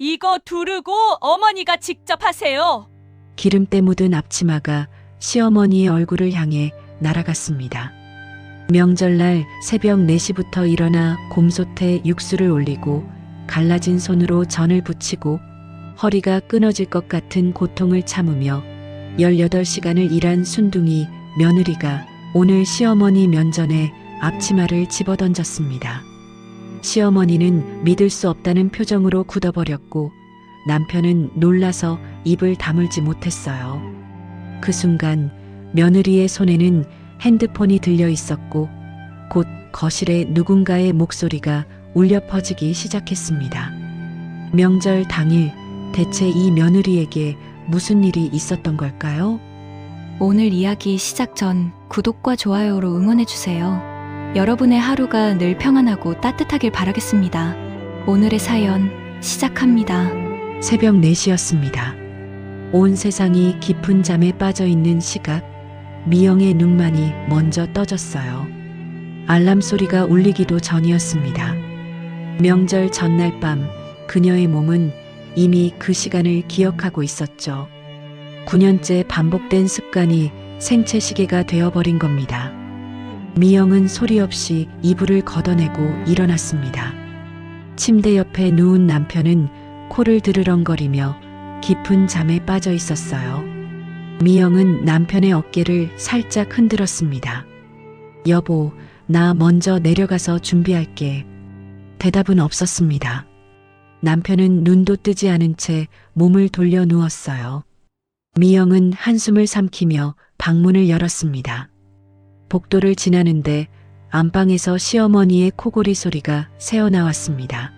이거 두르고 어머니가 직접 하세요. 기름때 묻은 앞치마가 시어머니의 얼굴을 향해 날아갔습니다. 명절날 새벽 4시부터 일어나 곰솥에 육수를 올리고 갈라진 손으로 전을 부치고 허리가 끊어질 것 같은 고통을 참으며 18시간을 일한 순둥이 며느리가 오늘 시어머니 면전에 앞치마를 집어던졌습니다. 시어머니는 믿을 수 없다는 표정으로 굳어버렸고 남편은 놀라서 입을 다물지 못했어요. 그 순간 며느리의 손에는 핸드폰이 들려 있었고 곧 거실에 누군가의 목소리가 울려 퍼지기 시작했습니다. 명절 당일 대체 이 며느리에게 무슨 일이 있었던 걸까요? 오늘 이야기 시작 전 구독과 좋아요로 응원해주세요. 여러분의 하루가 늘 평안하고 따뜻하길 바라겠습니다. 오늘의 사연 시작합니다. 새벽 4시였습니다. 온 세상이 깊은 잠에 빠져 있는 시각, 미영의 눈만이 먼저 떠졌어요. 알람 소리가 울리기도 전이었습니다. 명절 전날 밤 그녀의 몸은 이미 그 시간을 기억하고 있었죠. 9년째 반복된 습관이 생체 시계가 되어버린 겁니다. 미영은 소리 없이 이불을 걷어내고 일어났습니다. 침대 옆에 누운 남편은 코를 드르렁거리며 깊은 잠에 빠져 있었어요. 미영은 남편의 어깨를 살짝 흔들었습니다. 여보, 나 먼저 내려가서 준비할게. 대답은 없었습니다. 남편은 눈도 뜨지 않은 채 몸을 돌려 누웠어요. 미영은 한숨을 삼키며 방문을 열었습니다. 복도를 지나는데 안방에서 시어머니의 코골이 소리가 새어나왔습니다.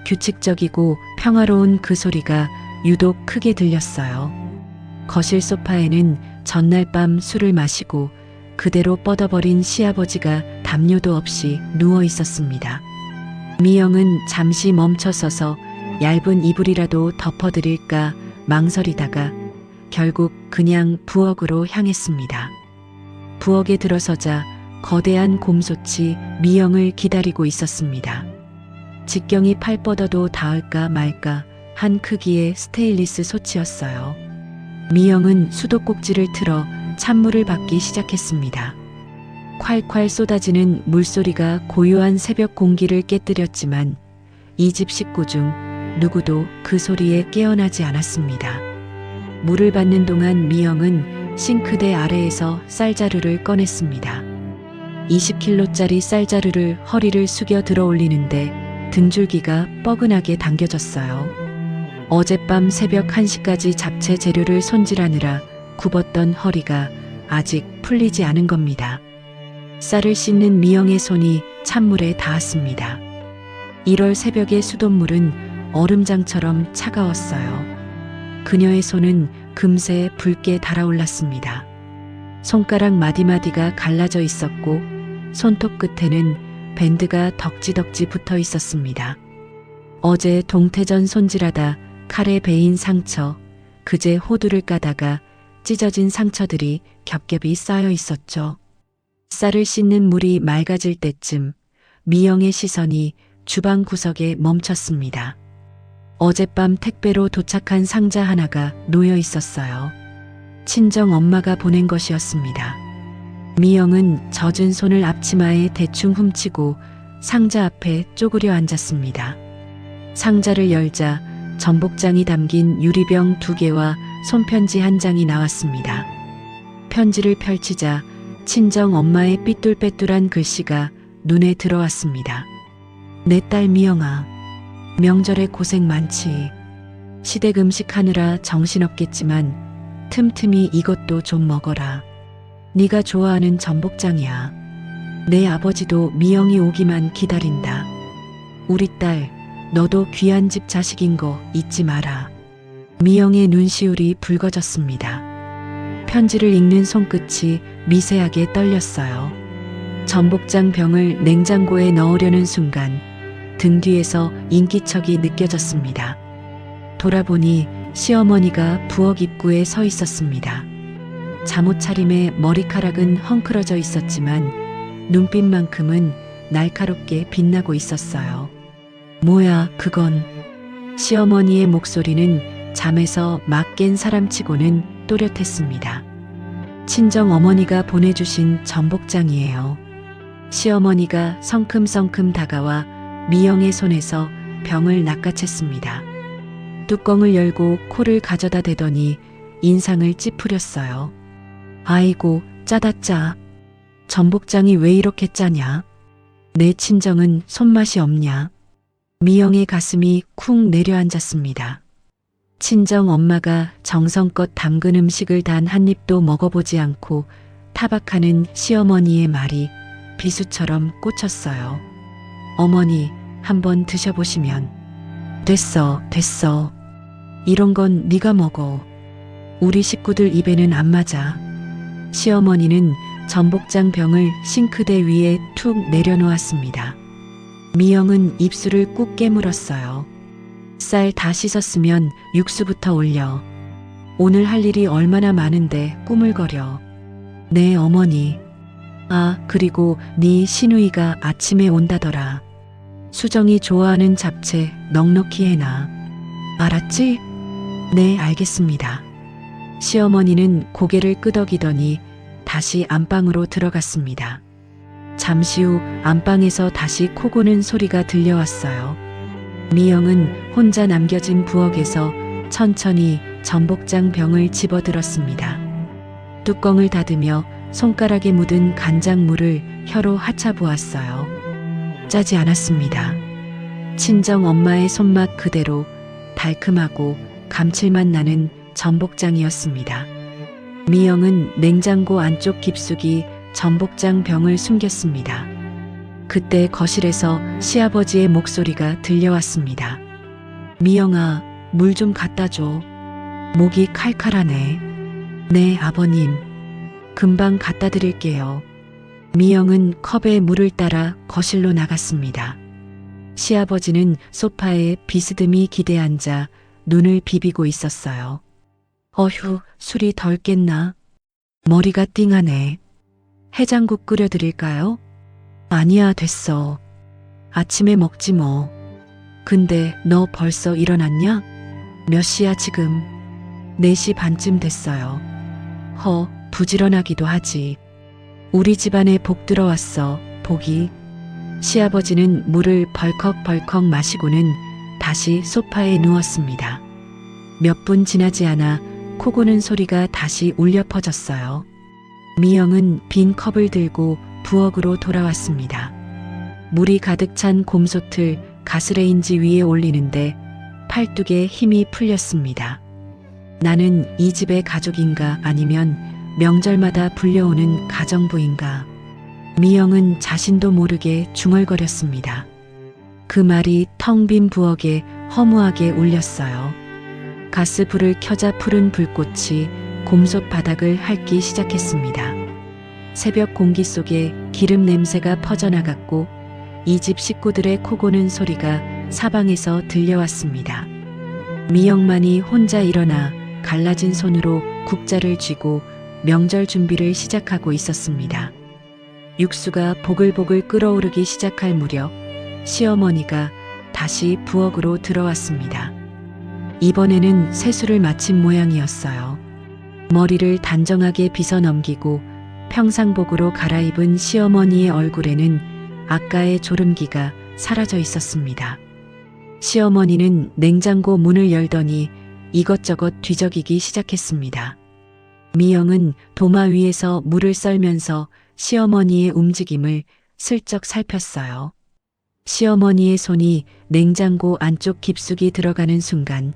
규칙적이고 평화로운 그 소리가 유독 크게 들렸어요. 거실 소파에는 전날 밤 술을 마시고 그대로 뻗어버린 시아버지가 담요도 없이 누워 있었습니다. 미영은 잠시 멈춰서서 얇은 이불이라도 덮어드릴까 망설이다가 결국 그냥 부엌으로 향했습니다. 부엌에 들어서자 거대한 곰솥이 미영을 기다리고 있었습니다. 직경이 팔 뻗어도 닿을까 말까 한 크기의 스테인리스 솥이었어요. 미영은 수도꼭지를 틀어 찬물을 받기 시작했습니다. 콸콸 쏟아지는 물소리가 고요한 새벽 공기를 깨뜨렸지만 이 집 식구 중 누구도 그 소리에 깨어나지 않았습니다. 물을 받는 동안 미영은 싱크대 아래에서 쌀자루를 꺼냈습니다. 20kg짜리 쌀자루를 허리를 숙여 들어 올리는데 등줄기가 뻐근하게 당겨졌어요. 어젯밤 새벽 1시까지 잡채 재료를 손질하느라 굽었던 허리가 아직 풀리지 않은 겁니다. 쌀을 씻는 미영의 손이 찬물에 닿았습니다. 1월 새벽의 수돗물은 얼음장처럼 차가웠어요. 그녀의 손은 금세 붉게 달아올랐습니다. 손가락 마디마디가 갈라져 있었고 손톱 끝에는 밴드가 덕지덕지 붙어 있었습니다. 어제 동태전 손질하다 칼에 베인 상처, 그제 호두를 까다가 찢어진 상처들이 겹겹이 쌓여 있었죠. 쌀을 씻는 물이 맑아질 때쯤 미영의 시선이 주방 구석에 멈췄습니다. 어젯밤 택배로 도착한 상자 하나가 놓여 있었어요. 친정 엄마가 보낸 것이었습니다. 미영은 젖은 손을 앞치마에 대충 훔치고 상자 앞에 쪼그려 앉았습니다. 상자를 열자 전복장이 담긴 유리병 2개와 손편지 한 장이 나왔습니다. 편지를 펼치자 친정 엄마의 삐뚤빼뚤한 글씨가 눈에 들어왔습니다. 내 딸 미영아, 명절에 고생 많지. 시댁 음식 하느라 정신없겠지만 틈틈이 이것도 좀 먹어라. 네가 좋아하는 전복장이야. 내 아버지도 미영이 오기만 기다린다. 우리 딸, 너도 귀한 집 자식인 거 잊지 마라. 미영의 눈시울이 붉어졌습니다. 편지를 읽는 손끝이 미세하게 떨렸어요. 전복장 병을 냉장고에 넣으려는 순간 등 뒤에서 인기척이 느껴졌습니다. 돌아보니 시어머니가 부엌 입구에 서 있었습니다. 잠옷 차림에 머리카락은 헝클어져 있었지만 눈빛만큼은 날카롭게 빛나고 있었어요. 뭐야, 그건. 시어머니의 목소리는 잠에서 막 깬 사람치고는 또렷했습니다. 친정 어머니가 보내주신 전복장이에요. 시어머니가 성큼성큼 다가와 미영의 손에서 병을 낚아챘습니다. 뚜껑을 열고 코를 가져다 대더니 인상을 찌푸렸어요. 아이고, 짜다 짜. 전복장이 왜 이렇게 짜냐? 내 친정은 손맛이 없냐? 미영의 가슴이 쿵 내려앉았습니다. 친정 엄마가 정성껏 담근 음식을 단 한 입도 먹어보지 않고 타박하는 시어머니의 말이 비수처럼 꽂혔어요. 어머니, 한번 드셔보시면. 됐어. 이런 건 네가 먹어. 우리 식구들 입에는 안 맞아. 시어머니는 전복장 병을 싱크대 위에 툭 내려놓았습니다. 미영은 입술을 꾹 깨물었어요. 쌀 다 씻었으면 육수부터 올려. 오늘 할 일이 얼마나 많은데 꾸물거려. 네, 어머니. 아, 그리고 네 시누이가 아침에 온다더라. 수정이 좋아하는 잡채 넉넉히 해놔. 알았지? 네, 알겠습니다. 시어머니는 고개를 끄덕이더니 다시 안방으로 들어갔습니다. 잠시 후 안방에서 다시 코 고는 소리가 들려왔어요. 미영은 혼자 남겨진 부엌에서 천천히 전복장 병을 집어들었습니다. 뚜껑을 닫으며 손가락에 묻은 간장물을 혀로 하차보았어요. 짜지 않았습니다. 친정 엄마의 손맛 그대로 달큼하고 감칠맛 나는 전복장이었습니다. 미영은 냉장고 안쪽 깊숙이 전복장 병을 숨겼습니다. 그때 거실에서 시아버지의 목소리가 들려왔습니다. 미영아, 물 좀 갖다 줘. 목이 칼칼하네. 네, 아버님. 금방 갖다 드릴게요. 미영은 컵에 물을 따라 거실로 나갔습니다. 시아버지는 소파에 비스듬히 기대앉아 눈을 비비고 있었어요. 어휴, 술이 덜 깼나? 머리가 띵하네. 해장국 끓여드릴까요? 아니야, 됐어. 아침에 먹지 뭐. 근데 너 벌써 일어났냐? 몇 시야 지금? 4시 반쯤 됐어요. 부지런하기도 하지. 우리 집안에 복 들어왔어, 복이. 시아버지는 물을 벌컥벌컥 마시고는 다시 소파에 누웠습니다. 몇 분 지나지 않아 코 고는 소리가 다시 울려 퍼졌어요. 미영은 빈 컵을 들고 부엌으로 돌아왔습니다. 물이 가득 찬 곰솥을 가스레인지 위에 올리는데 팔뚝에 힘이 풀렸습니다. 나는 이 집의 가족인가 아니면 명절마다 불려오는 가정부인가. 미영은 자신도 모르게 중얼거렸습니다. 그 말이 텅 빈 부엌에 허무하게 울렸어요. 가스불을 켜자 푸른 불꽃이 곰솥 바닥을 핥기 시작했습니다. 새벽 공기 속에 기름 냄새가 퍼져나갔고 이 집 식구들의 코 고는 소리가 사방에서 들려왔습니다. 미영만이 혼자 일어나 갈라진 손으로 국자를 쥐고 명절 준비를 시작하고 있었습니다. 육수가 보글보글 끓어오르기 시작할 무렵 시어머니가 다시 부엌으로 들어왔습니다. 이번에는 세수를 마친 모양이었어요. 머리를 단정하게 빗어 넘기고 평상복으로 갈아입은 시어머니의 얼굴에는 아까의 졸음기가 사라져 있었습니다. 시어머니는 냉장고 문을 열더니 이것저것 뒤적이기 시작했습니다. 미영은 도마 위에서 물을 썰면서 시어머니의 움직임을 슬쩍 살폈어요. 시어머니의 손이 냉장고 안쪽 깊숙이 들어가는 순간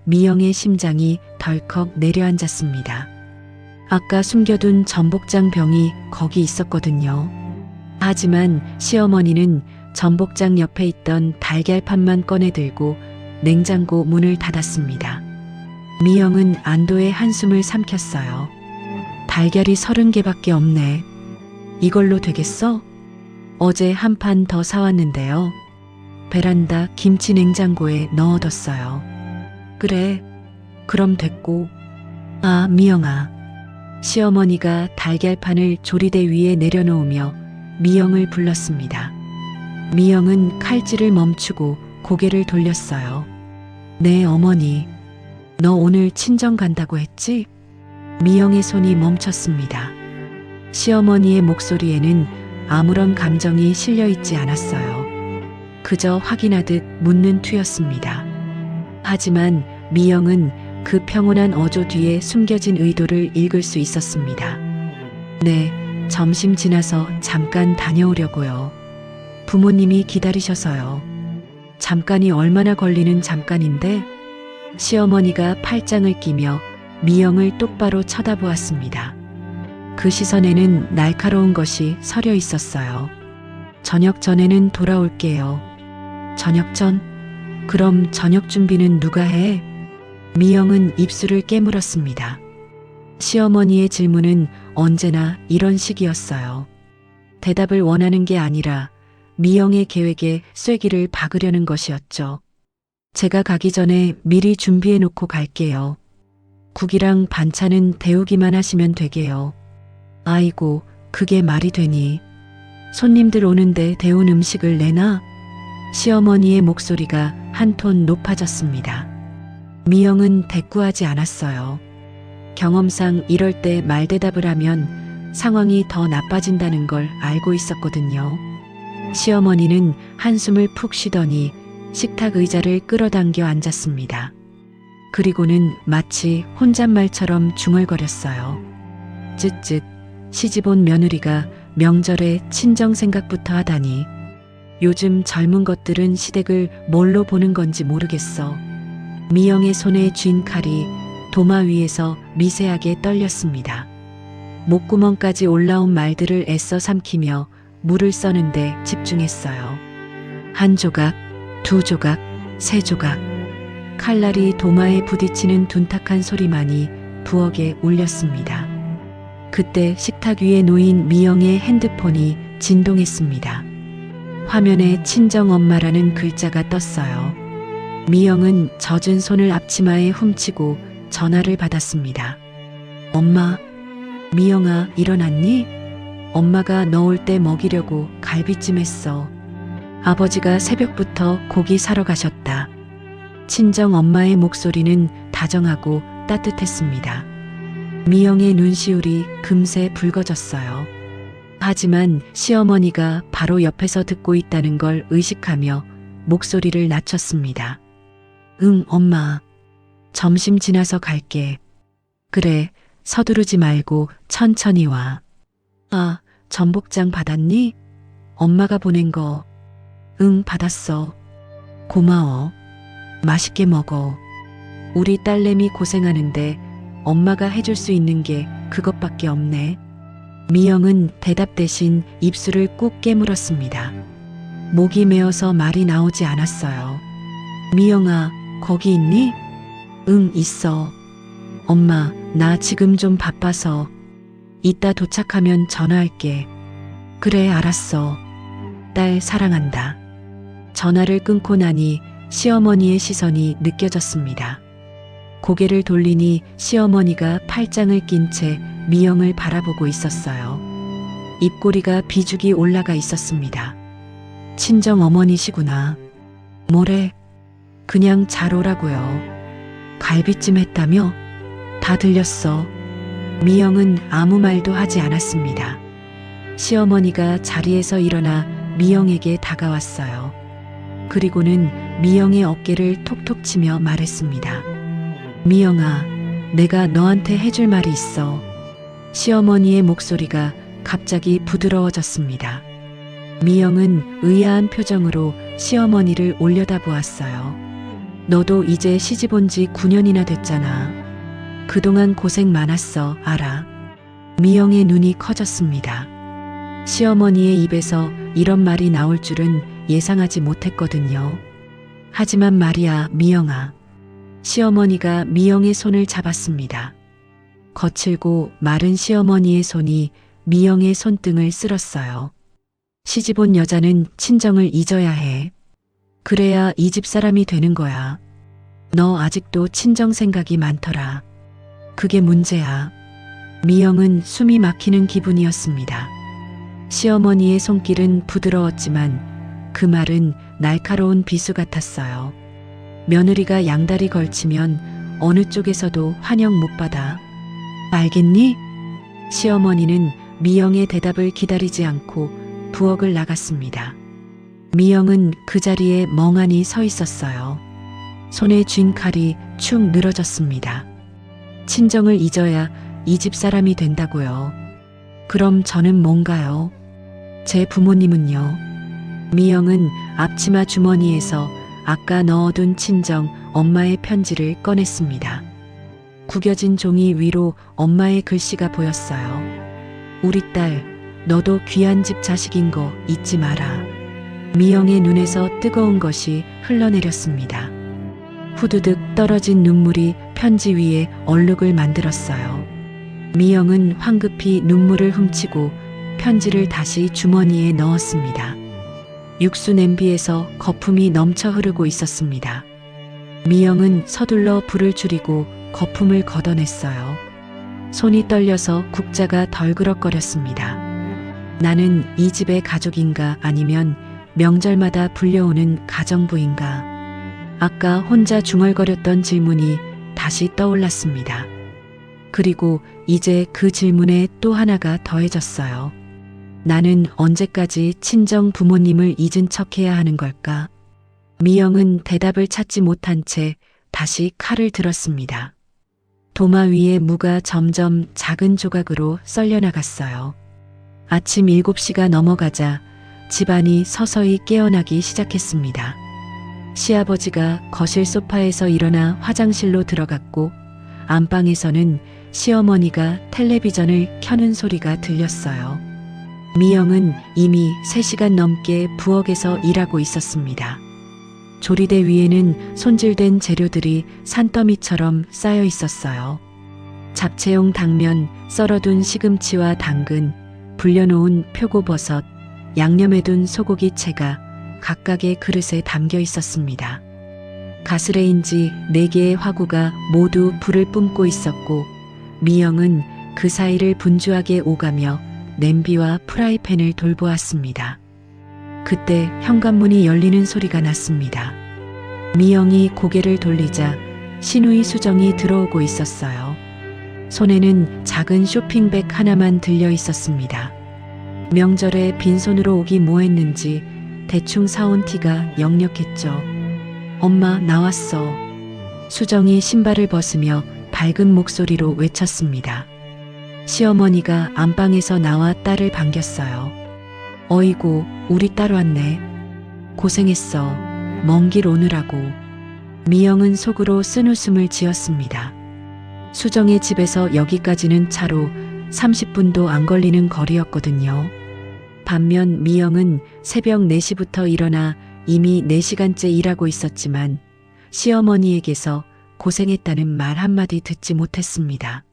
미영의 심장이 덜컥 내려앉았습니다. 아까 숨겨둔 전복장 병이 거기 있었거든요. 하지만 시어머니는 전복장 옆에 있던 달걀판만 꺼내 들고 냉장고 문을 닫았습니다. 미영은 안도의 한숨을 삼켰어요. 달걀이 30개밖에 없네. 이걸로 되겠어? 어제 한 판 더 사왔는데요. 베란다 김치 냉장고에 넣어뒀어요. 그래, 그럼 됐고. 아, 미영아. 시어머니가 달걀판을 조리대 위에 내려놓으며 미영을 불렀습니다. 미영은 칼질을 멈추고 고개를 돌렸어요. 네, 어머니. 너 오늘 친정 간다고 했지? 미영의 손이 멈췄습니다. 시어머니의 목소리에는 아무런 감정이 실려 있지 않았어요. 그저 확인하듯 묻는 투였습니다. 하지만 미영은 그 평온한 어조 뒤에 숨겨진 의도를 읽을 수 있었습니다. 네, 점심 지나서 잠깐 다녀오려고요. 부모님이 기다리셔서요. 잠깐이 얼마나 걸리는 잠깐인데? 시어머니가 팔짱을 끼며 미영을 똑바로 쳐다보았습니다. 그 시선에는 날카로운 것이 서려 있었어요. 저녁 전에는 돌아올게요. 저녁 전? 그럼 저녁 준비는 누가 해? 미영은 입술을 깨물었습니다. 시어머니의 질문은 언제나 이런 식이었어요. 대답을 원하는 게 아니라 미영의 계획에 쐐기를 박으려는 것이었죠. 제가 가기 전에 미리 준비해 놓고 갈게요. 국이랑 반찬은 데우기만 하시면 되게요. 아이고, 그게 말이 되니. 손님들 오는데 데운 음식을 내놔? 시어머니의 목소리가 한 톤 높아졌습니다. 미영은 대꾸하지 않았어요. 경험상 이럴 때 말대답을 하면 상황이 더 나빠진다는 걸 알고 있었거든요. 시어머니는 한숨을 푹 쉬더니 식탁 의자를 끌어당겨 앉았습니다. 그리고는 마치 혼잣말처럼 중얼거렸어요. 쯧쯧, 시집온 며느리가 명절에 친정 생각부터 하다니. 요즘 젊은 것들은 시댁을 뭘로 보는 건지 모르겠어. 미영의 손에 쥔 칼이 도마 위에서 미세하게 떨렸습니다. 목구멍까지 올라온 말들을 애써 삼키며 물을 써는데 집중했어요. 한 조각, 두 조각, 세 조각. 칼날이 도마에 부딪히는 둔탁한 소리만이 부엌에 울렸습니다. 그때 식탁 위에 놓인 미영의 핸드폰이 진동했습니다. 화면에 친정엄마라는 글자가 떴어요. 미영은 젖은 손을 앞치마에 훔치고 전화를 받았습니다. 엄마, 미영아, 일어났니? 엄마가 너 올 때 먹이려고 갈비찜 했어. 아버지가 새벽부터 고기 사러 가셨다. 친정 엄마의 목소리는 다정하고 따뜻했습니다. 미영의 눈시울이 금세 붉어졌어요. 하지만 시어머니가 바로 옆에서 듣고 있다는 걸 의식하며 목소리를 낮췄습니다. 응, 엄마. 점심 지나서 갈게. 그래, 서두르지 말고 천천히 와. 아, 전복장 받았니? 엄마가 보낸 거. 응, 받았어. 고마워. 맛있게 먹어. 우리 딸내미 고생하는데 엄마가 해줄 수 있는 게 그것밖에 없네. 미영은 대답 대신 입술을 꾹 깨물었습니다. 목이 메어서 말이 나오지 않았어요. 미영아, 거기 있니? 응, 있어. 엄마, 나 지금 좀 바빠서. 이따 도착하면 전화할게. 그래, 알았어. 딸 사랑한다. 전화를 끊고 나니 시어머니의 시선이 느껴졌습니다. 고개를 돌리니 시어머니가 팔짱을 낀 채 미영을 바라보고 있었어요. 입꼬리가 비죽이 올라가 있었습니다. 친정 어머니시구나. 뭐래? 그냥 잘 오라고요. 갈비찜 했다며? 다 들렸어. 미영은 아무 말도 하지 않았습니다. 시어머니가 자리에서 일어나 미영에게 다가왔어요. 그리고는 미영의 어깨를 톡톡 치며 말했습니다. 미영아, 내가 너한테 해줄 말이 있어. 시어머니의 목소리가 갑자기 부드러워졌습니다. 미영은 의아한 표정으로 시어머니를 올려다보았어요. 너도 이제 시집 온 지 9년이나 됐잖아. 그동안 고생 많았어, 알아. 미영의 눈이 커졌습니다. 시어머니의 입에서 이런 말이 나올 줄은 예상하지 못했거든요. 하지만 말이야, 미영아. 시어머니가 미영의 손을 잡았습니다. 거칠고 마른 시어머니의 손이 미영의 손등을 쓸었어요. 시집온 여자는 친정을 잊어야 해. 그래야 이 집 사람이 되는 거야. 너 아직도 친정 생각이 많더라. 그게 문제야. 미영은 숨이 막히는 기분이었습니다. 시어머니의 손길은 부드러웠지만 그 말은 날카로운 비수 같았어요. 며느리가 양다리 걸치면 어느 쪽에서도 환영 못 받아. 알겠니? 시어머니는 미영의 대답을 기다리지 않고 부엌을 나갔습니다. 미영은 그 자리에 멍하니 서 있었어요. 손에 쥔 칼이 축 늘어졌습니다. 친정을 잊어야 이 집 사람이 된다고요. 그럼 저는 뭔가요? 제 부모님은요? 미영은 앞치마 주머니에서 아까 넣어둔 친정 엄마의 편지를 꺼냈습니다. 구겨진 종이 위로 엄마의 글씨가 보였어요. 우리 딸, 너도 귀한 집 자식인 거 잊지 마라. 미영의 눈에서 뜨거운 것이 흘러내렸습니다. 후두득 떨어진 눈물이 편지 위에 얼룩을 만들었어요. 미영은 황급히 눈물을 훔치고 편지를 다시 주머니에 넣었습니다. 육수 냄비에서 거품이 넘쳐 흐르고 있었습니다. 미영은 서둘러 불을 줄이고 거품을 걷어냈어요. 손이 떨려서 국자가 덜그럭거렸습니다. 나는 이 집의 가족인가 아니면 명절마다 불려오는 가정부인가? 아까 혼자 중얼거렸던 질문이 다시 떠올랐습니다. 그리고 이제 그 질문에 또 하나가 더해졌어요. 나는 언제까지 친정 부모님을 잊은 척해야 하는 걸까? 미영은 대답을 찾지 못한 채 다시 칼을 들었습니다. 도마 위에 무가 점점 작은 조각으로 썰려나갔어요. 아침 7시가 넘어가자 집안이 서서히 깨어나기 시작했습니다. 시아버지가 거실 소파에서 일어나 화장실로 들어갔고 안방에서는 시어머니가 텔레비전을 켜는 소리가 들렸어요. 미영은 이미 3시간 넘게 부엌에서 일하고 있었습니다. 조리대 위에는 손질된 재료들이 산더미처럼 쌓여 있었어요. 잡채용 당면, 썰어둔 시금치와 당근, 불려놓은 표고버섯, 양념해둔 소고기채가 각각의 그릇에 담겨 있었습니다. 가스레인지 4개의 화구가 모두 불을 뿜고 있었고 미영은 그 사이를 분주하게 오가며 냄비와 프라이팬을 돌보았습니다. 그때 현관문이 열리는 소리가 났습니다. 미영이 고개를 돌리자 신우이 수정이 들어오고 있었어요. 손에는 작은 쇼핑백 하나만 들려 있었습니다. 명절에 빈손으로 오기 뭐했는지 대충 사온 티가 역력했죠. 엄마 나왔어. 수정이 신발을 벗으며 밝은 목소리로 외쳤습니다. 시어머니가 안방에서 나와 딸을 반겼어요. 어이구, 우리 딸 왔네. 고생했어. 먼 길 오느라고. 미영은 속으로 쓴웃음을 지었습니다. 수정의 집에서 여기까지는 차로 30분도 안 걸리는 거리였거든요. 반면 미영은 새벽 4시부터 일어나 이미 4시간째 일하고 있었지만 시어머니에게서 고생했다는 말 한마디 듣지 못했습니다.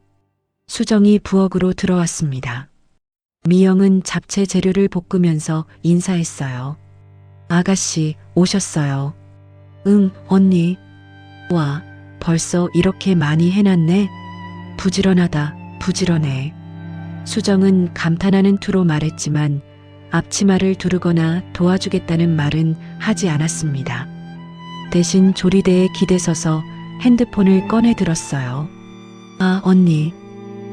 수정이 부엌으로 들어왔습니다. 미영은 잡채 재료를 볶으면서 인사했어요. 아가씨, 오셨어요. 응, 언니. 와, 벌써 이렇게 많이 해놨네. 부지런하다, 부지런해. 수정은 감탄하는 투로 말했지만 앞치마를 두르거나 도와주겠다는 말은 하지 않았습니다. 대신 조리대에 기대서서 핸드폰을 꺼내 들었어요. 아, 언니.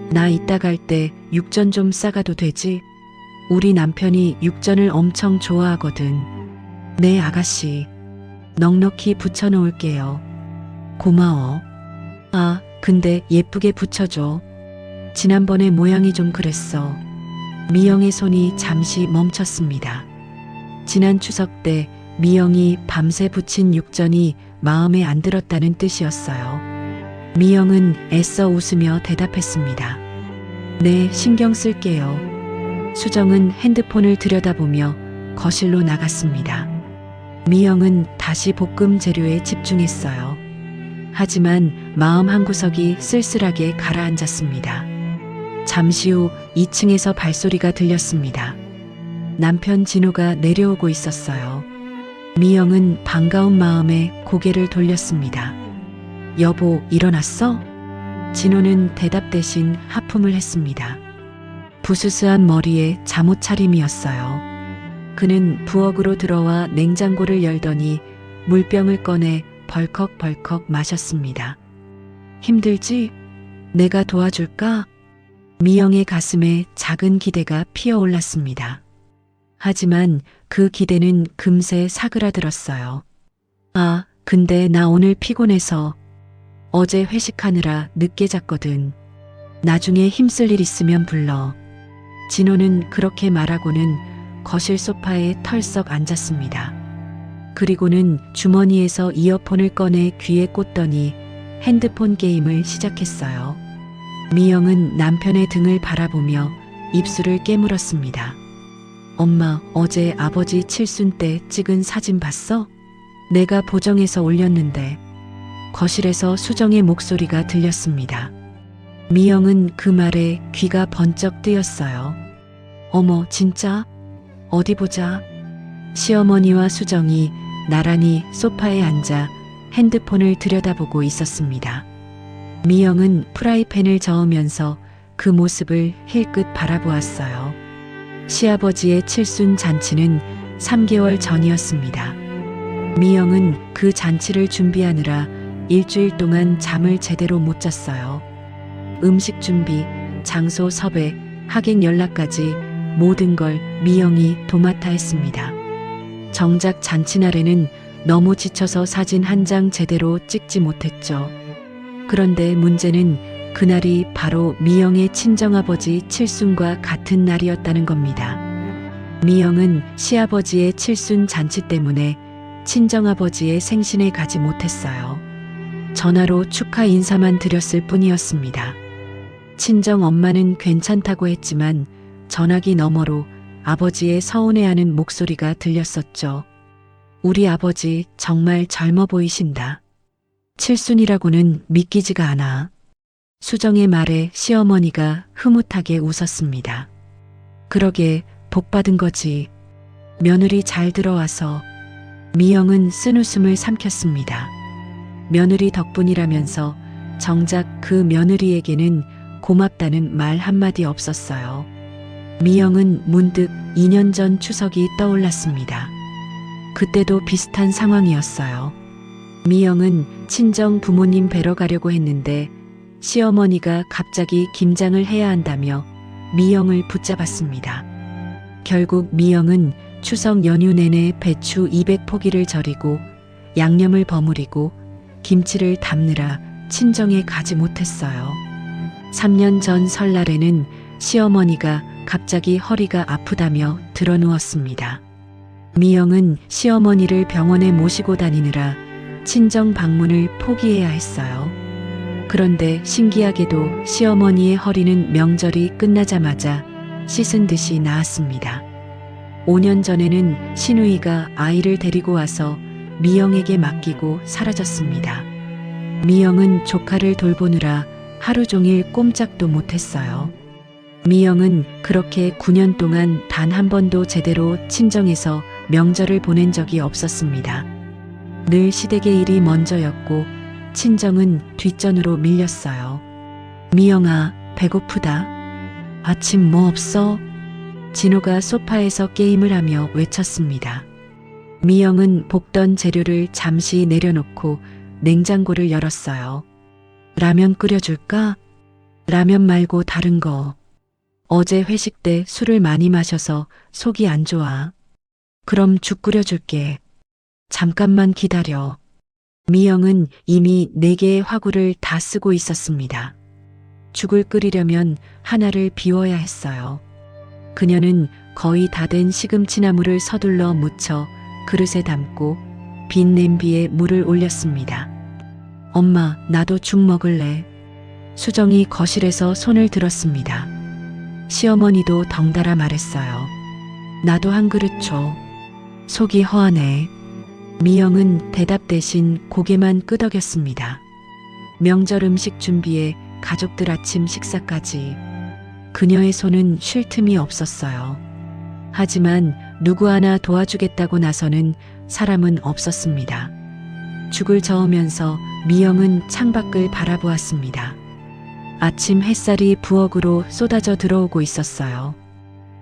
나 이따 갈 때 육전 좀 싸가도 되지? 우리 남편이 육전을 엄청 좋아하거든. 네, 아가씨. 넉넉히 부쳐놓을게요. 고마워. 아, 근데 예쁘게 부쳐줘. 지난번에 모양이 좀 그랬어. 미영의 손이 잠시 멈췄습니다. 지난 추석 때 미영이 밤새 부친 육전이 마음에 안 들었다는 뜻이었어요. 미영은 애써 웃으며 대답했습니다. 네, 신경 쓸게요. 수정은 핸드폰을 들여다보며 거실로 나갔습니다. 미영은 다시 볶음 재료에 집중했어요. 하지만 마음 한구석이 쓸쓸하게 가라앉았습니다. 잠시 후 2층에서 발소리가 들렸습니다. 남편 진호가 내려오고 있었어요. 미영은 반가운 마음에 고개를 돌렸습니다. 여보, 일어났어? 진호는 대답 대신 하품을 했습니다. 부스스한 머리에 잠옷 차림이었어요. 그는 부엌으로 들어와 냉장고를 열더니 물병을 꺼내 벌컥벌컥 마셨습니다. 힘들지? 내가 도와줄까? 미영의 가슴에 작은 기대가 피어올랐습니다. 하지만 그 기대는 금세 사그라들었어요. 아, 근데 나 오늘 피곤해서 어제 회식하느라 늦게 잤거든. 나중에 힘쓸 일 있으면 불러. 진호는 그렇게 말하고는 거실 소파에 털썩 앉았습니다. 그리고는 주머니에서 이어폰을 꺼내 귀에 꽂더니 핸드폰 게임을 시작했어요. 미영은 남편의 등을 바라보며 입술을 깨물었습니다. 엄마, 어제 아버지 칠순 때 찍은 사진 봤어? 내가 보정해서 올렸는데. 거실에서 수정의 목소리가 들렸습니다. 미영은 그 말에 귀가 번쩍 뜨였어요. 어머, 진짜? 어디 보자. 시어머니와 수정이 나란히 소파에 앉아 핸드폰을 들여다보고 있었습니다. 미영은 프라이팬을 저으면서 그 모습을 힐끗 바라보았어요. 시아버지의 칠순 잔치는 3개월 전이었습니다. 미영은 그 잔치를 준비하느라 일주일 동안 잠을 제대로 못 잤어요. 음식 준비, 장소 섭외, 하객 연락까지 모든 걸 미영이 도맡아 했습니다. 정작 잔치날에는 너무 지쳐서 사진 한 장 제대로 찍지 못했죠. 그런데 문제는 그날이 바로 미영의 친정아버지 칠순과 같은 날이었다는 겁니다. 미영은 시아버지의 칠순 잔치 때문에 친정아버지의 생신에 가지 못했어요. 전화로 축하 인사만 드렸을 뿐이었습니다. 친정 엄마는 괜찮다고 했지만 전화기 너머로 아버지의 서운해하는 목소리가 들렸었죠. 우리 아버지 정말 젊어 보이신다. 칠순이라고는 믿기지가 않아. 수정의 말에 시어머니가 흐뭇하게 웃었습니다. 그러게 복 받은 거지. 며느리 잘 들어와서. 미영은 쓴웃음을 삼켰습니다. 며느리 덕분이라면서 정작 그 며느리에게는 고맙다는 말 한마디 없었어요. 미영은 문득 2년 전 추석이 떠올랐습니다. 그때도 비슷한 상황이었어요. 미영은 친정 부모님 뵈러 가려고 했는데 시어머니가 갑자기 김장을 해야 한다며 미영을 붙잡았습니다. 결국 미영은 추석 연휴 내내 배추 200포기를 절이고 양념을 버무리고 김치를 담느라 친정에 가지 못했어요. 3년 전 설날에는 시어머니가 갑자기 허리가 아프다며 드러누웠습니다. 미영은 시어머니를 병원에 모시고 다니느라 친정 방문을 포기해야 했어요. 그런데 신기하게도 시어머니의 허리는 명절이 끝나자마자 씻은 듯이 나았습니다. 5년 전에는 시누이가 아이를 데리고 와서 미영에게 맡기고 사라졌습니다. 미영은 조카를 돌보느라 하루 종일 꼼짝도 못했어요. 미영은 그렇게 9년 동안 단 한 번도 제대로 친정에서 명절을 보낸 적이 없었습니다. 늘 시댁의 일이 먼저였고 친정은 뒷전으로 밀렸어요. 미영아, 배고프다. 아침 뭐 없어? 진호가 소파에서 게임을 하며 외쳤습니다. 미영은 볶던 재료를 잠시 내려놓고 냉장고를 열었어요. 라면 끓여줄까? 라면 말고 다른 거. 어제 회식 때 술을 많이 마셔서 속이 안 좋아. 그럼 죽 끓여줄게. 잠깐만 기다려. 미영은 이미 4개의 화구를 다 쓰고 있었습니다. 죽을 끓이려면 하나를 비워야 했어요. 그녀는 거의 다 된 시금치나물을 서둘러 묻혀 그릇에 담고 빈 냄비에 물을 올렸습니다. 엄마, 나도 죽 먹을래. 수정이 거실에서 손을 들었습니다. 시어머니도 덩달아 말했어요. 나도 한 그릇 줘. 속이 허하네. 미영은 대답 대신 고개만 끄덕였습니다. 명절 음식 준비에 가족들 아침 식사까지 그녀의 손은 쉴 틈이 없었어요. 하지만 누구 하나 도와주겠다고 나서는 사람은 없었습니다. 죽을 저으면서 미영은 창밖을 바라보았습니다. 아침 햇살이 부엌으로 쏟아져 들어오고 있었어요.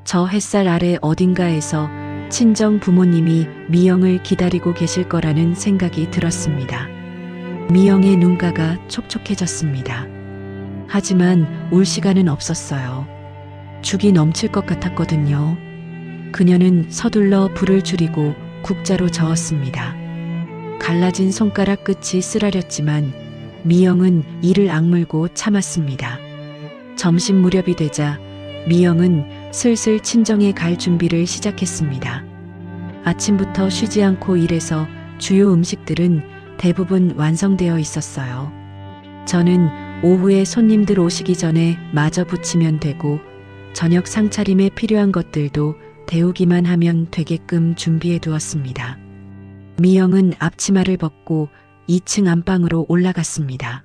저 햇살 아래 어딘가에서 친정 부모님이 미영을 기다리고 계실 거라는 생각이 들었습니다. 미영의 눈가가 촉촉해졌습니다. 하지만 울 시간은 없었어요. 죽이 넘칠 것 같았거든요. 그녀는 서둘러 불을 줄이고 국자로 저었습니다. 갈라진 손가락 끝이 쓰라렸지만 미영은 이를 악물고 참았습니다. 점심 무렵이 되자 미영은 슬슬 친정에 갈 준비를 시작했습니다. 아침부터 쉬지 않고 일해서 주요 음식들은 대부분 완성되어 있었어요. 저는 오후에 손님들 오시기 전에 마저 부치면 되고 저녁 상차림에 필요한 것들도 데우기만 하면 되게끔 준비해 두었습니다. 미영은 앞치마를 벗고 2층 안방으로 올라갔습니다.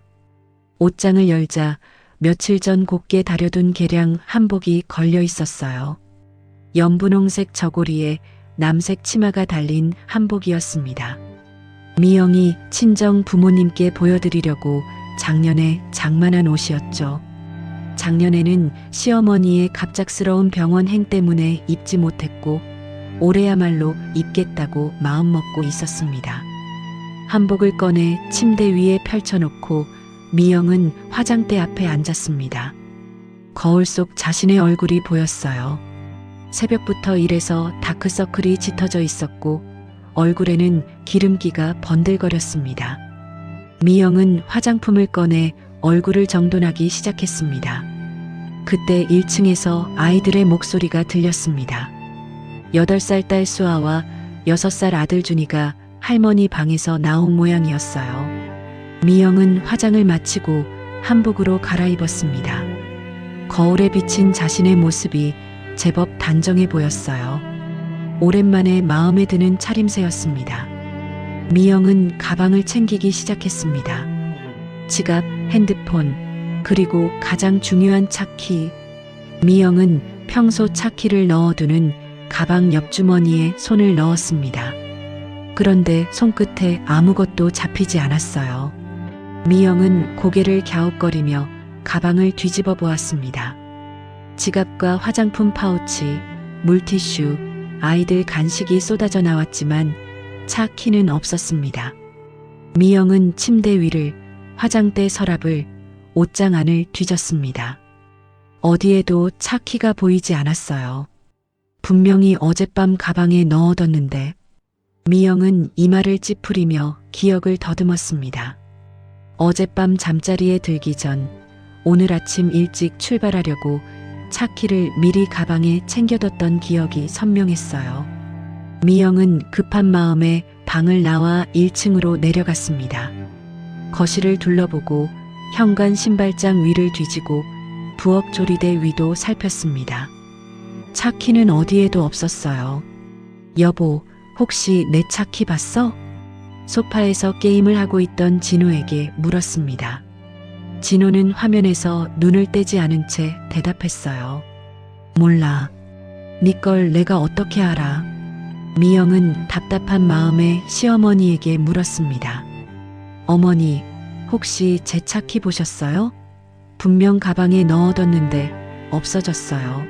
옷장을 열자 며칠 전 곱게 다려둔 개량 한복이 걸려 있었어요. 연분홍색 저고리에 남색 치마가 달린 한복이었습니다. 미영이 친정 부모님께 보여드리려고 작년에 장만한 옷이었죠. 작년에는 시어머니의 갑작스러운 병원 행 때문에 입지 못했고 올해야말로 입겠다고 마음먹고 있었습니다. 한복을 꺼내 침대 위에 펼쳐놓고 미영은 화장대 앞에 앉았습니다. 거울 속 자신의 얼굴이 보였어요. 새벽부터 일해서 다크서클이 짙어져 있었고 얼굴에는 기름기가 번들거렸습니다. 미영은 화장품을 꺼내 얼굴을 정돈하기 시작했습니다. 그때 1층에서 아이들의 목소리가 들렸습니다. 8살 딸 수아와 6살 아들 준이가 할머니 방에서 나온 모양이었어요. 미영은 화장을 마치고 한복으로 갈아입었습니다. 거울에 비친 자신의 모습이 제법 단정해 보였어요. 오랜만에 마음에 드는 차림새였습니다. 미영은 가방을 챙기기 시작했습니다. 지갑, 핸드폰, 그리고 가장 중요한 차키. 미영은 평소 차키를 넣어두는 가방 옆주머니에 손을 넣었습니다. 그런데 손끝에 아무것도 잡히지 않았어요. 미영은 고개를 갸웃거리며 가방을 뒤집어 보았습니다. 지갑과 화장품 파우치, 물티슈, 아이들 간식이 쏟아져 나왔지만 차 키는 없었습니다. 미영은 침대 위를, 화장대 서랍을, 옷장 안을 뒤졌습니다. 어디에도 차 키가 보이지 않았어요. 분명히 어젯밤 가방에 넣어뒀는데. 미영은 이마를 찌푸리며 기억을 더듬었습니다. 어젯밤 잠자리에 들기 전 오늘 아침 일찍 출발하려고 차키를 미리 가방에 챙겨뒀던 기억이 선명했어요. 미영은 급한 마음에 방을 나와 1층으로 내려갔습니다. 거실을 둘러보고 현관 신발장 위를 뒤지고 부엌 조리대 위도 살폈습니다. 차키는 어디에도 없었어요. 여보, 혹시 내 차키 봤어? 소파에서 게임을 하고 있던 진호에게 물었습니다. 진호는 화면에서 눈을 떼지 않은 채 대답했어요. 몰라. 네 걸 내가 어떻게 알아? 미영은 답답한 마음에 시어머니에게 물었습니다. 어머니, 혹시 제 차키 보셨어요? 분명 가방에 넣어뒀는데 없어졌어요.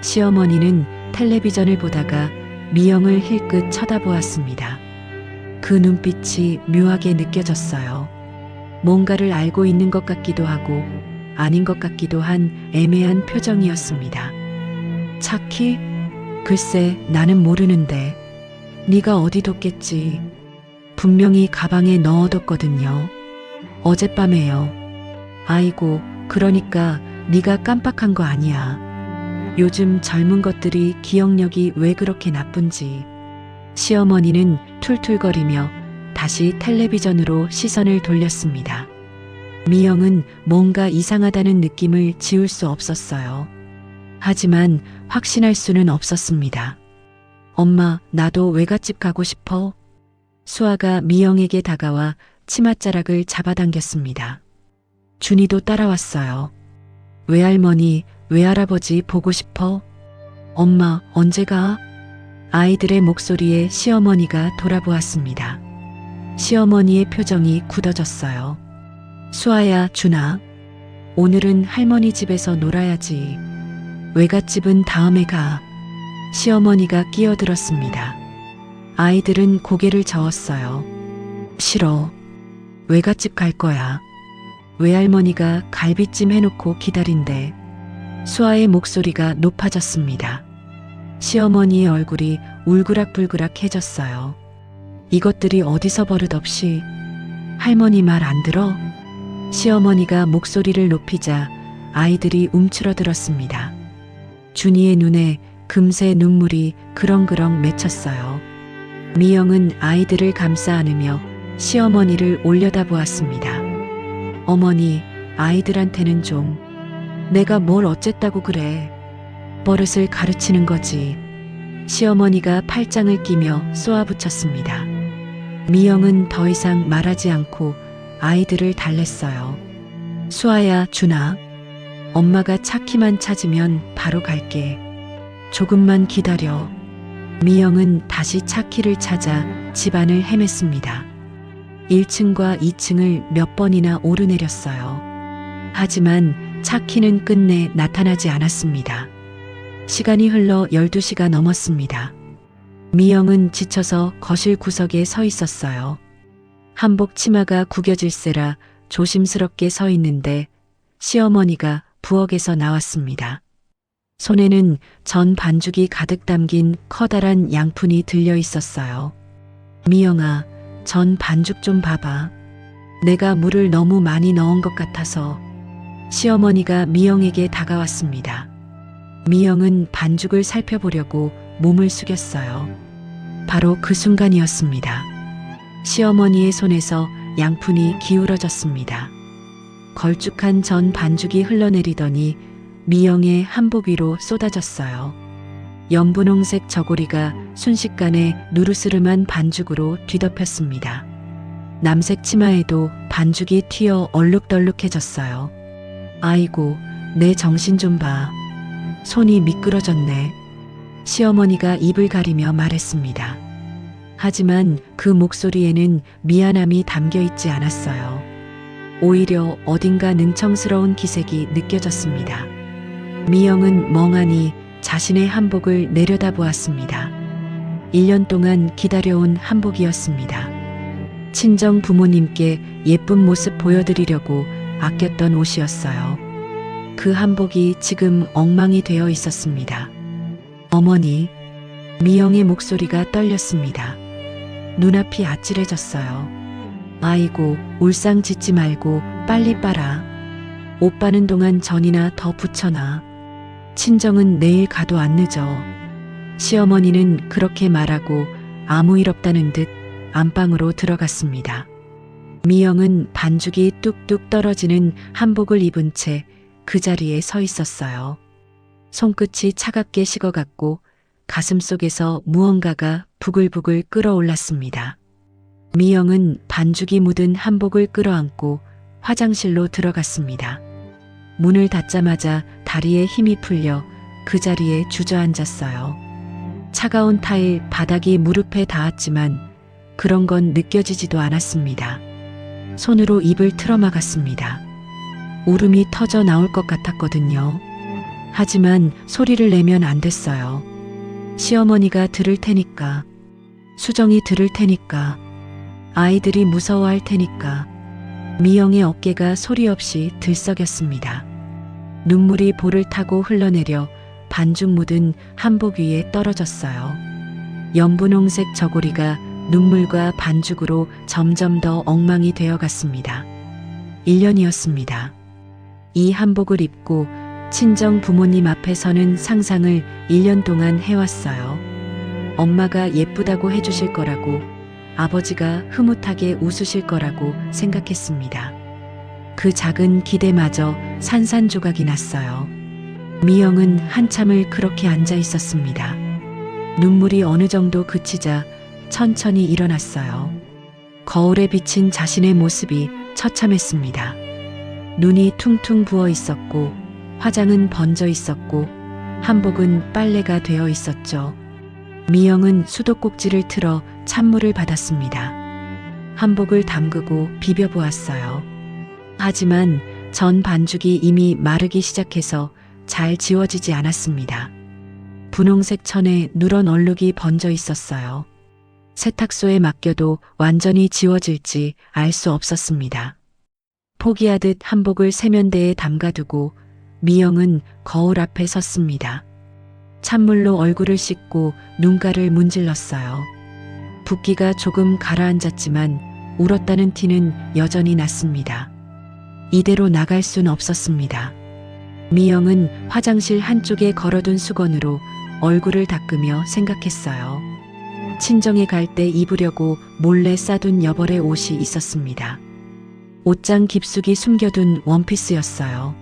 시어머니는 텔레비전을 보다가 미영을 힐끗 쳐다보았습니다. 그 눈빛이 묘하게 느껴졌어요. 뭔가를 알고 있는 것 같기도 하고 아닌 것 같기도 한 애매한 표정이었습니다. 차키? 글쎄, 나는 모르는데. 네가 어디 뒀겠지. 분명히 가방에 넣어뒀거든요. 어젯밤에요. 아이고, 그러니까 네가 깜빡한 거 아니야. 요즘 젊은 것들이 기억력이 왜 그렇게 나쁜지. 시어머니는 툴툴거리며 다시 텔레비전으로 시선을 돌렸습니다. 미영은 뭔가 이상하다는 느낌을 지울 수 없었어요. 하지만 확신할 수는 없었습니다. 엄마, 나도 외갓집 가고 싶어. 수아가 미영에게 다가와 치맛자락을 잡아당겼습니다. 준이도 따라왔어요. 외할머니, 외할아버지 보고 싶어? 엄마, 언제 가? 아이들의 목소리에 시어머니가 돌아보았습니다. 시어머니의 표정이 굳어졌어요. 수아야, 준아. 오늘은 할머니 집에서 놀아야지. 외갓집은 다음에 가. 시어머니가 끼어들었습니다. 아이들은 고개를 저었어요. 싫어. 외갓집 갈 거야. 외할머니가 갈비찜 해놓고 기다린대. 수아의 목소리가 높아졌습니다. 시어머니의 얼굴이 울그락불그락해졌어요. 이것들이 어디서 버릇없이. 할머니 말 안 들어? 시어머니가 목소리를 높이자 아이들이 움츠러들었습니다. 준이의 눈에 금세 눈물이 그렁그렁 맺혔어요. 미영은 아이들을 감싸 안으며 시어머니를 올려다보았습니다. 어머니, 아이들한테는 좀 내가 뭘 어쨌다고 그래. 버릇을 가르치는 거지. 시어머니가 팔짱을 끼며 쏘아붙였습니다. 미영은 더 이상 말하지 않고 아이들을 달랬어요. 수아야, 준아. 엄마가 차키만 찾으면 바로 갈게. 조금만 기다려. 미영은 다시 차키를 찾아 집안을 헤맸습니다. 1층과 2층을 몇 번이나 오르내렸어요. 하지만 차키는 끝내 나타나지 않았습니다. 시간이 흘러 12시가 넘었습니다. 미영은 지쳐서 거실 구석에 서 있었어요. 한복 치마가 구겨질세라 조심스럽게 서 있는데 시어머니가 부엌에서 나왔습니다. 손에는 전 반죽이 가득 담긴 커다란 양푼이 들려 있었어요. 미영아, 전 반죽 좀 봐봐. 내가 물을 너무 많이 넣은 것 같아서. 시어머니가 미영에게 다가왔습니다. 미영은 반죽을 살펴보려고 몸을 숙였어요. 바로 그 순간이었습니다. 시어머니의 손에서 양푼이 기울어졌습니다. 걸쭉한 전 반죽이 흘러내리더니 미영의 한복 위로 쏟아졌어요. 연분홍색 저고리가 순식간에 누르스름한 반죽으로 뒤덮였습니다. 남색 치마에도 반죽이 튀어 얼룩덜룩해졌어요. 아이고, 내 정신 좀 봐. 손이 미끄러졌네. 시어머니가 입을 가리며 말했습니다. 하지만 그 목소리에는 미안함이 담겨 있지 않았어요. 오히려 어딘가 능청스러운 기색이 느껴졌습니다. 미영은 멍하니 자신의 한복을 내려다보았습니다. 1년 동안 기다려온 한복이었습니다. 친정 부모님께 예쁜 모습 보여드리려고 아꼈던 옷이었어요. 그 한복이 지금 엉망이 되어 있었습니다. 어머니, 미영의 목소리가 떨렸습니다. 눈앞이 아찔해졌어요. 아이고, 울상 짓지 말고 빨리 빨아. 옷 빠는 동안 전이나 더 붙여놔. 친정은 내일 가도 안 늦어. 시어머니는 그렇게 말하고 아무 일 없다는 듯 안방으로 들어갔습니다. 미영은 반죽이 뚝뚝 떨어지는 한복을 입은 채 그 자리에 서 있었어요. 손끝이 차갑게 식어갔고 가슴 속에서 무언가가 부글부글 끓어올랐습니다. 미영은 반죽이 묻은 한복을 끌어안고 화장실로 들어갔습니다. 문을 닫자마자 다리에 힘이 풀려 그 자리에 주저앉았어요. 차가운 타일 바닥이 무릎에 닿았지만 그런 건 느껴지지도 않았습니다. 손으로 입을 틀어막았습니다. 울음이 터져 나올 것 같았거든요. 하지만 소리를 내면 안 됐어요. 시어머니가 들을 테니까, 수정이 들을 테니까, 아이들이 무서워할 테니까. 미영의 어깨가 소리 없이 들썩였습니다. 눈물이 볼을 타고 흘러내려 반죽 묻은 한복 위에 떨어졌어요. 연분홍색 저고리가 눈물과 반죽으로 점점 더 엉망이 되어갔습니다. 1년이었습니다. 이 한복을 입고 친정 부모님 앞에 서는 상상을 1년 동안 해왔어요. 엄마가 예쁘다고 해주실 거라고, 아버지가 흐뭇하게 웃으실 거라고 생각했습니다. 그 작은 기대마저 산산조각이 났어요. 미영은 한참을 그렇게 앉아 있었습니다. 눈물이 어느 정도 그치자 천천히 일어났어요. 거울에 비친 자신의 모습이 처참했습니다. 눈이 퉁퉁 부어 있었고 화장은 번져 있었고 한복은 빨래가 되어 있었죠. 미영은 수도꼭지를 틀어 찬물을 받았습니다. 한복을 담그고 비벼보았어요. 하지만 전 반죽이 이미 마르기 시작해서 잘 지워지지 않았습니다. 분홍색 천에 누런 얼룩이 번져 있었어요. 세탁소에 맡겨도 완전히 지워질지 알 수 없었습니다. 포기하듯 한복을 세면대에 담가두고 미영은 거울 앞에 섰습니다. 찬물로 얼굴을 씻고 눈가를 문질렀어요. 붓기가 조금 가라앉았지만 울었다는 티는 여전히 났습니다. 이대로 나갈 순 없었습니다. 미영은 화장실 한쪽에 걸어둔 수건으로 얼굴을 닦으며 생각했어요. 친정에 갈 때 입으려고 몰래 싸둔 여벌의 옷이 있었습니다. 옷장 깊숙이 숨겨둔 원피스였어요.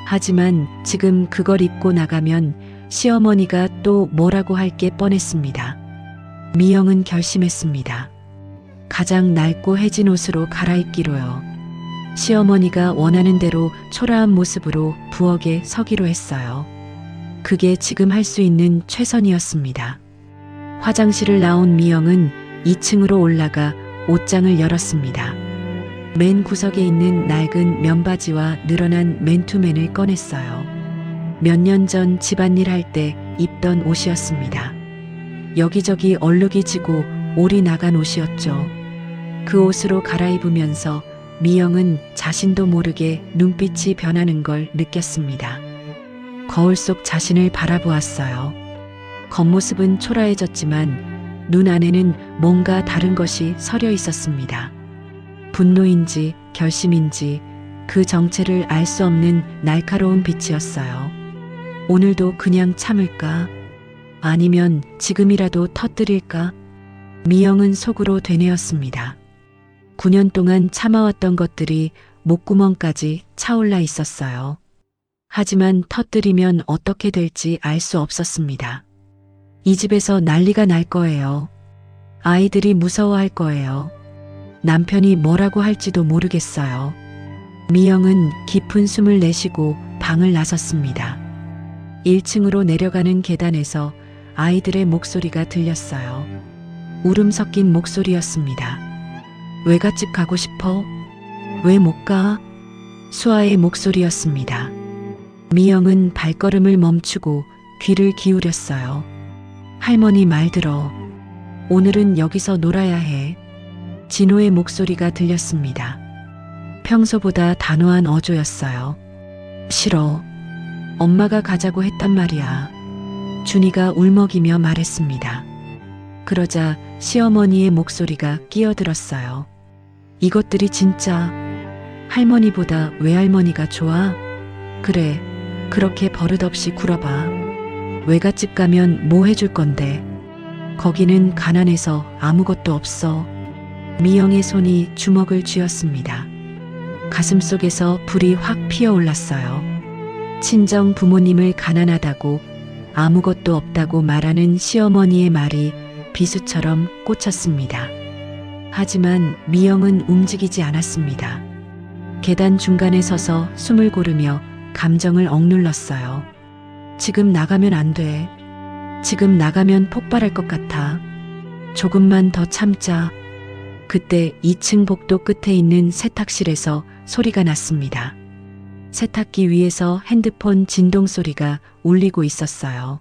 하지만 지금 그걸 입고 나가면 시어머니가 또 뭐라고 할 게 뻔했습니다. 미영은 결심했습니다. 가장 낡고 해진 옷으로 갈아입기로요. 시어머니가 원하는 대로 초라한 모습으로 부엌에 서기로 했어요. 그게 지금 할 수 있는 최선이었습니다. 화장실을 나온 미영은 2층으로 올라가 옷장을 열었습니다. 맨 구석에 있는 낡은 면바지와 늘어난 맨투맨을 꺼냈어요. 몇 년 전 집안일 할 때 입던 옷이었습니다. 여기저기 얼룩이 지고 올이 나간 옷이었죠. 그 옷으로 갈아입으면서 미영은 자신도 모르게 눈빛이 변하는 걸 느꼈습니다. 거울 속 자신을 바라보았어요. 겉모습은 초라해졌지만 눈 안에는 뭔가 다른 것이 서려 있었습니다. 분노인지 결심인지 그 정체를 알 수 없는 날카로운 빛이었어요. 오늘도 그냥 참을까? 아니면 지금이라도 터뜨릴까? 미영은 속으로 되뇌었습니다. 9년 동안 참아왔던 것들이 목구멍까지 차올라 있었어요. 하지만 터뜨리면 어떻게 될지 알 수 없었습니다. 이 집에서 난리가 날 거예요. 아이들이 무서워할 거예요. 남편이 뭐라고 할지도 모르겠어요. 미영은 깊은 숨을 내쉬고 방을 나섰습니다. 1층으로 내려가는 계단에서 아이들의 목소리가 들렸어요. 울음 섞인 목소리였습니다. 외갓집 가고 싶어? 왜 못 가? 수아의 목소리였습니다. 미영은 발걸음을 멈추고 귀를 기울였어요. 할머니 말 들어. 오늘은 여기서 놀아야 해. 진호의 목소리가 들렸습니다. 평소보다 단호한 어조였어요. 싫어. 엄마가 가자고 했단 말이야. 준이가 울먹이며 말했습니다. 그러자 시어머니의 목소리가 끼어들었어요. 이것들이 진짜 할머니보다 외할머니가 좋아? 그래, 그렇게 버릇없이 굴어봐. 외갓집 가면 뭐 해줄 건데? 거기는 가난해서 아무것도 없어. 미영의 손이 주먹을 쥐었습니다. 가슴속에서 불이 확 피어올랐어요. 친정 부모님을 가난하다고 아무것도 없다고 말하는 시어머니의 말이 비수처럼 꽂혔습니다. 하지만 미영은 움직이지 않았습니다. 계단 중간에 서서 숨을 고르며 감정을 억눌렀어요. 지금 나가면 안 돼. 지금 나가면 폭발할 것 같아. 조금만 더 참자. 그때 2층 복도 끝에 있는 세탁실에서 소리가 났습니다. 세탁기 위에서 핸드폰 진동 소리가 울리고 있었어요.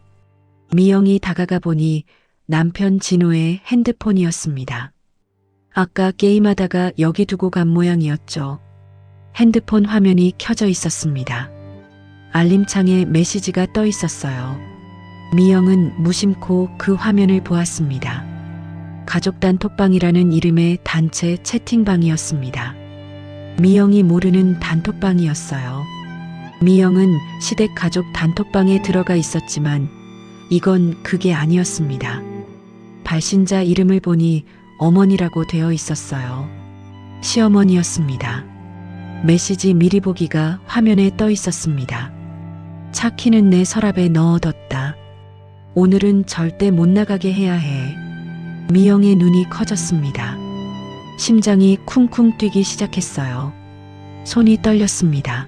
미영이 다가가 보니 남편 진호의 핸드폰이었습니다. 아까 게임하다가 여기 두고 간 모양이었죠. 핸드폰 화면이 켜져 있었습니다. 알림창에 메시지가 떠 있었어요. 미영은 무심코 그 화면을 보았습니다. 가족 단톡방이라는 이름의 단체 채팅방이었습니다. 미영이 모르는 단톡방이었어요. 미영은 시댁 가족 단톡방에 들어가 있었지만 이건 그게 아니었습니다. 발신자 이름을 보니 어머니라고 되어 있었어요. 시어머니였습니다. 메시지 미리 보기가 화면에 떠 있었습니다. 차 키는 내 서랍에 넣어뒀다. 오늘은 절대 못 나가게 해야 해. 미영의 눈이 커졌습니다. 심장이 쿵쿵 뛰기 시작했어요. 손이 떨렸습니다.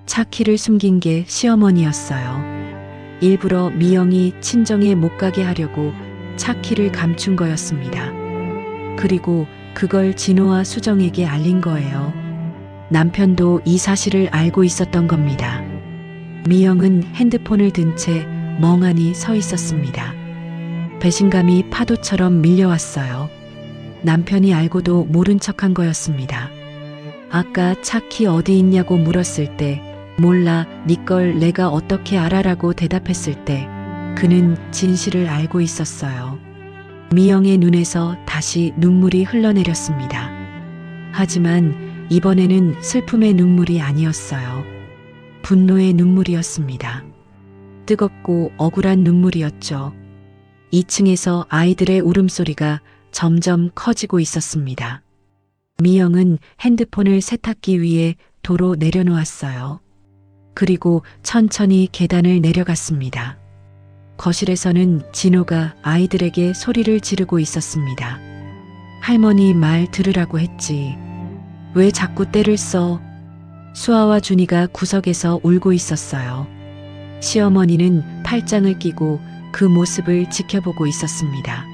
차 키를 숨긴 게 시어머니였어요. 일부러 미영이 친정에 못 가게 하려고 차 키를 감춘 거였습니다. 그리고 그걸 진호와 수정에게 알린 거예요. 남편도 이 사실을 알고 있었던 겁니다. 미영은 핸드폰을 든 채 멍하니 서 있었습니다. 배신감이 파도처럼 밀려왔어요. 남편이 알고도 모른 척한 거였습니다. 아까 차키 어디 있냐고 물었을 때 몰라, 네 걸 내가 어떻게 알아라고 대답했을 때 그는 진실을 알고 있었어요. 미영의 눈에서 다시 눈물이 흘러내렸습니다. 하지만 이번에는 슬픔의 눈물이 아니었어요. 분노의 눈물이었습니다. 뜨겁고 억울한 눈물이었죠. 2층에서 아이들의 울음소리가 점점 커지고 있었습니다. 미영은 핸드폰을 세탁기 위에 도로 내려놓았어요. 그리고 천천히 계단을 내려갔습니다. 거실에서는 진호가 아이들에게 소리를 지르고 있었습니다. 할머니 말 들으라고 했지. 왜 자꾸 때를 써? 수아와 준이가 구석에서 울고 있었어요. 시어머니는 팔짱을 끼고 그 모습을 지켜보고 있었습니다.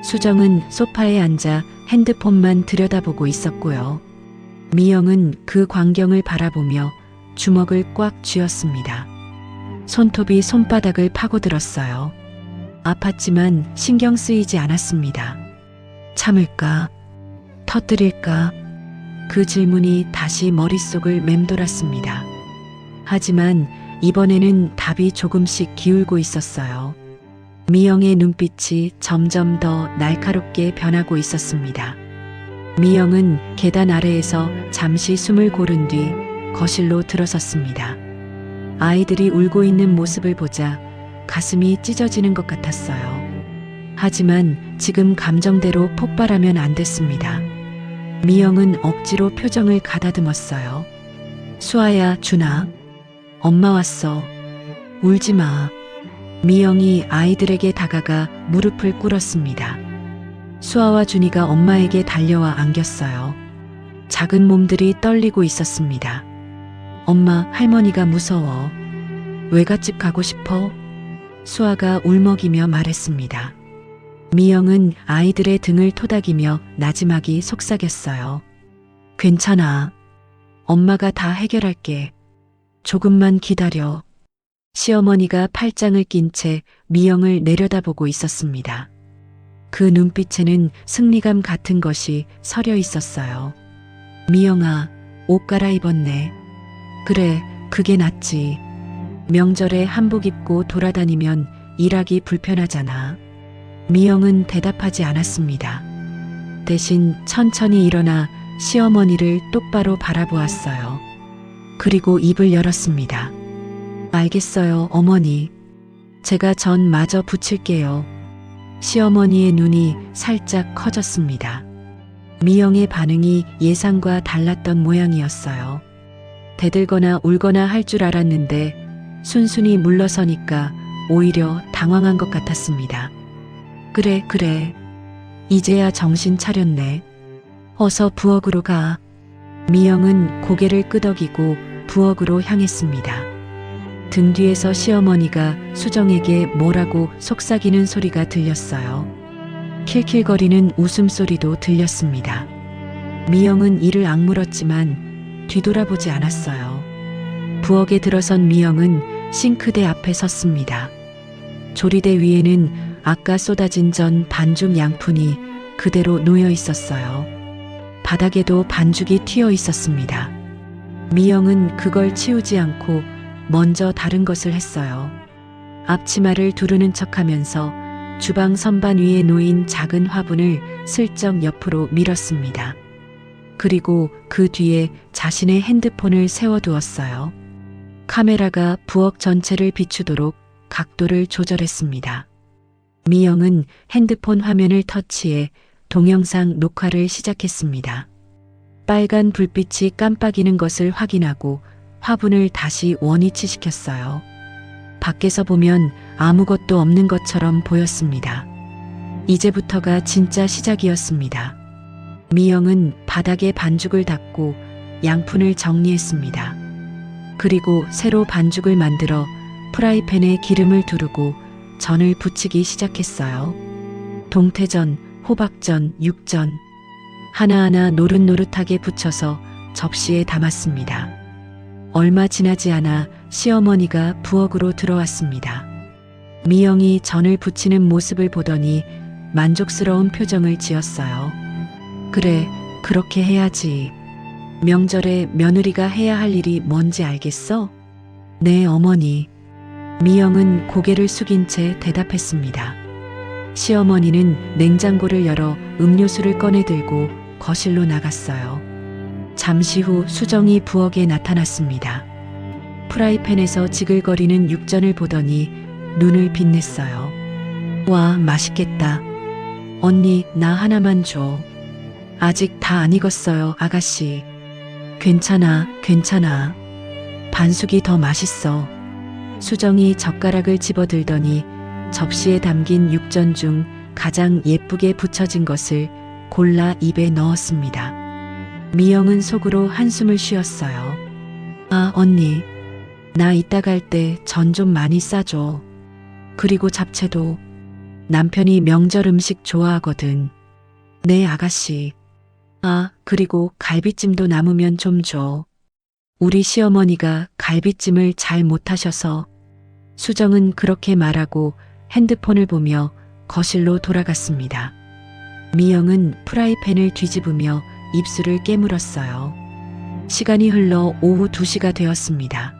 수정은 소파에 앉아 핸드폰만 들여다보고 있었고요. 미영은 그 광경을 바라보며 주먹을 꽉 쥐었습니다. 손톱이 손바닥을 파고들었어요. 아팠지만 신경 쓰이지 않았습니다. 참을까? 터뜨릴까? 그 질문이 다시 머릿속을 맴돌았습니다. 하지만 이번에는 답이 조금씩 기울고 있었어요. 미영의 눈빛이 점점 더 날카롭게 변하고 있었습니다. 미영은 계단 아래에서 잠시 숨을 고른 뒤 거실로 들어섰습니다. 아이들이 울고 있는 모습을 보자 가슴이 찢어지는 것 같았어요. 하지만 지금 감정대로 폭발하면 안 됐습니다. 미영은 억지로 표정을 가다듬었어요. 수아야, 준아, 엄마 왔어. 울지 마. 미영이 아이들에게 다가가 무릎을 꿇었습니다. 수아와 준이가 엄마에게 달려와 안겼어요. 작은 몸들이 떨리고 있었습니다. 엄마, 할머니가 무서워. 외갓집 가고 싶어? 수아가 울먹이며 말했습니다. 미영은 아이들의 등을 토닥이며 나지막이 속삭였어요. 괜찮아. 엄마가 다 해결할게. 조금만 기다려. 시어머니가 팔짱을 낀 채 미영을 내려다보고 있었습니다. 그 눈빛에는 승리감 같은 것이 서려 있었어요. 미영아, 옷 갈아입었네. 그래, 그게 낫지. 명절에 한복 입고 돌아다니면 일하기 불편하잖아. 미영은 대답하지 않았습니다. 대신 천천히 일어나 시어머니를 똑바로 바라보았어요. 그리고 입을 열었습니다. 알겠어요, 어머니. 제가 전 마저 붙일게요. 시어머니의 눈이 살짝 커졌습니다. 미영의 반응이 예상과 달랐던 모양이었어요. 대들거나 울거나 할 줄 알았는데 순순히 물러서니까 오히려 당황한 것 같았습니다. 그래. 이제야 정신 차렸네. 어서 부엌으로 가. 미영은 고개를 끄덕이고 부엌으로 향했습니다. 등 뒤에서 시어머니가 수정에게 뭐라고 속삭이는 소리가 들렸어요. 킬킬거리는 웃음소리도 들렸습니다. 미영은 이를 악물었지만 뒤돌아보지 않았어요. 부엌에 들어선 미영은 싱크대 앞에 섰습니다. 조리대 위에는 아까 쏟아진 전 반죽 양푼이 그대로 놓여 있었어요. 바닥에도 반죽이 튀어 있었습니다. 미영은 그걸 치우지 않고 먼저 다른 것을 했어요. 앞치마를 두르는 척하면서 주방 선반 위에 놓인 작은 화분을 슬쩍 옆으로 밀었습니다. 그리고 그 뒤에 자신의 핸드폰을 세워두었어요. 카메라가 부엌 전체를 비추도록 각도를 조절했습니다. 미영은 핸드폰 화면을 터치해 동영상 녹화를 시작했습니다. 빨간 불빛이 깜빡이는 것을 확인하고 화분을 다시 원위치시켰어요. 밖에서 보면 아무것도 없는 것처럼 보였습니다. 이제부터가 진짜 시작이었습니다. 미영은 바닥에 반죽을 닦고 양푼을 정리했습니다. 그리고 새로 반죽을 만들어 프라이팬에 기름을 두르고 전을 부치기 시작했어요. 동태전, 호박전, 육전 하나하나 노릇노릇하게 부쳐서 접시에 담았습니다. 얼마 지나지 않아 시어머니가 부엌으로 들어왔습니다. 미영이 전을 부치는 모습을 보더니 만족스러운 표정을 지었어요. 그래, 그렇게 해야지. 명절에 며느리가 해야 할 일이 뭔지 알겠어? 네, 어머니. 미영은 고개를 숙인 채 대답했습니다. 시어머니는 냉장고를 열어 음료수를 꺼내 들고 거실로 나갔어요. 잠시 후 수정이 부엌에 나타났습니다. 프라이팬에서 지글거리는 육전을 보더니 눈을 빛냈어요. 와, 맛있겠다. 언니, 나 하나만 줘. 아직 다 안 익었어요, 아가씨. 괜찮아, 괜찮아. 반숙이 더 맛있어. 수정이 젓가락을 집어들더니 접시에 담긴 육전 중 가장 예쁘게 부쳐진 것을 골라 입에 넣었습니다. 미영은 속으로 한숨을 쉬었어요. 아, 언니. 나 이따 갈 때 전 좀 많이 싸줘. 그리고 잡채도. 남편이 명절 음식 좋아하거든. 네, 아가씨. 아, 그리고 갈비찜도 남으면 좀 줘. 우리 시어머니가 갈비찜을 잘 못하셔서. 수정은 그렇게 말하고 핸드폰을 보며 거실로 돌아갔습니다. 미영은 프라이팬을 뒤집으며 입술을 깨물었어요. 시간이 흘러 오후 2시가 되었습니다.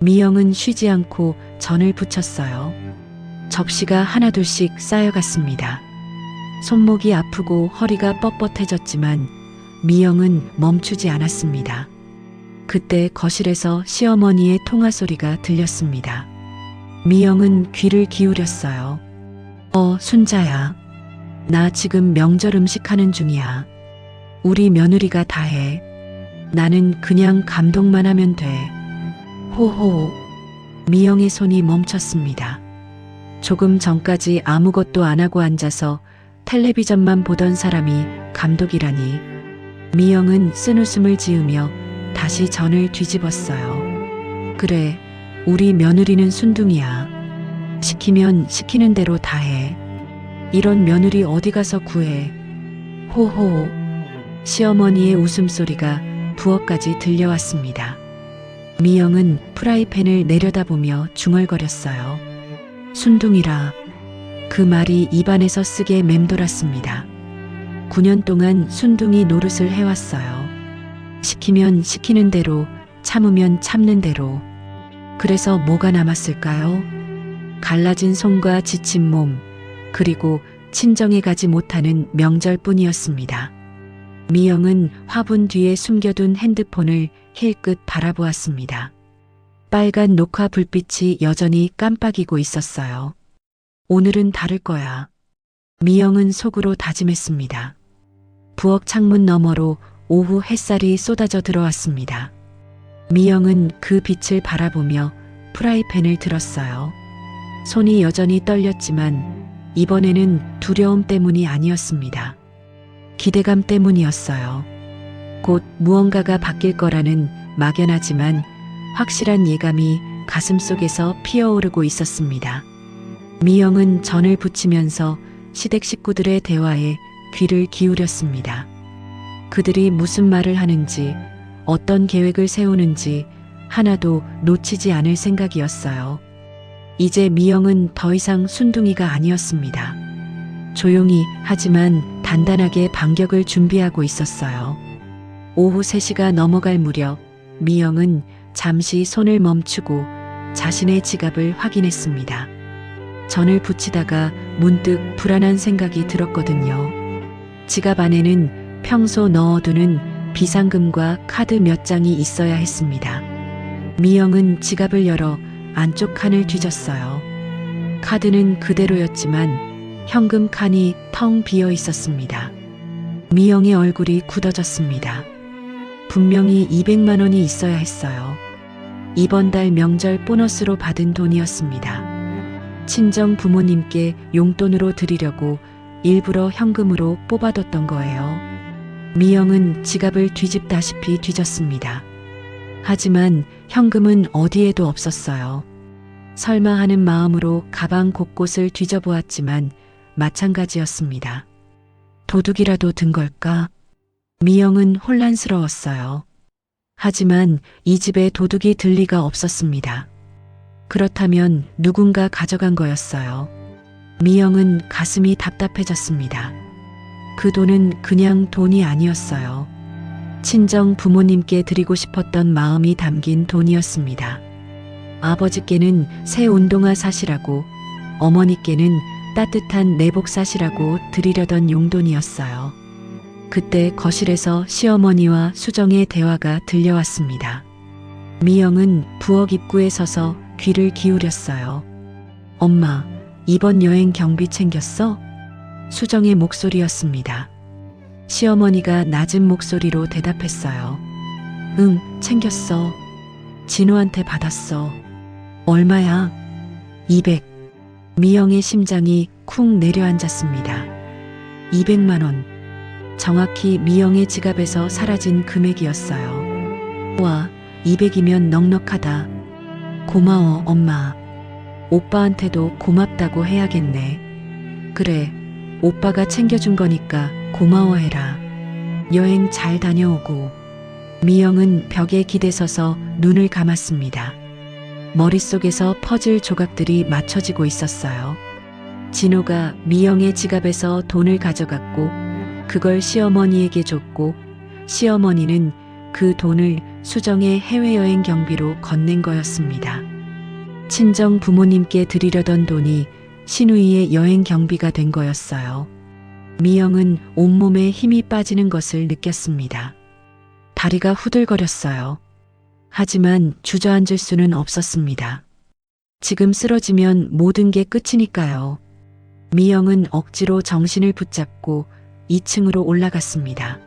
미영은 쉬지 않고 전을 부쳤어요. 접시가 하나둘씩 쌓여갔습니다. 손목이 아프고 허리가 뻣뻣해졌지만 미영은 멈추지 않았습니다. 그때 거실에서 시어머니의 통화 소리가 들렸습니다. 미영은 귀를 기울였어요. 순자야. 나 지금 명절 음식 하는 중이야. 우리 며느리가 다 해. 나는 그냥 감동만 하면 돼. 호호. 미영의 손이 멈췄습니다. 조금 전까지 아무것도 안 하고 앉아서 텔레비전만 보던 사람이 감독이라니. 미영은 쓴웃음을 지으며 다시 전을 뒤집었어요. 그래, 우리 며느리는 순둥이야. 시키면 시키는 대로 다 해. 이런 며느리 어디 가서 구해. 호호. 시어머니의 웃음소리가 부엌까지 들려왔습니다. 미영은 프라이팬을 내려다보며 중얼거렸어요. 순둥이라. 그 말이 입안에서 쓰게 맴돌았습니다. 9년 동안 순둥이 노릇을 해왔어요. 시키면 시키는 대로, 참으면 참는 대로. 그래서 뭐가 남았을까요? 갈라진 손과 지친 몸, 그리고 친정에 가지 못하는 명절뿐이었습니다. 미영은 화분 뒤에 숨겨둔 핸드폰을 힐끗 바라보았습니다. 빨간 녹화 불빛이 여전히 깜빡이고 있었어요. 오늘은 다를 거야. 미영은 속으로 다짐했습니다. 부엌 창문 너머로 오후 햇살이 쏟아져 들어왔습니다. 미영은 그 빛을 바라보며 프라이팬을 들었어요. 손이 여전히 떨렸지만 이번에는 두려움 때문이 아니었습니다. 기대감 때문이었어요. 곧 무언가가 바뀔 거라는 막연하지만 확실한 예감이 가슴속에서 피어오르고 있었습니다. 미영은 전을 부치면서 시댁 식구들의 대화에 귀를 기울였습니다. 그들이 무슨 말을 하는지, 어떤 계획을 세우는지 하나도 놓치지 않을 생각이었어요. 이제 미영은 더 이상 순둥이가 아니었습니다. 조용히 하지만 단단하게 반격을 준비하고 있었어요. 오후 3시가 넘어갈 무렵 미영은 잠시 손을 멈추고 자신의 지갑을 확인했습니다. 전을 붙이다가 문득 불안한 생각이 들었거든요. 지갑 안에는 평소 넣어두는 비상금과 카드 몇 장이 있어야 했습니다. 미영은 지갑을 열어 안쪽 칸을 뒤졌어요. 카드는 그대로였지만 현금 칸이 텅 비어 있었습니다. 미영의 얼굴이 굳어졌습니다. 분명히 200만 원이 있어야 했어요. 이번 달 명절 보너스로 받은 돈이었습니다. 친정 부모님께 용돈으로 드리려고 일부러 현금으로 뽑아뒀던 거예요. 미영은 지갑을 뒤집다시피 뒤졌습니다. 하지만 현금은 어디에도 없었어요. 설마 하는 마음으로 가방 곳곳을 뒤져보았지만 마찬가지였습니다. 도둑이라도 든 걸까? 미영은 혼란스러웠어요. 하지만 이 집에 도둑이 들 리가 없었습니다. 그렇다면 누군가 가져간 거였어요. 미영은 가슴이 답답해졌습니다. 그 돈은 그냥 돈이 아니었어요. 친정 부모님께 드리고 싶었던 마음이 담긴 돈이었습니다. 아버지께는 새 운동화 사시라고, 어머니께는 따뜻한 내복 사시라고 드리려던 용돈이었어요. 그때 거실에서 시어머니와 수정의 대화가 들려왔습니다. 미영은 부엌 입구에 서서 귀를 기울였어요. 엄마, 이번 여행 경비 챙겼어? 수정의 목소리였습니다. 시어머니가 낮은 목소리로 대답했어요. 응, 챙겼어. 진호한테 받았어. 얼마야? 200. 미영의 심장이 쿵 내려앉았습니다. 200만 원. 정확히 미영의 지갑에서 사라진 금액이었어요. 와, 200이면 넉넉하다. 고마워, 엄마. 오빠한테도 고맙다고 해야겠네. 그래, 오빠가 챙겨준 거니까 고마워해라. 여행 잘 다녀오고. 미영은 벽에 기대서서 눈을 감았습니다. 머릿속에서 퍼즐 조각들이 맞춰지고 있었어요. 진호가 미영의 지갑에서 돈을 가져갔고, 그걸 시어머니에게 줬고, 시어머니는 그 돈을 수정의 해외여행 경비로 건넨 거였습니다. 친정 부모님께 드리려던 돈이 신우이의 여행 경비가 된 거였어요. 미영은 온몸에 힘이 빠지는 것을 느꼈습니다. 다리가 후들거렸어요. 하지만 주저앉을 수는 없었습니다. 지금 쓰러지면 모든 게 끝이니까요. 미영은 억지로 정신을 붙잡고 2층으로 올라갔습니다.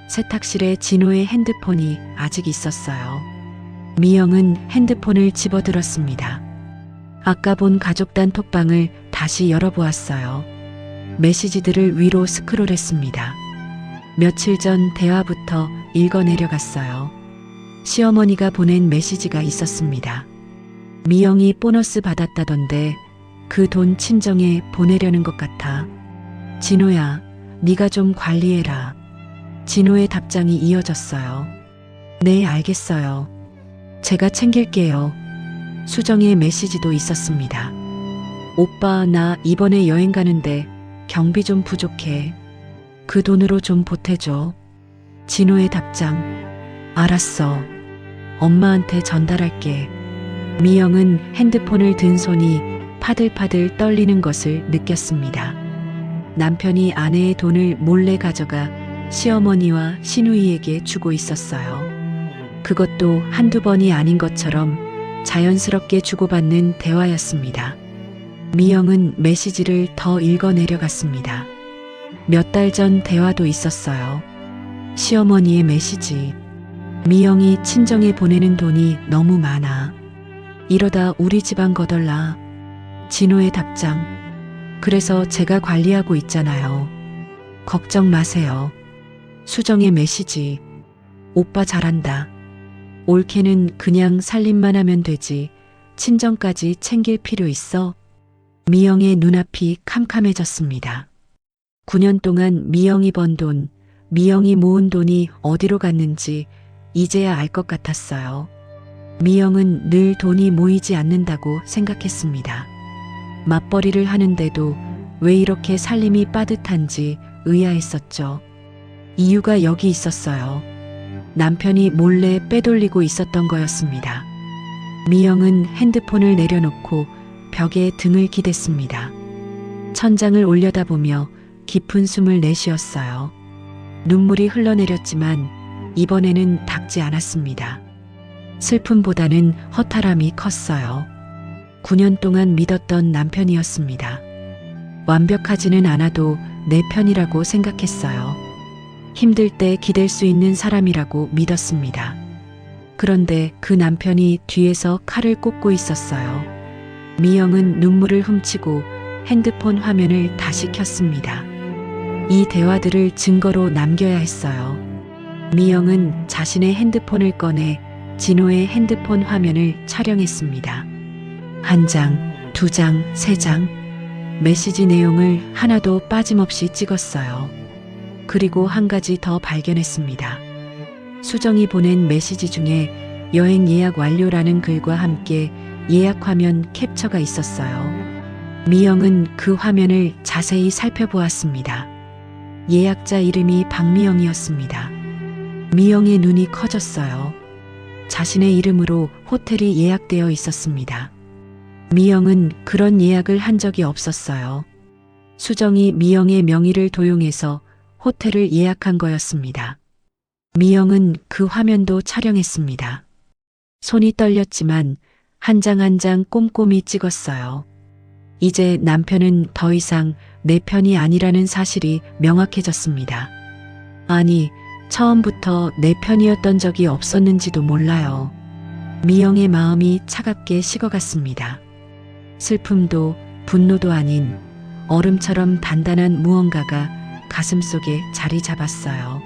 세탁실에 진호의 핸드폰이 아직 있었어요. 미영은 핸드폰을 집어들었습니다. 아까 본 가족 단톡방을 다시 열어보았어요. 메시지들을 위로 스크롤했습니다. 며칠 전 대화부터 읽어내려갔어요. 시어머니가 보낸 메시지가 있었습니다. 미영이 보너스 받았다던데 그 돈 친정에 보내려는 것 같아. 진호야, 네가 좀 관리해라. 진호의 답장이 이어졌어요. 네, 알겠어요. 제가 챙길게요. 수정의 메시지도 있었습니다. 오빠, 나 이번에 여행 가는데 경비 좀 부족해. 그 돈으로 좀 보태줘. 진호의 답장. 알았어. 엄마한테 전달할게. 미영은 핸드폰을 든 손이 파들파들 떨리는 것을 느꼈습니다. 남편이 아내의 돈을 몰래 가져가 시어머니와 시누이에게 주고 있었어요. 그것도 한두 번이 아닌 것처럼 자연스럽게 주고받는 대화였습니다. 미영은 메시지를 더 읽어내려갔습니다. 몇 달 전 대화도 있었어요. 시어머니의 메시지. 미영이 친정에 보내는 돈이 너무 많아. 이러다 우리 집안 거덜나. 진호의 답장. 그래서 제가 관리하고 있잖아요. 걱정 마세요. 수정의 메시지. 오빠 잘한다. 올케는 그냥 살림만 하면 되지. 친정까지 챙길 필요 있어? 미영의 눈앞이 캄캄해졌습니다. 9년 동안 미영이 번 돈, 미영이 모은 돈이 어디로 갔는지 이제야 알 것 같았어요. 미영은 늘 돈이 모이지 않는다고 생각했습니다. 맞벌이를 하는데도 왜 이렇게 살림이 빠듯한지 의아했었죠. 이유가 여기 있었어요. 남편이 몰래 빼돌리고 있었던 거였습니다. 미영은 핸드폰을 내려놓고 벽에 등을 기댔습니다. 천장을 올려다보며 깊은 숨을 내쉬었어요. 눈물이 흘러내렸지만 이번에는 닦지 않았습니다. 슬픔보다는 허탈함이 컸어요. 9년 동안 믿었던 남편이었습니다. 완벽하지는 않아도 내 편이라고 생각했어요. 힘들 때 기댈 수 있는 사람이라고 믿었습니다. 그런데 그 남편이 뒤에서 칼을 꽂고 있었어요. 미영은 눈물을 훔치고 핸드폰 화면을 다시 켰습니다. 이 대화들을 증거로 남겨야 했어요. 미영은 자신의 핸드폰을 꺼내 진호의 핸드폰 화면을 촬영했습니다. 1장, 2장, 3장. 메시지 내용을 하나도 빠짐없이 찍었어요. 그리고 한 가지 더 발견했습니다. 수정이 보낸 메시지 중에 여행 예약 완료라는 글과 함께 예약 화면 캡처가 있었어요. 미영은 그 화면을 자세히 살펴보았습니다. 예약자 이름이 박미영이었습니다. 미영의 눈이 커졌어요. 자신의 이름으로 호텔이 예약되어 있었습니다. 미영은 그런 예약을 한 적이 없었어요. 수정이 미영의 명의를 도용해서 호텔을 예약한 거였습니다. 미영은 그 화면도 촬영했습니다. 손이 떨렸지만 한 장 한 장 꼼꼼히 찍었어요. 이제 남편은 더 이상 내 편이 아니라는 사실이 명확해졌습니다. 아니, 처음부터 내 편이었던 적이 없었는지도 몰라요. 미영의 마음이 차갑게 식어갔습니다. 슬픔도 분노도 아닌 얼음처럼 단단한 무언가가 가슴속에 자리 잡았어요.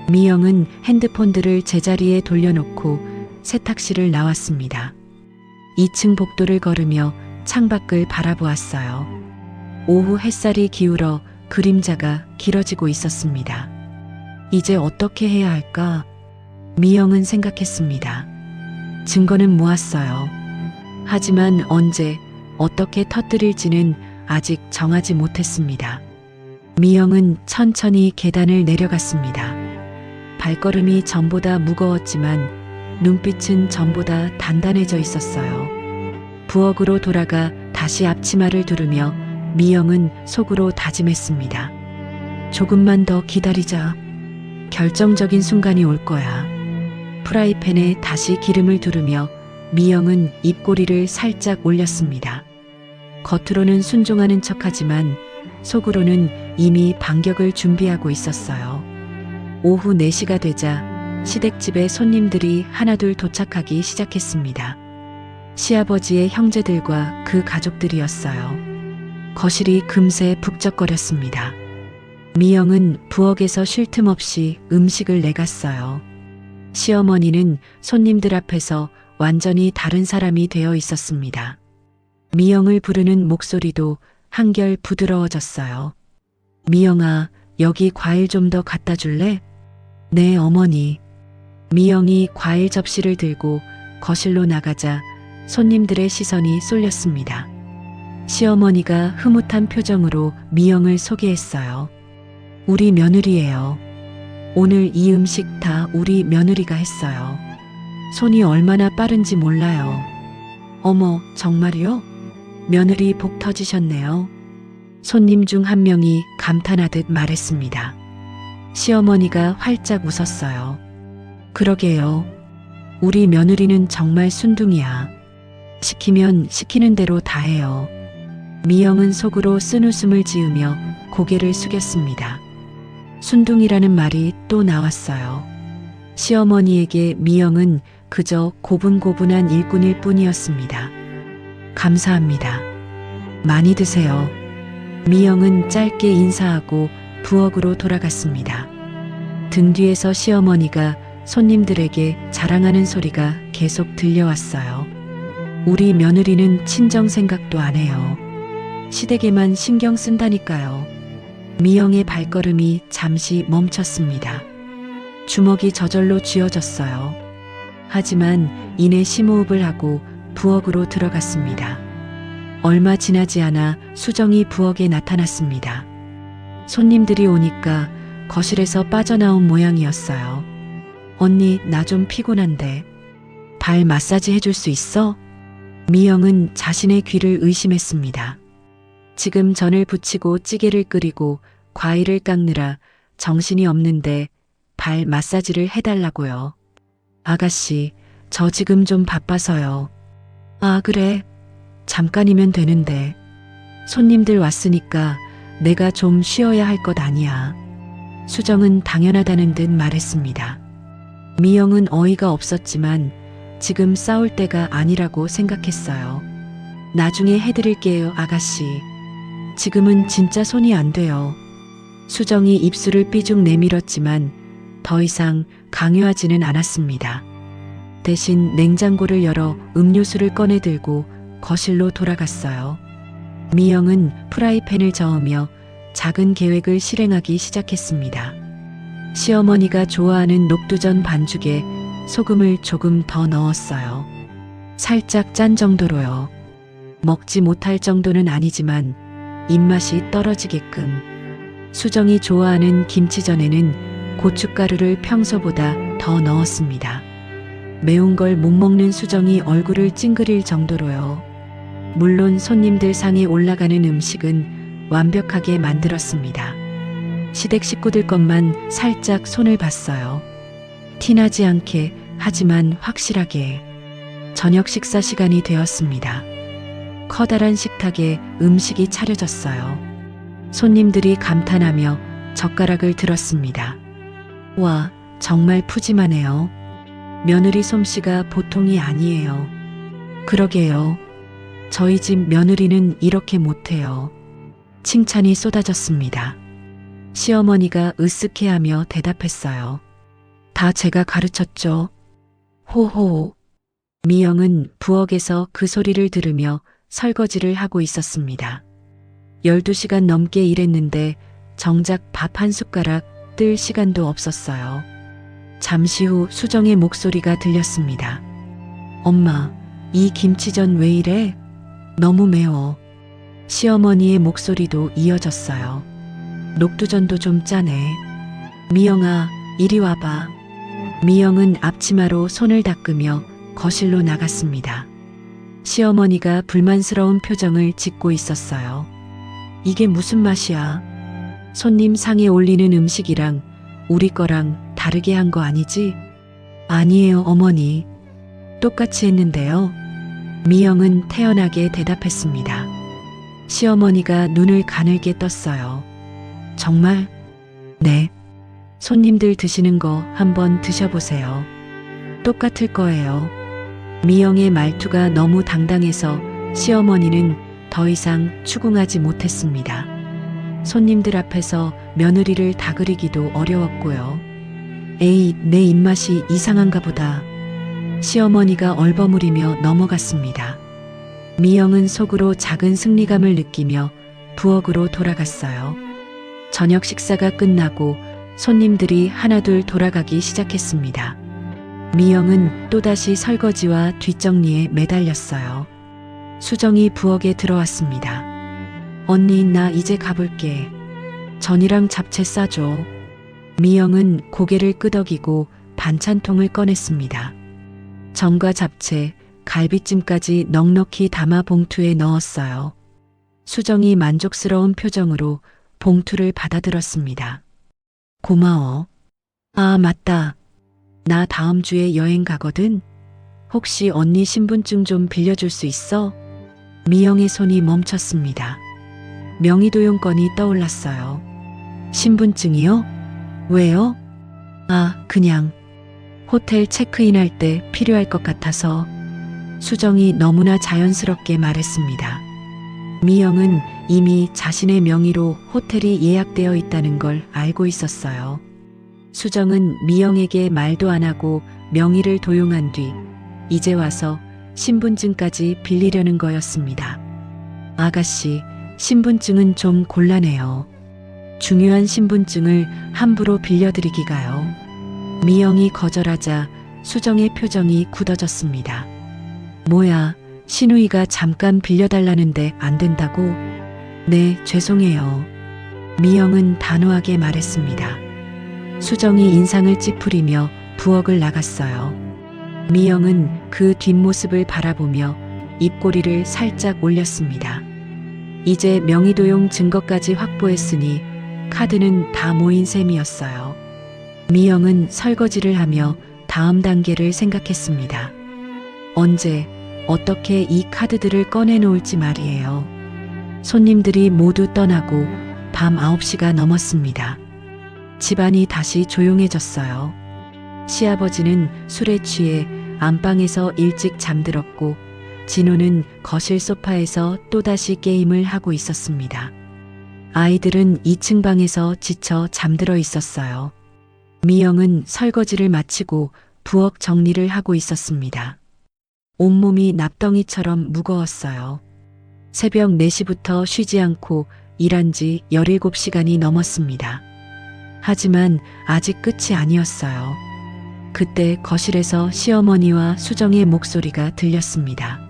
미영은 핸드폰들을 제자리에 돌려놓고 세탁실을 나왔습니다. 2층 복도를 걸으며 창밖을 바라보았어요. 오후 햇살이 기울어 그림자가 길어지고 있었습니다. 이제 어떻게 해야 할까? 미영은 생각했습니다. 증거는 모았어요. 하지만 언제, 어떻게 터뜨릴지는 아직 정하지 못했습니다. 미영은 천천히 계단을 내려갔습니다. 발걸음이 전보다 무거웠지만 눈빛은 전보다 단단해져 있었어요. 부엌으로 돌아가 다시 앞치마를 두르며 미영은 속으로 다짐했습니다. 조금만 더 기다리자. 결정적인 순간이 올 거야. 프라이팬에 다시 기름을 두르며 미영은 입꼬리를 살짝 올렸습니다. 겉으로는 순종하는 척하지만 속으로는 이미 반격을 준비하고 있었어요. 오후 4시가 되자 시댁집에 손님들이 하나둘 도착하기 시작했습니다. 시아버지의 형제들과 그 가족들이었어요. 거실이 금세 북적거렸습니다. 미영은 부엌에서 쉴 틈 없이 음식을 내갔어요. 시어머니는 손님들 앞에서 완전히 다른 사람이 되어 있었습니다. 미영을 부르는 목소리도 한결 부드러워졌어요. 미영아, 여기 과일 좀 더 갖다 줄래? 네, 어머니. 미영이 과일 접시를 들고 거실로 나가자 손님들의 시선이 쏠렸습니다. 시어머니가 흐뭇한 표정으로 미영을 소개했어요. 우리 며느리예요. 오늘 이 음식 다 우리 며느리가 했어요. 손이 얼마나 빠른지 몰라요. 어머, 정말요? 며느리 복 터지셨네요. 손님 중 한 명이 감탄하듯 말했습니다. 시어머니가 활짝 웃었어요. 그러게요. 우리 며느리는 정말 순둥이야. 시키면 시키는 대로 다 해요. 미영은 속으로 쓴웃음을 지으며 고개를 숙였습니다. 순둥이라는 말이 또 나왔어요. 시어머니에게 미영은 그저 고분고분한 일꾼일 뿐이었습니다. 감사합니다. 많이 드세요. 미영은 짧게 인사하고 부엌으로 돌아갔습니다. 등 뒤에서 시어머니가 손님들에게 자랑하는 소리가 계속 들려왔어요. 우리 며느리는 친정 생각도 안 해요. 시댁에만 신경 쓴다니까요. 미영의 발걸음이 잠시 멈췄습니다. 주먹이 저절로 쥐어졌어요. 하지만 이내 심호흡을 하고 부엌으로 들어갔습니다. 얼마 지나지 않아 수정이 부엌에 나타났습니다. 손님들이 오니까 거실에서 빠져나온 모양이었어요. 언니, 나 좀 피곤한데 발 마사지 해줄 수 있어? 미영은 자신의 귀를 의심했습니다. 지금 전을 부치고 찌개를 끓이고 과일을 깎느라 정신이 없는데 발 마사지를 해달라고요. 아가씨, 저 지금 좀 바빠서요. 아, 그래. 잠깐이면 되는데. 손님들 왔으니까 내가 좀 쉬어야 할 것 아니야. 수정은 당연하다는 듯 말했습니다. 미영은 어이가 없었지만 지금 싸울 때가 아니라고 생각했어요. 나중에 해드릴게요, 아가씨. 지금은 진짜 손이 안 돼요. 수정이 입술을 삐죽 내밀었지만 더 이상 강요하지는 않았습니다. 대신 냉장고를 열어 음료수를 꺼내 들고 거실로 돌아갔어요. 미영은 프라이팬을 저으며 작은 계획을 실행하기 시작했습니다. 시어머니가 좋아하는 녹두전 반죽에 소금을 조금 더 넣었어요. 살짝 짠 정도로요. 먹지 못할 정도는 아니지만 입맛이 떨어지게끔. 수정이 좋아하는 김치전에는 고춧가루를 평소보다 더 넣었습니다. 매운 걸 못 먹는 수정이 얼굴을 찡그릴 정도로요. 물론 손님들 상에 올라가는 음식은 완벽하게 만들었습니다. 시댁 식구들 것만 살짝 손을 봤어요. 티나지 않게, 하지만 확실하게. 저녁 식사 시간이 되었습니다. 커다란 식탁에 음식이 차려졌어요. 손님들이 감탄하며 젓가락을 들었습니다. 와, 정말 푸짐하네요. 며느리 솜씨가 보통이 아니에요. 그러게요. 저희 집 며느리는 이렇게 못해요. 칭찬이 쏟아졌습니다. 시어머니가 으쓱해하며 대답했어요. 다 제가 가르쳤죠. 호호. 미영은 부엌에서 그 소리를 들으며 설거지를 하고 있었습니다. 12시간 넘게 일했는데 정작 밥 한 숟가락 뜰 시간도 없었어요. 잠시 후 수정의 목소리가 들렸습니다. 엄마, 이 김치전 왜 이래? 너무 매워. 시어머니의 목소리도 이어졌어요. 녹두전도 좀 짜네. 미영아, 이리 와봐. 미영은 앞치마로 손을 닦으며 거실로 나갔습니다. 시어머니가 불만스러운 표정을 짓고 있었어요. 이게 무슨 맛이야? 손님 상에 올리는 음식이랑 우리 거랑 다르게 한 거 아니지? 아니에요, 어머니. 똑같이 했는데요. 미영은 태연하게 대답했습니다. 시어머니가 눈을 가늘게 떴어요. 정말? 네. 손님들 드시는 거 한번 드셔보세요. 똑같을 거예요. 미영의 말투가 너무 당당해서 시어머니는 더 이상 추궁하지 못했습니다. 손님들 앞에서 며느리를 다그리기도 어려웠고요. 에이, 내 입맛이 이상한가 보다. 시어머니가 얼버무리며 넘어갔습니다. 미영은 속으로 작은 승리감을 느끼며 부엌으로 돌아갔어요. 저녁 식사가 끝나고 손님들이 하나둘 돌아가기 시작했습니다. 미영은 또다시 설거지와 뒷정리에 매달렸어요. 수정이 부엌에 들어왔습니다. 언니, 나 이제 가볼게. 전이랑 잡채 싸줘. 미영은 고개를 끄덕이고 반찬통을 꺼냈습니다. 전과 잡채, 갈비찜까지 넉넉히 담아 봉투에 넣었어요. 수정이 만족스러운 표정으로 봉투를 받아들었습니다. 고마워. 아, 맞다. 나 다음 주에 여행 가거든. 혹시 언니 신분증 좀 빌려줄 수 있어? 미영의 손이 멈췄습니다. 명의도용권이 떠올랐어요. 신분증이요? 왜요? 아, 그냥 호텔 체크인할 때 필요할 것 같아서. 수정이 너무나 자연스럽게 말했습니다. 미영은 이미 자신의 명의로 호텔이 예약되어 있다는 걸 알고 있었어요. 수정은 미영에게 말도 안 하고 명의를 도용한 뒤 이제 와서 신분증까지 빌리려는 거였습니다. 아가씨, 신분증은 좀 곤란해요. 중요한 신분증을 함부로 빌려드리기가요. 미영이 거절하자 수정의 표정이 굳어졌습니다. 뭐야, 신우이가 잠깐 빌려달라는데 안 된다고? 네, 죄송해요. 미영은 단호하게 말했습니다. 수정이 인상을 찌푸리며 부엌을 나갔어요. 미영은 그 뒷모습을 바라보며 입꼬리를 살짝 올렸습니다. 이제 명의도용 증거까지 확보했으니 카드는 다 모인 셈이었어요. 미영은 설거지를 하며 다음 단계를 생각했습니다. 언제, 어떻게 이 카드들을 꺼내놓을지 말이에요. 손님들이 모두 떠나고 밤 9시가 넘었습니다. 집안이 다시 조용해졌어요. 시아버지는 술에 취해 안방에서 일찍 잠들었고 진호는 거실 소파에서 또다시 게임을 하고 있었습니다. 아이들은 2층 방에서 지쳐 잠들어 있었어요. 미영은 설거지를 마치고 부엌 정리를 하고 있었습니다. 온몸이 납덩이처럼 무거웠어요. 새벽 4시부터 쉬지 않고 일한 지 17시간이 넘었습니다. 하지만 아직 끝이 아니었어요. 그때 거실에서 시어머니와 수정의 목소리가 들렸습니다.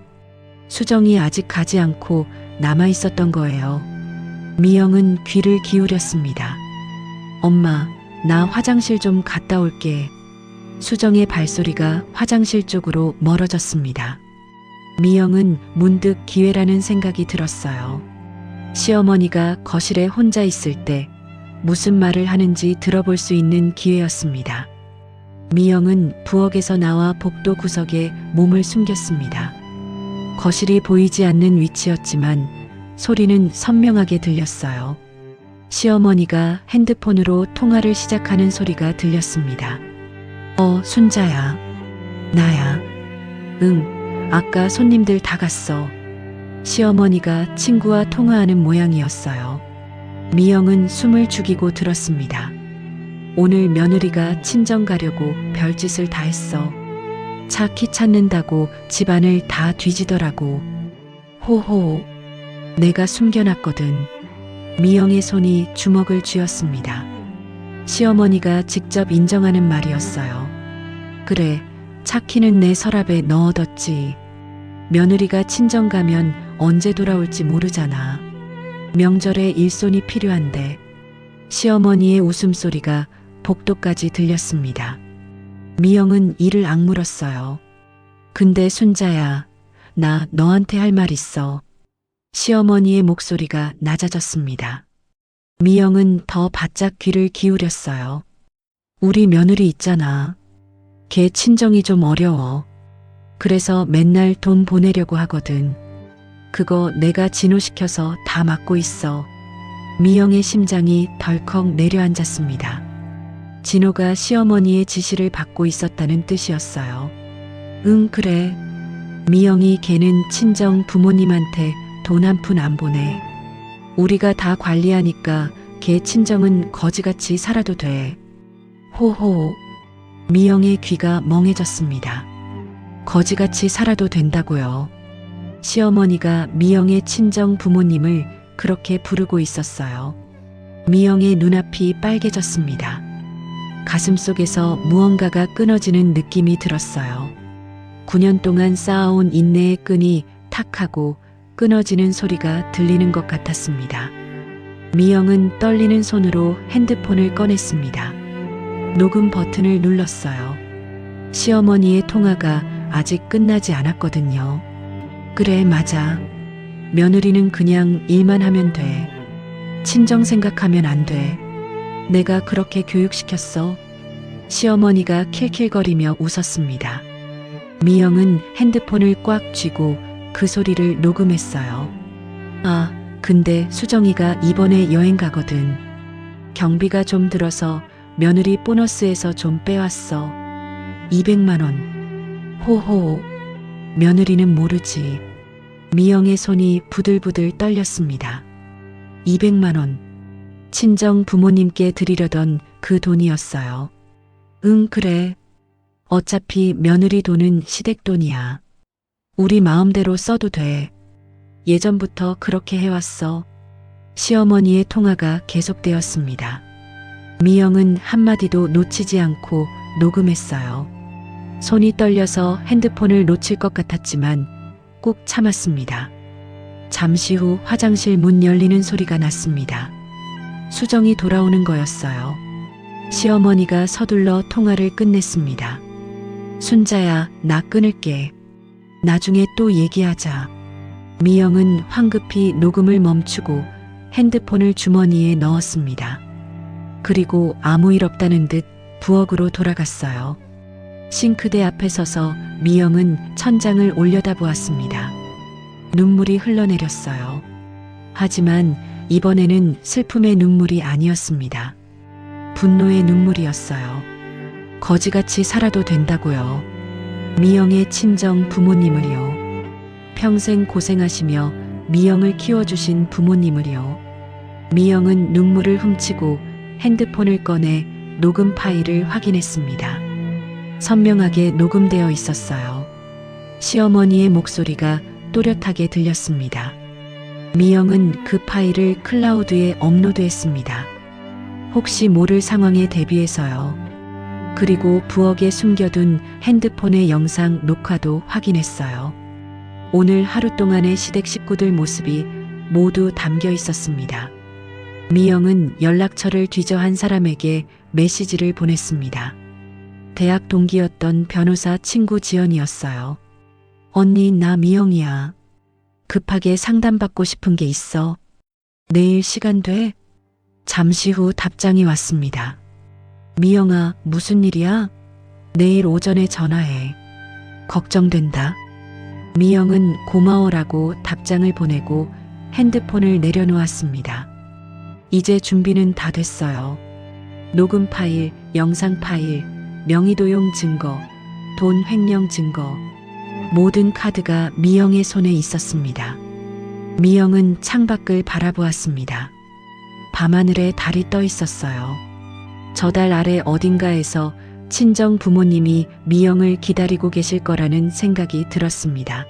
수정이 아직 가지 않고 남아 있었던 거예요. 미영은 귀를 기울였습니다. 엄마, 나 화장실 좀 갔다 올게. 수정의 발소리가 화장실 쪽으로 멀어졌습니다. 미영은 문득 기회라는 생각이 들었어요. 시어머니가 거실에 혼자 있을 때 무슨 말을 하는지 들어볼 수 있는 기회였습니다. 미영은 부엌에서 나와 복도 구석에 몸을 숨겼습니다. 거실이 보이지 않는 위치였지만 소리는 선명하게 들렸어요. 시어머니가 핸드폰으로 통화를 시작하는 소리가 들렸습니다. 순자야. 나야. 응, 아까 손님들 다 갔어. 시어머니가 친구와 통화하는 모양이었어요. 미영은 숨을 죽이고 들었습니다. 오늘 며느리가 친정 가려고 별짓을 다 했어. 차 키 찾는다고 집안을 다 뒤지더라고. 호호. 내가 숨겨놨거든. 미영의 손이 주먹을 쥐었습니다. 시어머니가 직접 인정하는 말이었어요. 그래, 차 키는 내 서랍에 넣어뒀지. 며느리가 친정 가면 언제 돌아올지 모르잖아. 명절에 일손이 필요한데. 시어머니의 웃음소리가 복도까지 들렸습니다. 미영은 이를 악물었어요. 근데 순자야, 나 너한테 할 말 있어. 시어머니의 목소리가 낮아졌습니다. 미영은 더 바짝 귀를 기울였어요. 우리 며느리 있잖아. 걔 친정이 좀 어려워. 그래서 맨날 돈 보내려고 하거든. 그거 내가 진호시켜서 다 맡고 있어. 미영의 심장이 덜컥 내려앉았습니다. 진호가 시어머니의 지시를 받고 있었다는 뜻이었어요. 응, 그래. 미영이 걔는 친정 부모님한테 돈 한 푼 안 보내. 우리가 다 관리하니까 걔 친정은 거지같이 살아도 돼. 호호. 미영의 귀가 멍해졌습니다. 거지같이 살아도 된다고요. 시어머니가 미영의 친정 부모님을 그렇게 부르고 있었어요. 미영의 눈앞이 빨개졌습니다. 가슴속에서 무언가가 끊어지는 느낌이 들었어요. 9년 동안 쌓아온 인내의 끈이 탁 하고 끊어지는 소리가 들리는 것 같았습니다. 미영은 떨리는 손으로 핸드폰을 꺼냈습니다. 녹음 버튼을 눌렀어요. 시어머니의 통화가 아직 끝나지 않았거든요. 그래, 맞아. 며느리는 그냥 일만 하면 돼. 친정 생각하면 안 돼. 내가 그렇게 교육시켰어. 시어머니가 킬킬거리며 웃었습니다. 미영은 핸드폰을 꽉 쥐고 그 소리를 녹음했어요. 아, 근데 수정이가 이번에 여행 가거든. 경비가 좀 들어서 며느리 보너스에서 좀 빼왔어. 200만 원. 호호. 며느리는 모르지. 미영의 손이 부들부들 떨렸습니다. 200만 원. 친정 부모님께 드리려던 그 돈이었어요. 응, 그래. 어차피 며느리 돈은 시댁돈이야. 우리 마음대로 써도 돼. 예전부터 그렇게 해왔어. 시어머니의 통화가 계속되었습니다. 미영은 한마디도 놓치지 않고 녹음했어요. 손이 떨려서 핸드폰을 놓칠 것 같았지만 꾹 참았습니다. 잠시 후 화장실 문 열리는 소리가 났습니다. 수정이 돌아오는 거였어요. 시어머니가 서둘러 통화를 끝냈습니다. 순자야, 나 끊을게. 나중에 또 얘기하자. 미영은 황급히 녹음을 멈추고 핸드폰을 주머니에 넣었습니다. 그리고 아무 일 없다는 듯 부엌으로 돌아갔어요. 싱크대 앞에 서서 미영은 천장을 올려다보았습니다. 눈물이 흘러내렸어요. 하지만 이번에는 슬픔의 눈물이 아니었습니다. 분노의 눈물이었어요. 거지같이 살아도 된다고요. 미영의 친정 부모님을요. 평생 고생하시며 미영을 키워주신 부모님을요. 미영은 눈물을 훔치고 핸드폰을 꺼내 녹음 파일을 확인했습니다. 선명하게 녹음되어 있었어요. 시어머니의 목소리가 또렷하게 들렸습니다. 미영은 그 파일을 클라우드에 업로드했습니다. 혹시 모를 상황에 대비해서요. 그리고 부엌에 숨겨둔 핸드폰의 영상 녹화도 확인했어요. 오늘 하루 동안의 시댁 식구들 모습이 모두 담겨 있었습니다. 미영은 연락처를 뒤져 한 사람에게 메시지를 보냈습니다. 대학 동기였던 변호사 친구 지연이었어요. 언니, 나 미영이야. 급하게 상담받고 싶은 게 있어. 내일 시간 돼? 잠시 후 답장이 왔습니다. 미영아, 무슨 일이야? 내일 오전에 전화해. 걱정된다. 미영은 고마워라고 답장을 보내고 핸드폰을 내려놓았습니다. 이제 준비는 다 됐어요. 녹음 파일, 영상 파일, 명의도용 증거, 돈 횡령 증거, 모든 카드가 미영의 손에 있었습니다. 미영은 창밖을 바라보았습니다. 밤하늘에 달이 떠 있었어요. 저 달 아래 어딘가에서 친정 부모님이 미영을 기다리고 계실 거라는 생각이 들었습니다.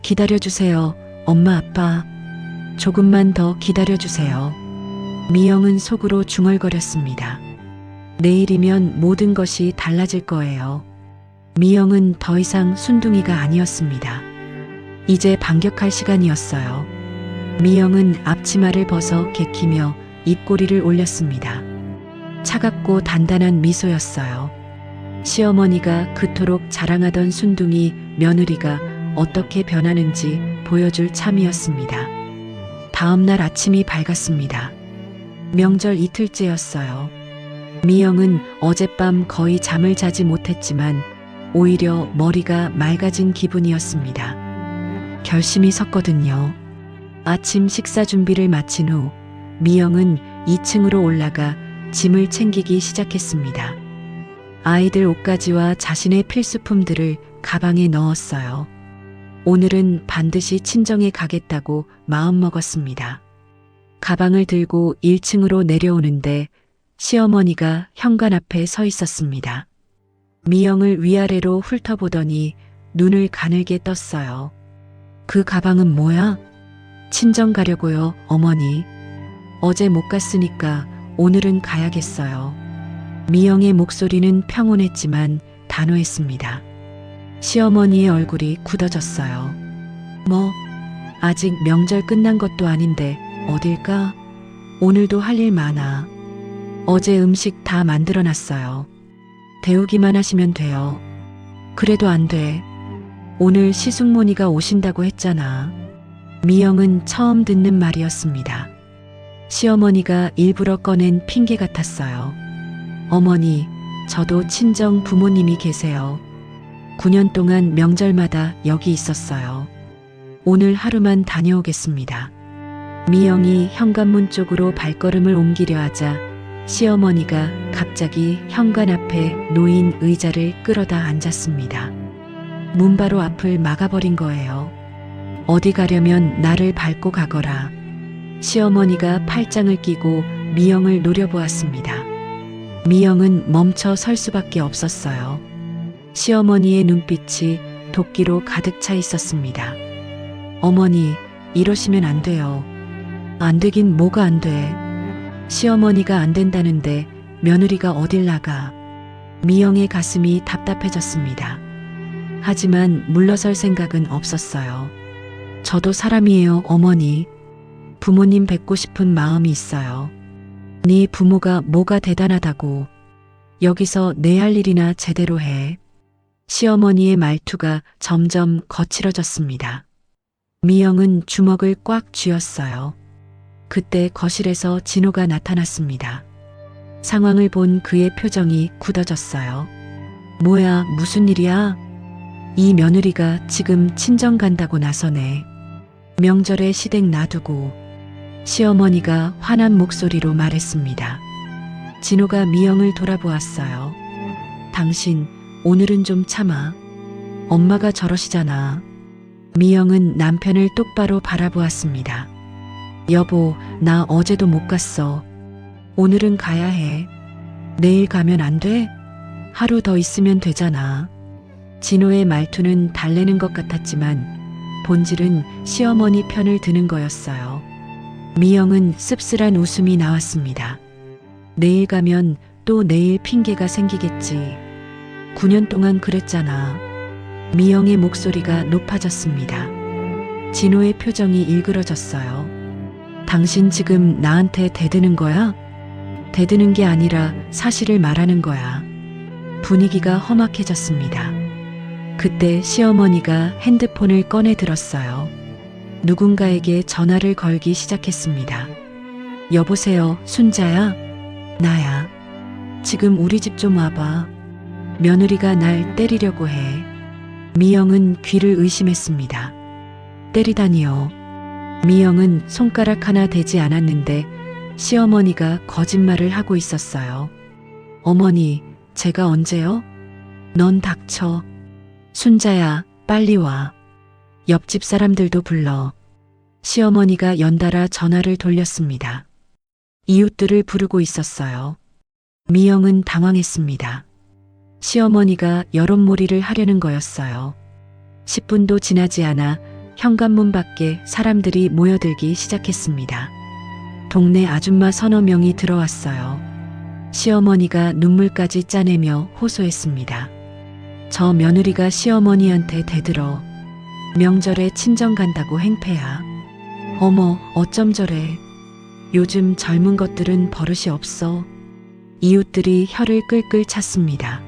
기다려주세요, 엄마, 아빠. 조금만 더 기다려주세요. 미영은 속으로 중얼거렸습니다. 내일이면 모든 것이 달라질 거예요. 미영은 더 이상 순둥이가 아니었습니다. 이제 반격할 시간이었어요. 미영은 앞치마를 벗어 개키며 입꼬리를 올렸습니다. 차갑고 단단한 미소였어요. 시어머니가 그토록 자랑하던 순둥이 며느리가 어떻게 변하는지 보여줄 참이었습니다. 다음 날 아침이 밝았습니다. 명절 이틀째였어요. 미영은 어젯밤 거의 잠을 자지 못했지만 오히려 머리가 맑아진 기분이었습니다. 결심이 섰거든요. 아침 식사 준비를 마친 후 미영은 2층으로 올라가 짐을 챙기기 시작했습니다. 아이들 옷가지와 자신의 필수품들을 가방에 넣었어요. 오늘은 반드시 친정에 가겠다고 마음먹었습니다. 가방을 들고 1층으로 내려오는데 시어머니가 현관 앞에 서 있었습니다. 미영을 위아래로 훑어보더니 눈을 가늘게 떴어요. 그 가방은 뭐야? 친정 가려고요, 어머니. 어제 못 갔으니까 오늘은 가야겠어요. 미영의 목소리는 평온했지만 단호했습니다. 시어머니의 얼굴이 굳어졌어요. 뭐, 아직 명절 끝난 것도 아닌데 어딜까? 오늘도 할 일 많아. 어제 음식 다 만들어놨어요. 데우기만 하시면 돼요. 그래도 안 돼. 오늘 시숙모니가 오신다고 했잖아. 미영은 처음 듣는 말이었습니다. 시어머니가 일부러 꺼낸 핑계 같았어요. 어머니, 저도 친정 부모님이 계세요. 9년 동안 명절마다 여기 있었어요. 오늘 하루만 다녀오겠습니다. 미영이 현관문 쪽으로 발걸음을 옮기려 하자 시어머니가 갑자기 현관 앞에 놓인 의자를 끌어다 앉았습니다. 문 바로 앞을 막아버린 거예요. 어디 가려면 나를 밟고 가거라. 시어머니가 팔짱을 끼고 미영을 노려보았습니다. 미영은 멈춰 설 수밖에 없었어요. 시어머니의 눈빛이 도끼로 가득 차 있었습니다. 어머니, 이러시면 안 돼요. 안 되긴 뭐가 안 돼. 시어머니가 안 된다는데 며느리가 어딜 나가. 미영의 가슴이 답답해졌습니다. 하지만 물러설 생각은 없었어요. 저도 사람이에요, 어머니. 부모님 뵙고 싶은 마음이 있어요. 네 부모가 뭐가 대단하다고. 여기서 내 할 일이나 제대로 해. 시어머니의 말투가 점점 거칠어졌습니다. 미영은 주먹을 꽉 쥐었어요. 그때 거실에서 진호가 나타났습니다. 상황을 본 그의 표정이 굳어졌어요. 뭐야, 무슨 일이야? 이 며느리가 지금 친정 간다고 나서네. 명절에 시댁 놔두고. 시어머니가 화난 목소리로 말했습니다. 진호가 미영을 돌아보았어요. 당신, 오늘은 좀 참아. 엄마가 저러시잖아. 미영은 남편을 똑바로 바라보았습니다. 여보, 나 어제도 못 갔어. 오늘은 가야 해. 내일 가면 안 돼? 하루 더 있으면 되잖아. 진호의 말투는 달래는 것 같았지만 본질은 시어머니 편을 드는 거였어요. 미영은 씁쓸한 웃음이 나왔습니다. 내일 가면 또 내일 핑계가 생기겠지. 9년 동안 그랬잖아. 미영의 목소리가 높아졌습니다. 진호의 표정이 일그러졌어요. 당신 지금 나한테 대드는 거야? 대드는 게 아니라 사실을 말하는 거야. 분위기가 험악해졌습니다. 그때 시어머니가 핸드폰을 꺼내 들었어요. 누군가에게 전화를 걸기 시작했습니다. 여보세요, 순자야? 나야. 지금 우리 집 좀 와봐. 며느리가 날 때리려고 해. 미영은 귀를 의심했습니다. 때리다니요. 미영은 손가락 하나 대지 않았는데 시어머니가 거짓말을 하고 있었어요. 어머니, 제가 언제요? 넌 닥쳐. 순자야, 빨리 와. 옆집 사람들도 불러. 시어머니가 연달아 전화를 돌렸습니다. 이웃들을 부르고 있었어요. 미영은 당황했습니다. 시어머니가 여론몰이를 하려는 거였어요. 10분도 지나지 않아 현관문 밖에 사람들이 모여들기 시작했습니다. 동네 아줌마 서너 명이 들어왔어요. 시어머니가 눈물까지 짜내며 호소했습니다. 저 며느리가 시어머니한테 대들어. 명절에 친정 간다고 행패야. 어머, 어쩜 저래. 요즘 젊은 것들은 버릇이 없어. 이웃들이 혀를 끌끌 찼습니다.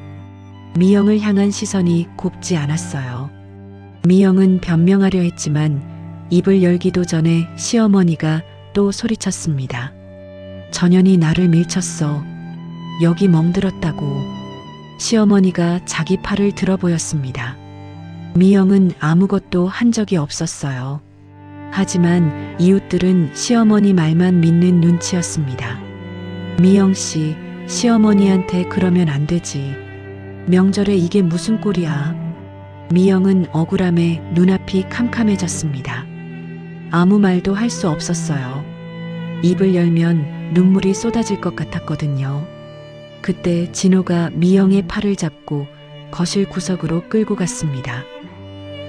미영을 향한 시선이 곱지 않았어요. 미영은 변명하려 했지만 입을 열기도 전에 시어머니가 또 소리쳤습니다. 전현이 나를 밀쳤어. 여기 멍들었다고. 시어머니가 자기 팔을 들어보였습니다. 미영은 아무것도 한 적이 없었어요. 하지만 이웃들은 시어머니 말만 믿는 눈치였습니다. 미영 씨, 시어머니한테 그러면 안 되지. 명절에 이게 무슨 꼴이야. 미영은 억울함에 눈앞이 캄캄해졌습니다. 아무 말도 할 수 없었어요. 입을 열면 눈물이 쏟아질 것 같았거든요. 그때 진호가 미영의 팔을 잡고 거실 구석으로 끌고 갔습니다.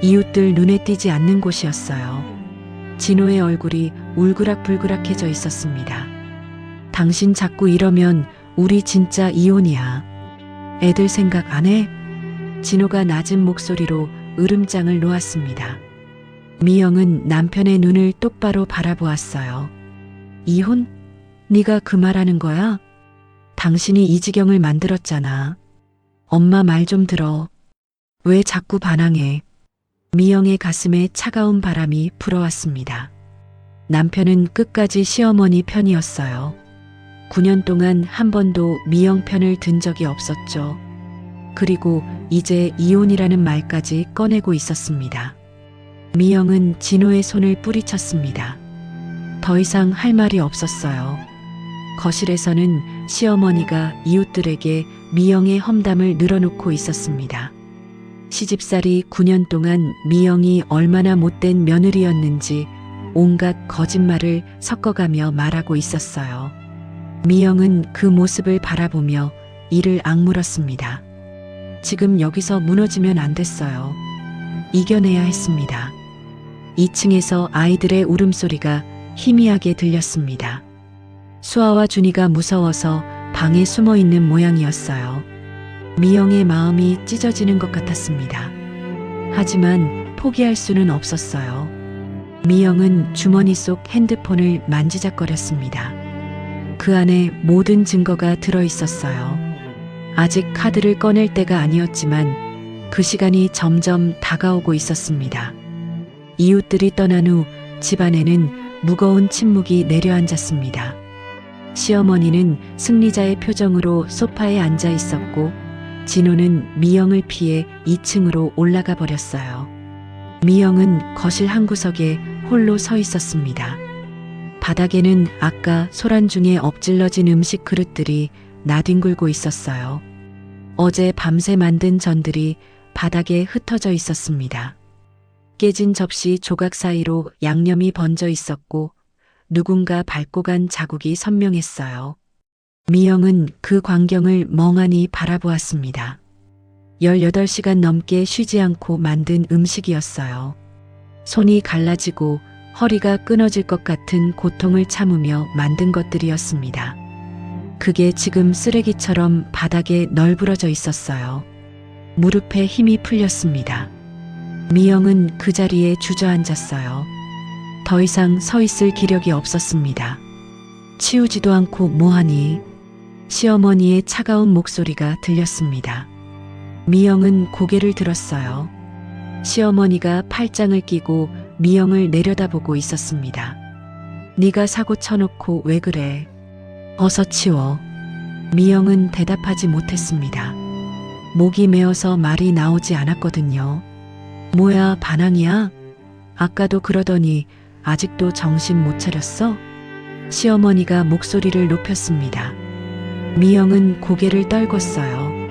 이웃들 눈에 띄지 않는 곳이었어요. 진호의 얼굴이 울그락불그락해져 있었습니다. 당신 자꾸 이러면 우리 진짜 이혼이야. 애들 생각 안 해? 진호가 낮은 목소리로 으름장을 놓았습니다. 미영은 남편의 눈을 똑바로 바라보았어요. 이혼? 네가 그 말하는 거야? 당신이 이 지경을 만들었잖아. 엄마 말 좀 들어. 왜 자꾸 반항해? 미영의 가슴에 차가운 바람이 불어왔습니다. 남편은 끝까지 시어머니 편이었어요. 9년 동안 한 번도 미영 편을 든 적이 없었죠. 그리고 이제 이혼이라는 말까지 꺼내고 있었습니다. 미영은 진호의 손을 뿌리쳤습니다. 더 이상 할 말이 없었어요. 거실에서는 시어머니가 이웃들에게 미영의 험담을 늘어놓고 있었습니다. 시집살이 9년 동안 미영이 얼마나 못된 며느리였는지 온갖 거짓말을 섞어가며 말하고 있었어요. 미영은 그 모습을 바라보며 이를 악물었습니다. 지금 여기서 무너지면 안 됐어요. 이겨내야 했습니다. 2층에서 아이들의 울음소리가 희미하게 들렸습니다. 수아와 준이가 무서워서 방에 숨어 있는 모양이었어요. 미영의 마음이 찢어지는 것 같았습니다. 하지만 포기할 수는 없었어요. 미영은 주머니 속 핸드폰을 만지작거렸습니다. 그 안에 모든 증거가 들어 있었어요. 아직 카드를 꺼낼 때가 아니었지만 그 시간이 점점 다가오고 있었습니다. 이웃들이 떠난 후 집안에는 무거운 침묵이 내려앉았습니다. 시어머니는 승리자의 표정으로 소파에 앉아 있었고 진호는 미영을 피해 2층으로 올라가 버렸어요. 미영은 거실 한 구석에 홀로 서 있었습니다. 바닥에는 아까 소란 중에 엎질러진 음식 그릇들이 나뒹굴고 있었어요. 어제 밤새 만든 전들이 바닥에 흩어져 있었습니다. 깨진 접시 조각 사이로 양념이 번져 있었고 누군가 밟고 간 자국이 선명했어요. 미영은 그 광경을 멍하니 바라보았습니다. 18시간 넘게 쉬지 않고 만든 음식이었어요. 손이 갈라지고 허리가 끊어질 것 같은 고통을 참으며 만든 것들이었습니다. 그게 지금 쓰레기처럼 바닥에 널브러져 있었어요. 무릎에 힘이 풀렸습니다. 미영은 그 자리에 주저앉았어요. 더 이상 서 있을 기력이 없었습니다. 치우지도 않고 뭐하니? 시어머니의 차가운 목소리가 들렸습니다. 미영은 고개를 들었어요. 시어머니가 팔짱을 끼고 미영을 내려다보고 있었습니다. 네가 사고 쳐놓고 왜 그래? 어서 치워. 미영은 대답하지 못했습니다. 목이 메어서 말이 나오지 않았거든요. 뭐야, 반항이야? 아까도 그러더니 아직도 정신 못 차렸어? 시어머니가 목소리를 높였습니다. 미영은 고개를 떨궜어요.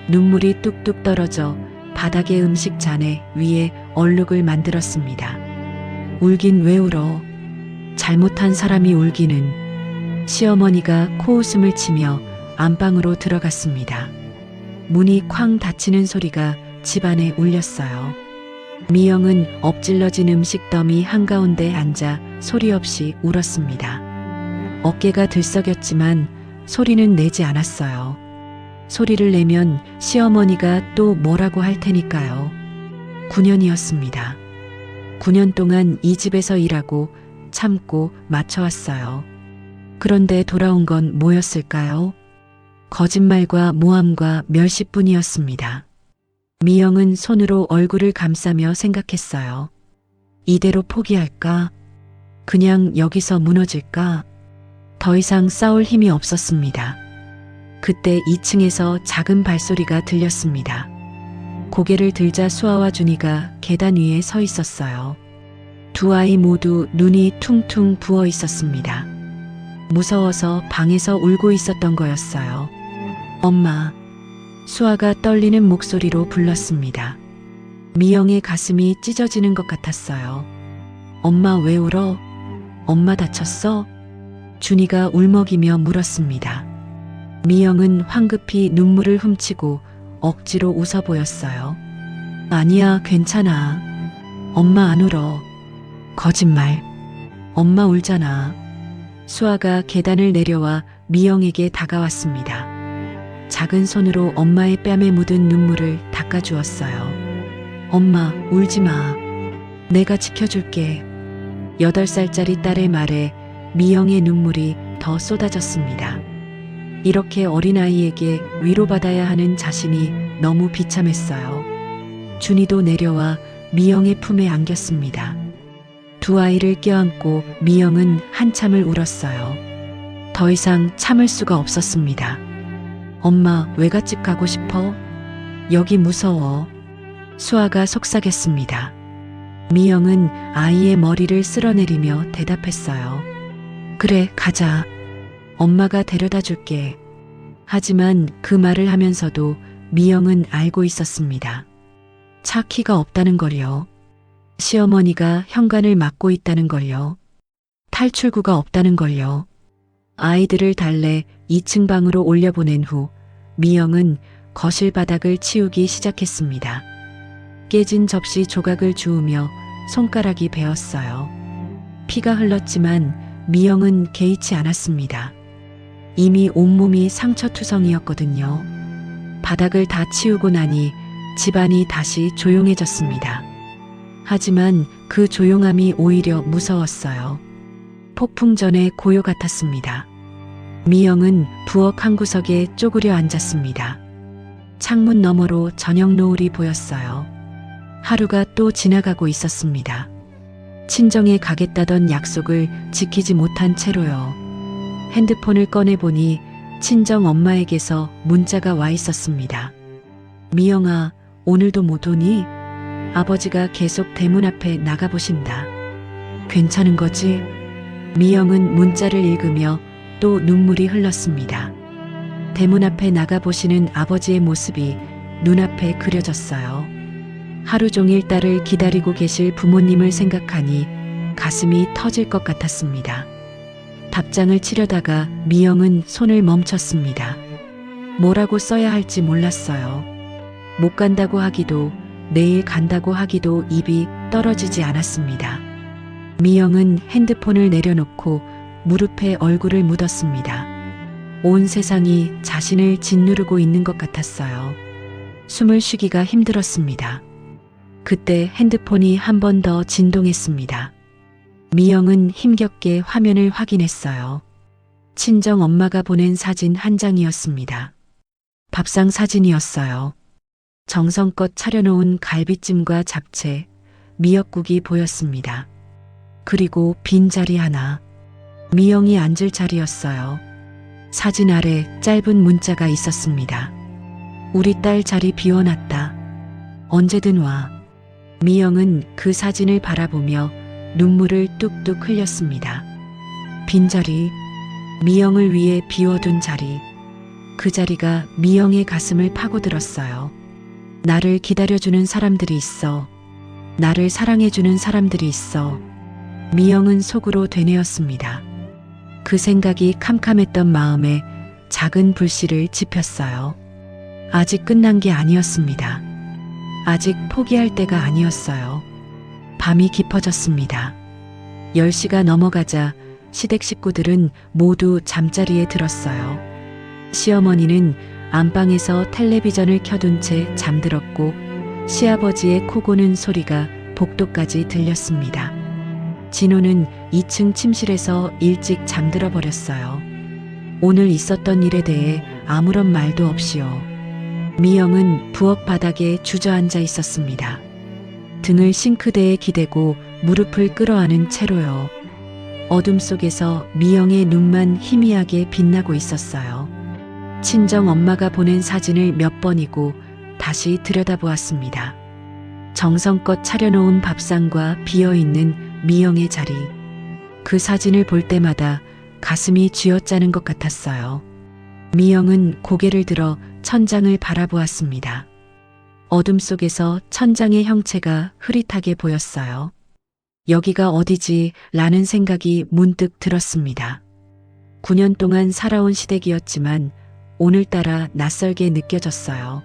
눈물이 뚝뚝 떨어져 바닥의 음식 잔에 위에 얼룩을 만들었습니다. 울긴 왜 울어? 잘못한 사람이 울기는. 시어머니가 코웃음을 치며 안방으로 들어갔습니다. 문이 쾅 닫히는 소리가 집안에 울렸어요. 미영은 엎질러진 음식 더미 한가운데 앉아 소리 없이 울었습니다. 어깨가 들썩였지만 소리는 내지 않았어요. 소리를 내면 시어머니가 또 뭐라고 할 테니까요. 9년이었습니다. 9년 동안 이 집에서 일하고 참고 맞춰왔어요. 그런데 돌아온 건 뭐였을까요? 거짓말과 모함과 멸시뿐이었습니다. 미영은 손으로 얼굴을 감싸며 생각했어요. 이대로 포기할까? 그냥 여기서 무너질까? 더 이상 싸울 힘이 없었습니다. 그때 2층에서 작은 발소리가 들렸습니다. 고개를 들자 수아와 준이가 계단 위에 서 있었어요. 두 아이 모두 눈이 퉁퉁 부어 있었습니다. 무서워서 방에서 울고 있었던 거였어요. 엄마. 수아가 떨리는 목소리로 불렀습니다. 미영의 가슴이 찢어지는 것 같았어요. 엄마 왜 울어? 엄마 다쳤어? 준이가 울먹이며 물었습니다. 미영은 황급히 눈물을 훔치고 억지로 웃어 보였어요. 아니야, 괜찮아. 엄마 안 울어. 거짓말. 엄마 울잖아. 수아가 계단을 내려와 미영에게 다가왔습니다. 작은 손으로 엄마의 뺨에 묻은 눈물을 닦아주었어요. 엄마, 울지 마. 내가 지켜줄게. 8살짜리 딸의 말에 미영의 눈물이 더 쏟아졌습니다. 이렇게 어린아이에게 위로받아야 하는 자신이 너무 비참했어요. 준이도 내려와 미영의 품에 안겼습니다. 두 아이를 껴안고 미영은 한참을 울었어요. 더 이상 참을 수가 없었습니다. 엄마, 외갓집 가고 싶어? 여기 무서워. 수아가 속삭였습니다. 미영은 아이의 머리를 쓸어내리며 대답했어요. 그래, 가자. 엄마가 데려다 줄게. 하지만 그 말을 하면서도 미영은 알고 있었습니다. 차 키가 없다는 걸요. 시어머니가 현관을 막고 있다는 걸요. 탈출구가 없다는 걸요. 아이들을 달래 2층 방으로 올려보낸 후 미영은 거실 바닥을 치우기 시작했습니다. 깨진 접시 조각을 주우며 손가락이 베었어요. 피가 흘렀지만 미영은 개의치 않았습니다. 이미 온몸이 상처투성이었거든요. 바닥을 다 치우고 나니 집안이 다시 조용해졌습니다. 하지만 그 조용함이 오히려 무서웠어요. 폭풍 전의 고요 같았습니다. 미영은 부엌 한 구석에 쪼그려 앉았습니다. 창문 너머로 저녁 노을이 보였어요. 하루가 또 지나가고 있었습니다. 친정에 가겠다던 약속을 지키지 못한 채로요. 핸드폰을 꺼내보니 친정 엄마에게서 문자가 와 있었습니다. 미영아, 오늘도 못 오니? 아버지가 계속 대문 앞에 나가보신다. 괜찮은 거지? 미영은 문자를 읽으며 또 눈물이 흘렀습니다. 대문 앞에 나가보시는 아버지의 모습이 눈앞에 그려졌어요. 하루 종일 딸을 기다리고 계실 부모님을 생각하니 가슴이 터질 것 같았습니다. 답장을 치려다가 미영은 손을 멈췄습니다. 뭐라고 써야 할지 몰랐어요. 못 간다고 하기도 내일 간다고 하기도 입이 떨어지지 않았습니다. 미영은 핸드폰을 내려놓고 무릎에 얼굴을 묻었습니다. 온 세상이 자신을 짓누르고 있는 것 같았어요. 숨을 쉬기가 힘들었습니다. 그때 핸드폰이 한 번 더 진동했습니다. 미영은 힘겹게 화면을 확인했어요. 친정 엄마가 보낸 사진 한 장이었습니다. 밥상 사진이었어요. 정성껏 차려놓은 갈비찜과 잡채, 미역국이 보였습니다. 그리고 빈자리 하나. 미영이 앉을 자리였어요. 사진 아래 짧은 문자가 있었습니다. 우리 딸 자리 비워놨다. 언제든 와. 미영은 그 사진을 바라보며 눈물을 뚝뚝 흘렸습니다. 빈자리, 미영을 위해 비워둔 자리. 그 자리가 미영의 가슴을 파고들었어요. 나를 기다려주는 사람들이 있어. 나를 사랑해주는 사람들이 있어. 미영은 속으로 되뇌었습니다. 그 생각이 캄캄했던 마음에 작은 불씨를 지폈어요. 아직 끝난 게 아니었습니다. 아직 포기할 때가 아니었어요. 밤이 깊어졌습니다. 10시가 넘어가자 시댁 식구들은 모두 잠자리에 들었어요. 시어머니는 안방에서 텔레비전을 켜둔 채 잠들었고 시아버지의 코 고는 소리가 복도까지 들렸습니다. 진호는 2층 침실에서 일찍 잠들어 버렸어요. 오늘 있었던 일에 대해 아무런 말도 없이요. 미영은 부엌 바닥에 주저앉아 있었습니다. 등을 싱크대에 기대고 무릎을 끌어안은 채로요. 어둠 속에서 미영의 눈만 희미하게 빛나고 있었어요. 친정 엄마가 보낸 사진을 몇 번이고 다시 들여다보았습니다. 정성껏 차려놓은 밥상과 비어있는 미영의 자리. 그 사진을 볼 때마다 가슴이 쥐어짜는 것 같았어요. 미영은 고개를 들어 천장을 바라보았습니다. 어둠 속에서 천장의 형체가 흐릿하게 보였어요. 여기가 어디지? 라는 생각이 문득 들었습니다. 9년 동안 살아온 시댁이었지만 오늘따라 낯설게 느껴졌어요.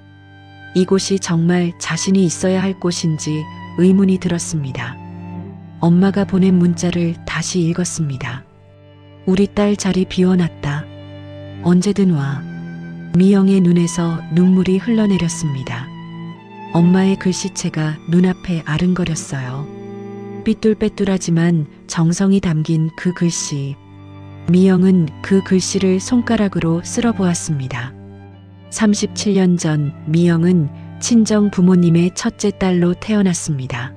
이곳이 정말 자신이 있어야 할 곳인지 의문이 들었습니다. 엄마가 보낸 문자를 다시 읽었습니다. 우리 딸 자리 비워놨다. 언제든 와. 미영의 눈에서 눈물이 흘러내렸습니다. 엄마의 글씨체가 눈앞에 아른거렸어요. 삐뚤빼뚤하지만 정성이 담긴 그 글씨. 미영은 그 글씨를 손가락으로 쓸어보았습니다. 37년 전 미영은 친정 부모님의 첫째 딸로 태어났습니다.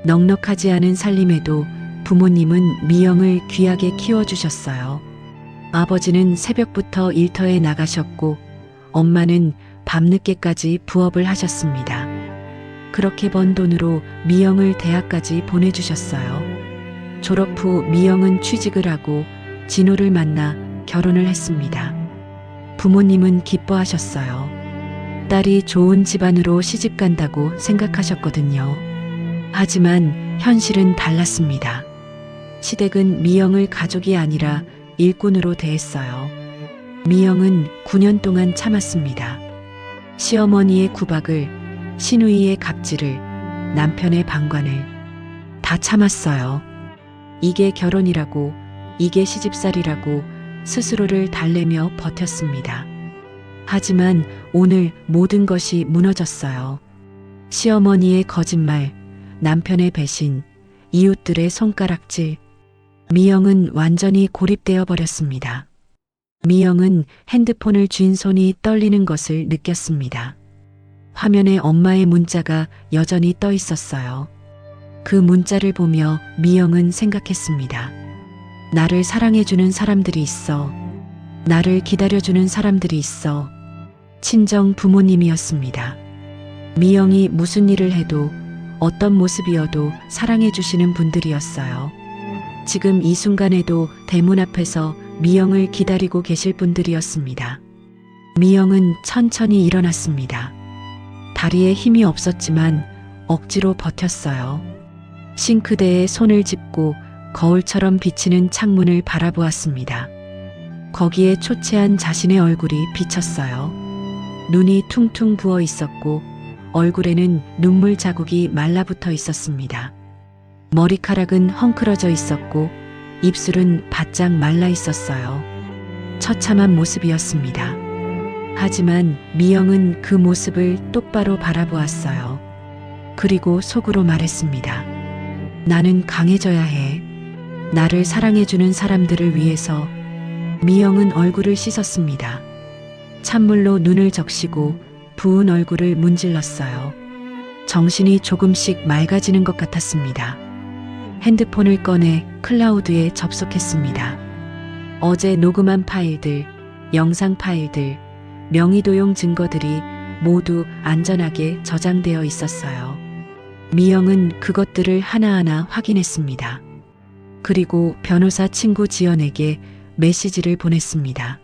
넉넉하지 않은 살림에도 부모님은 미영을 귀하게 키워주셨어요. 아버지는 새벽부터 일터에 나가셨고 엄마는 밤늦게까지 부업을 하셨습니다. 그렇게 번 돈으로 미영을 대학까지 보내주셨어요. 졸업 후 미영은 취직을 하고 진호를 만나 결혼을 했습니다. 부모님은 기뻐하셨어요. 딸이 좋은 집안으로 시집간다고 생각하셨거든요. 하지만 현실은 달랐습니다. 시댁은 미영을 가족이 아니라 일꾼으로 대했어요. 미영은 9년 동안 참았습니다. 시어머니의 구박을, 시누이의 갑질을, 남편의 방관을 다 참았어요. 이게 결혼이라고, 이게 시집살이라고 스스로를 달래며 버텼습니다. 하지만 오늘 모든 것이 무너졌어요. 시어머니의 거짓말, 남편의 배신, 이웃들의 손가락질. 미영은 완전히 고립되어 버렸습니다. 미영은 핸드폰을 쥔 손이 떨리는 것을 느꼈습니다. 화면에 엄마의 문자가 여전히 떠 있었어요. 그 문자를 보며 미영은 생각했습니다. 나를 사랑해주는 사람들이 있어. 나를 기다려주는 사람들이 있어. 친정 부모님이었습니다. 미영이 무슨 일을 해도 어떤 모습이어도 사랑해주시는 분들이었어요. 지금 이 순간에도 대문 앞에서 미영을 기다리고 계실 분들이었습니다. 미영은 천천히 일어났습니다. 다리에 힘이 없었지만 억지로 버텼어요. 싱크대에 손을 짚고 거울처럼 비치는 창문을 바라보았습니다. 거기에 초췌한 자신의 얼굴이 비쳤어요. 눈이 퉁퉁 부어 있었고 얼굴에는 눈물 자국이 말라붙어 있었습니다. 머리카락은 헝클어져 있었고 입술은 바짝 말라 있었어요. 처참한 모습이었습니다. 하지만 미영은 그 모습을 똑바로 바라보았어요. 그리고 속으로 말했습니다. 나는 강해져야 해. 나를 사랑해주는 사람들을 위해서. 미영은 얼굴을 씻었습니다. 찬물로 눈을 적시고 부은 얼굴을 문질렀어요. 정신이 조금씩 맑아지는 것 같았습니다. 핸드폰을 꺼내 클라우드에 접속했습니다. 어제 녹음한 파일들, 영상 파일들, 명의도용 증거들이 모두 안전하게 저장되어 있었어요. 미영은 그것들을 하나하나 확인했습니다. 그리고 변호사 친구 지연에게 메시지를 보냈습니다.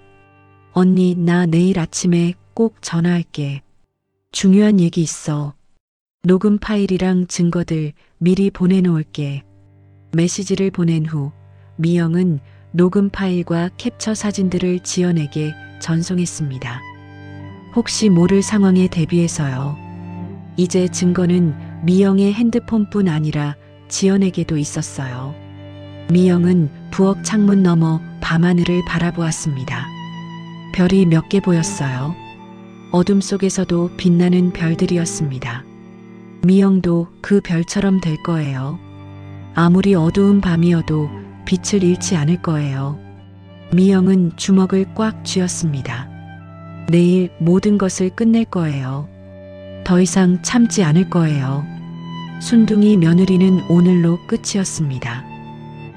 언니, 나 내일 아침에 꼭 전화할게. 중요한 얘기 있어. 녹음 파일이랑 증거들 미리 보내놓을게. 메시지를 보낸 후 미영은 녹음 파일과 캡처 사진들을 지연에게 전송했습니다. 혹시 모를 상황에 대비해서요. 이제 증거는 미영의 핸드폰뿐 아니라 지연에게도 있었어요. 미영은 부엌 창문 너머 밤하늘을 바라보았습니다. 별이 몇 개 보였어요. 어둠 속에서도 빛나는 별들이었습니다. 미영도 그 별처럼 될 거예요. 아무리 어두운 밤이어도 빛을 잃지 않을 거예요. 미영은 주먹을 꽉 쥐었습니다. 내일 모든 것을 끝낼 거예요. 더 이상 참지 않을 거예요. 순둥이 며느리는 오늘로 끝이었습니다.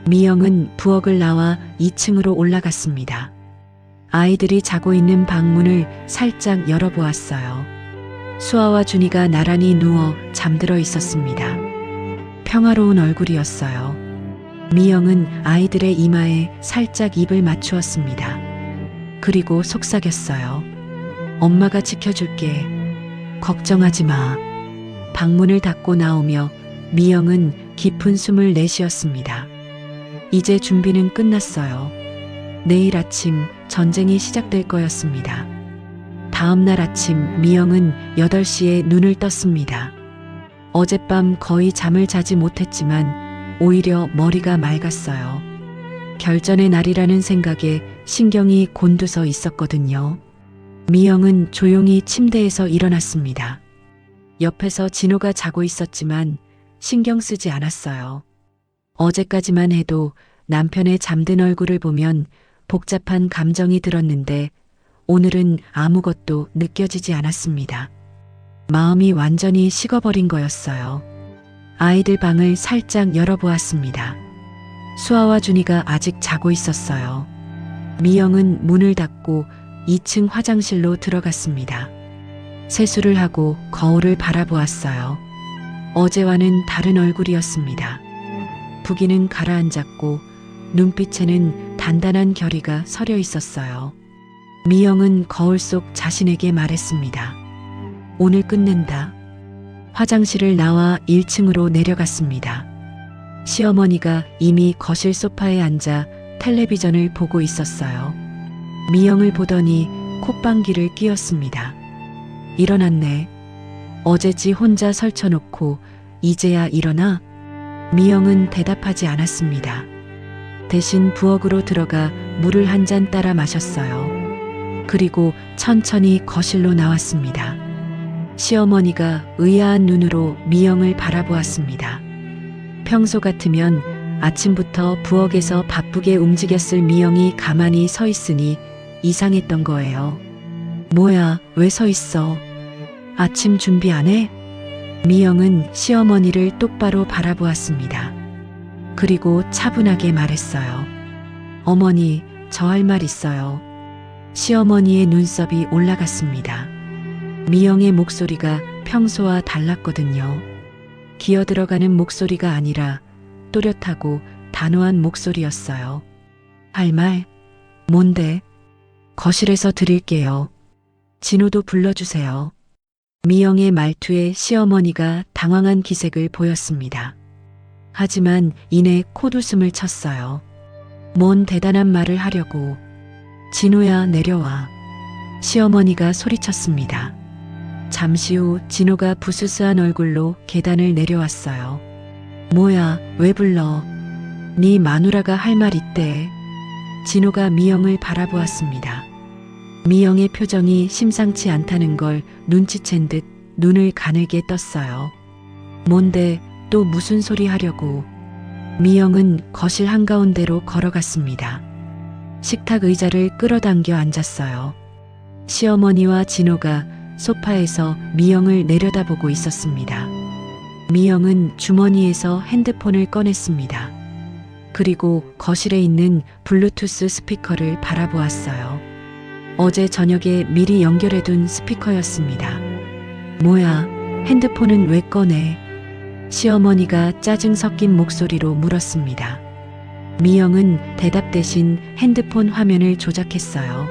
미영은 부엌을 나와 2층으로 올라갔습니다. 아이들이 자고 있는 방문을 살짝 열어보았어요. 수아와 준이가 나란히 누워 잠들어 있었습니다. 평화로운 얼굴이었어요. 미영은 아이들의 이마에 살짝 입을 맞추었습니다. 그리고 속삭였어요. 엄마가 지켜줄게. 걱정하지 마. 방문을 닫고 나오며 미영은 깊은 숨을 내쉬었습니다. 이제 준비는 끝났어요. 내일 아침 전쟁이 시작될 거였습니다. 다음 날 아침 미영은 8시에 눈을 떴습니다. 어젯밤 거의 잠을 자지 못했지만 오히려 머리가 맑았어요. 결전의 날이라는 생각에 신경이 곤두서 있었거든요. 미영은 조용히 침대에서 일어났습니다. 옆에서 진호가 자고 있었지만 신경 쓰지 않았어요. 어제까지만 해도 남편의 잠든 얼굴을 보면 복잡한 감정이 들었는데 오늘은 아무것도 느껴지지 않았습니다. 마음이 완전히 식어버린 거였어요. 아이들 방을 살짝 열어보았습니다. 수아와 준이가 아직 자고 있었어요. 미영은 문을 닫고 2층 화장실로 들어갔습니다. 세수를 하고 거울을 바라보았어요. 어제와는 다른 얼굴이었습니다. 부기는 가라앉았고 눈빛에는 단단한 결의가 서려 있었어요. 미영은 거울 속 자신에게 말했습니다. 오늘 끝낸다. 화장실을 나와 1층으로 내려갔습니다. 시어머니가 이미 거실 소파에 앉아 텔레비전을 보고 있었어요. 미영을 보더니 콧방귀를 뀌었습니다. 일어났네. 어제지 혼자 설쳐놓고 이제야 일어나? 미영은 대답하지 않았습니다. 대신 부엌으로 들어가 물을 한 잔 따라 마셨어요. 그리고 천천히 거실로 나왔습니다. 시어머니가 의아한 눈으로 미영을 바라보았습니다. 평소 같으면 아침부터 부엌에서 바쁘게 움직였을 미영이 가만히 서 있으니 이상했던 거예요. 뭐야, 왜 서 있어? 아침 준비 안 해? 미영은 시어머니를 똑바로 바라보았습니다. 그리고 차분하게 말했어요. 어머니, 저 할 말 있어요. 시어머니의 눈썹이 올라갔습니다. 미영의 목소리가 평소와 달랐거든요. 기어들어가는 목소리가 아니라 또렷하고 단호한 목소리였어요. 할 말? 뭔데? 거실에서 드릴게요. 진호도 불러주세요. 미영의 말투에 시어머니가 당황한 기색을 보였습니다. 하지만 이내 콧웃음을 쳤어요. 뭔 대단한 말을 하려고. 진호야, 내려와. 시어머니가 소리쳤습니다. 잠시 후 진호가 부스스한 얼굴로 계단을 내려왔어요. 뭐야, 왜 불러? 네 마누라가 할 말 있대. 진호가 미영을 바라보았습니다. 미영의 표정이 심상치 않다는 걸 눈치챈 듯 눈을 가늘게 떴어요. 뭔데 또 무슨 소리 하려고. 미영은 거실 한가운데로 걸어갔습니다. 식탁 의자를 끌어당겨 앉았어요. 시어머니와 진호가 소파에서 미영을 내려다보고 있었습니다. 미영은 주머니에서 핸드폰을 꺼냈습니다. 그리고 거실에 있는 블루투스 스피커를 바라보았어요. 어제 저녁에 미리 연결해둔 스피커였습니다. 뭐야, 핸드폰은 왜 꺼내? 시어머니가 짜증 섞인 목소리로 물었습니다. 미영은 대답 대신 핸드폰 화면을 조작했어요.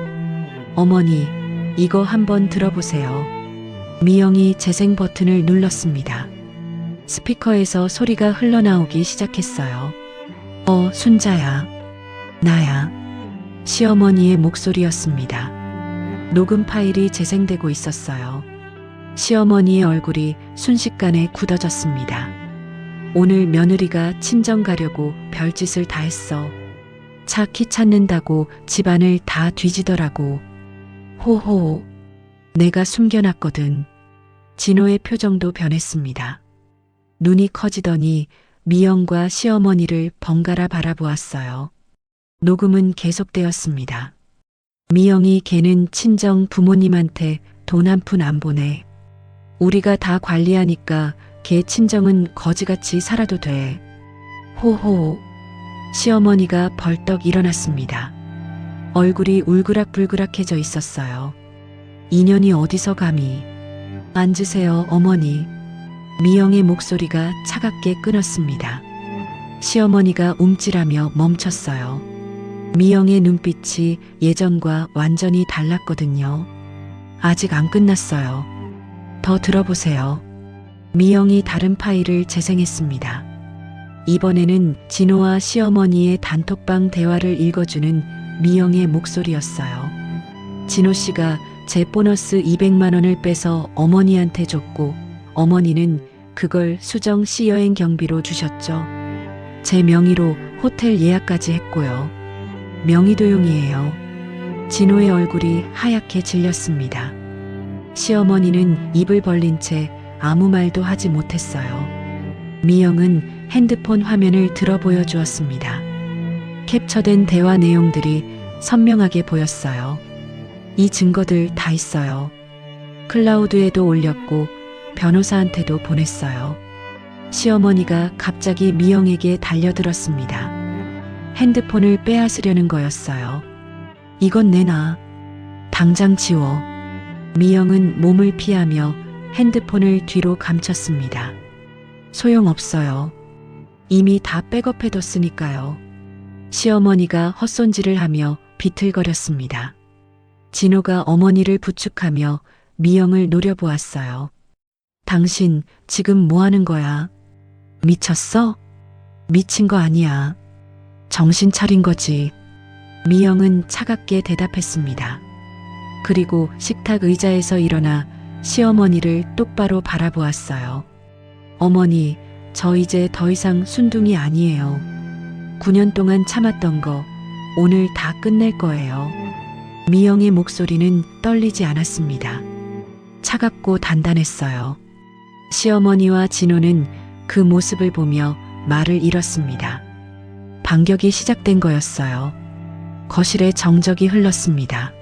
어머니, 이거 한번 들어보세요. 미영이 재생 버튼을 눌렀습니다. 스피커에서 소리가 흘러나오기 시작했어요. 순자야. 나야. 시어머니의 목소리였습니다. 녹음 파일이 재생되고 있었어요. 시어머니의 얼굴이 순식간에 굳어졌습니다. 오늘 며느리가 친정 가려고 별짓을 다 했어. 차 키 찾는다고 집안을 다 뒤지더라고. 호호. 내가 숨겨놨거든. 진호의 표정도 변했습니다. 눈이 커지더니 미영과 시어머니를 번갈아 바라보았어요. 녹음은 계속되었습니다. 미영이 걔는 친정 부모님한테 돈 한 푼 안 보내. 우리가 다 관리하니까 걔 친정은 거지같이 살아도 돼. 호호. 시어머니가 벌떡 일어났습니다. 얼굴이 울그락불그락해져 있었어요. 인연이 어디서 감히. 앉으세요, 어머니. 미영의 목소리가 차갑게 끊었습니다. 시어머니가 움찔하며 멈췄어요. 미영의 눈빛이 예전과 완전히 달랐거든요. 아직 안 끝났어요. 더 들어보세요. 미영이 다른 파일을 재생했습니다. 이번에는 진호와 시어머니의 단톡방 대화를 읽어주는 미영의 목소리였어요. 진호 씨가 제 보너스 200만 원을 빼서 어머니한테 줬고 어머니는 그걸 수정 씨 여행 경비로 주셨죠. 제 명의로 호텔 예약까지 했고요. 명의도용이에요. 진호의 얼굴이 하얗게 질렸습니다. 시어머니는 입을 벌린 채 아무 말도 하지 못했어요. 미영은 핸드폰 화면을 들어 보여주었습니다. 캡처된 대화 내용들이 선명하게 보였어요. 이 증거들 다 있어요. 클라우드에도 올렸고 변호사한테도 보냈어요. 시어머니가 갑자기 미영에게 달려들었습니다. 핸드폰을 빼앗으려는 거였어요. 이건 내놔. 당장 지워. 미영은 몸을 피하며 핸드폰을 뒤로 감췄습니다. 소용없어요. 이미 다 백업해뒀으니까요. 시어머니가 헛손질을 하며 비틀거렸습니다. 진호가 어머니를 부축하며 미영을 노려보았어요. 당신 지금 뭐 하는 거야? 미쳤어? 미친 거 아니야. 정신 차린 거지. 미영은 차갑게 대답했습니다. 그리고 식탁 의자에서 일어나 시어머니를 똑바로 바라보았어요. 어머니, 저 이제 더 이상 순둥이 아니에요. 9년 동안 참았던 거 오늘 다 끝낼 거예요. 미영의 목소리는 떨리지 않았습니다. 차갑고 단단했어요. 시어머니와 진호는 그 모습을 보며 말을 잃었습니다. 반격이 시작된 거였어요. 거실에 정적이 흘렀습니다.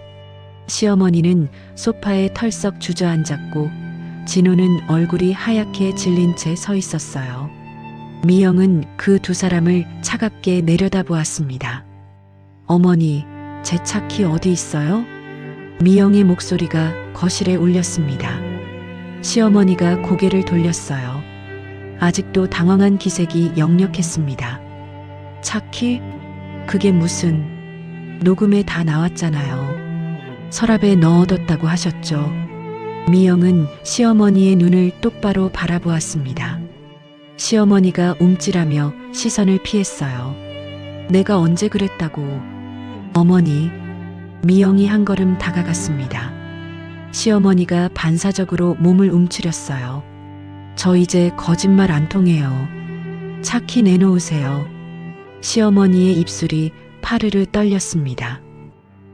시어머니는 소파에 털썩 주저앉았고 진호는 얼굴이 하얗게 질린 채 서 있었어요. 미영은 그 두 사람을 차갑게 내려다보았습니다. 어머니, 제 차 키 어디 있어요? 미영의 목소리가 거실에 울렸습니다. 시어머니가 고개를 돌렸어요. 아직도 당황한 기색이 역력했습니다. 차 키? 그게 무슨... 녹음에 다 나왔잖아요. 서랍에 넣어뒀다고 하셨죠. 미영은 시어머니의 눈을 똑바로 바라보았습니다. 시어머니가 움찔하며 시선을 피했어요. 내가 언제 그랬다고. 어머니. 미영이 한 걸음 다가갔습니다. 시어머니가 반사적으로 몸을 움츠렸어요. 저 이제 거짓말 안 통해요. 차키 내놓으세요. 시어머니의 입술이 파르르 떨렸습니다.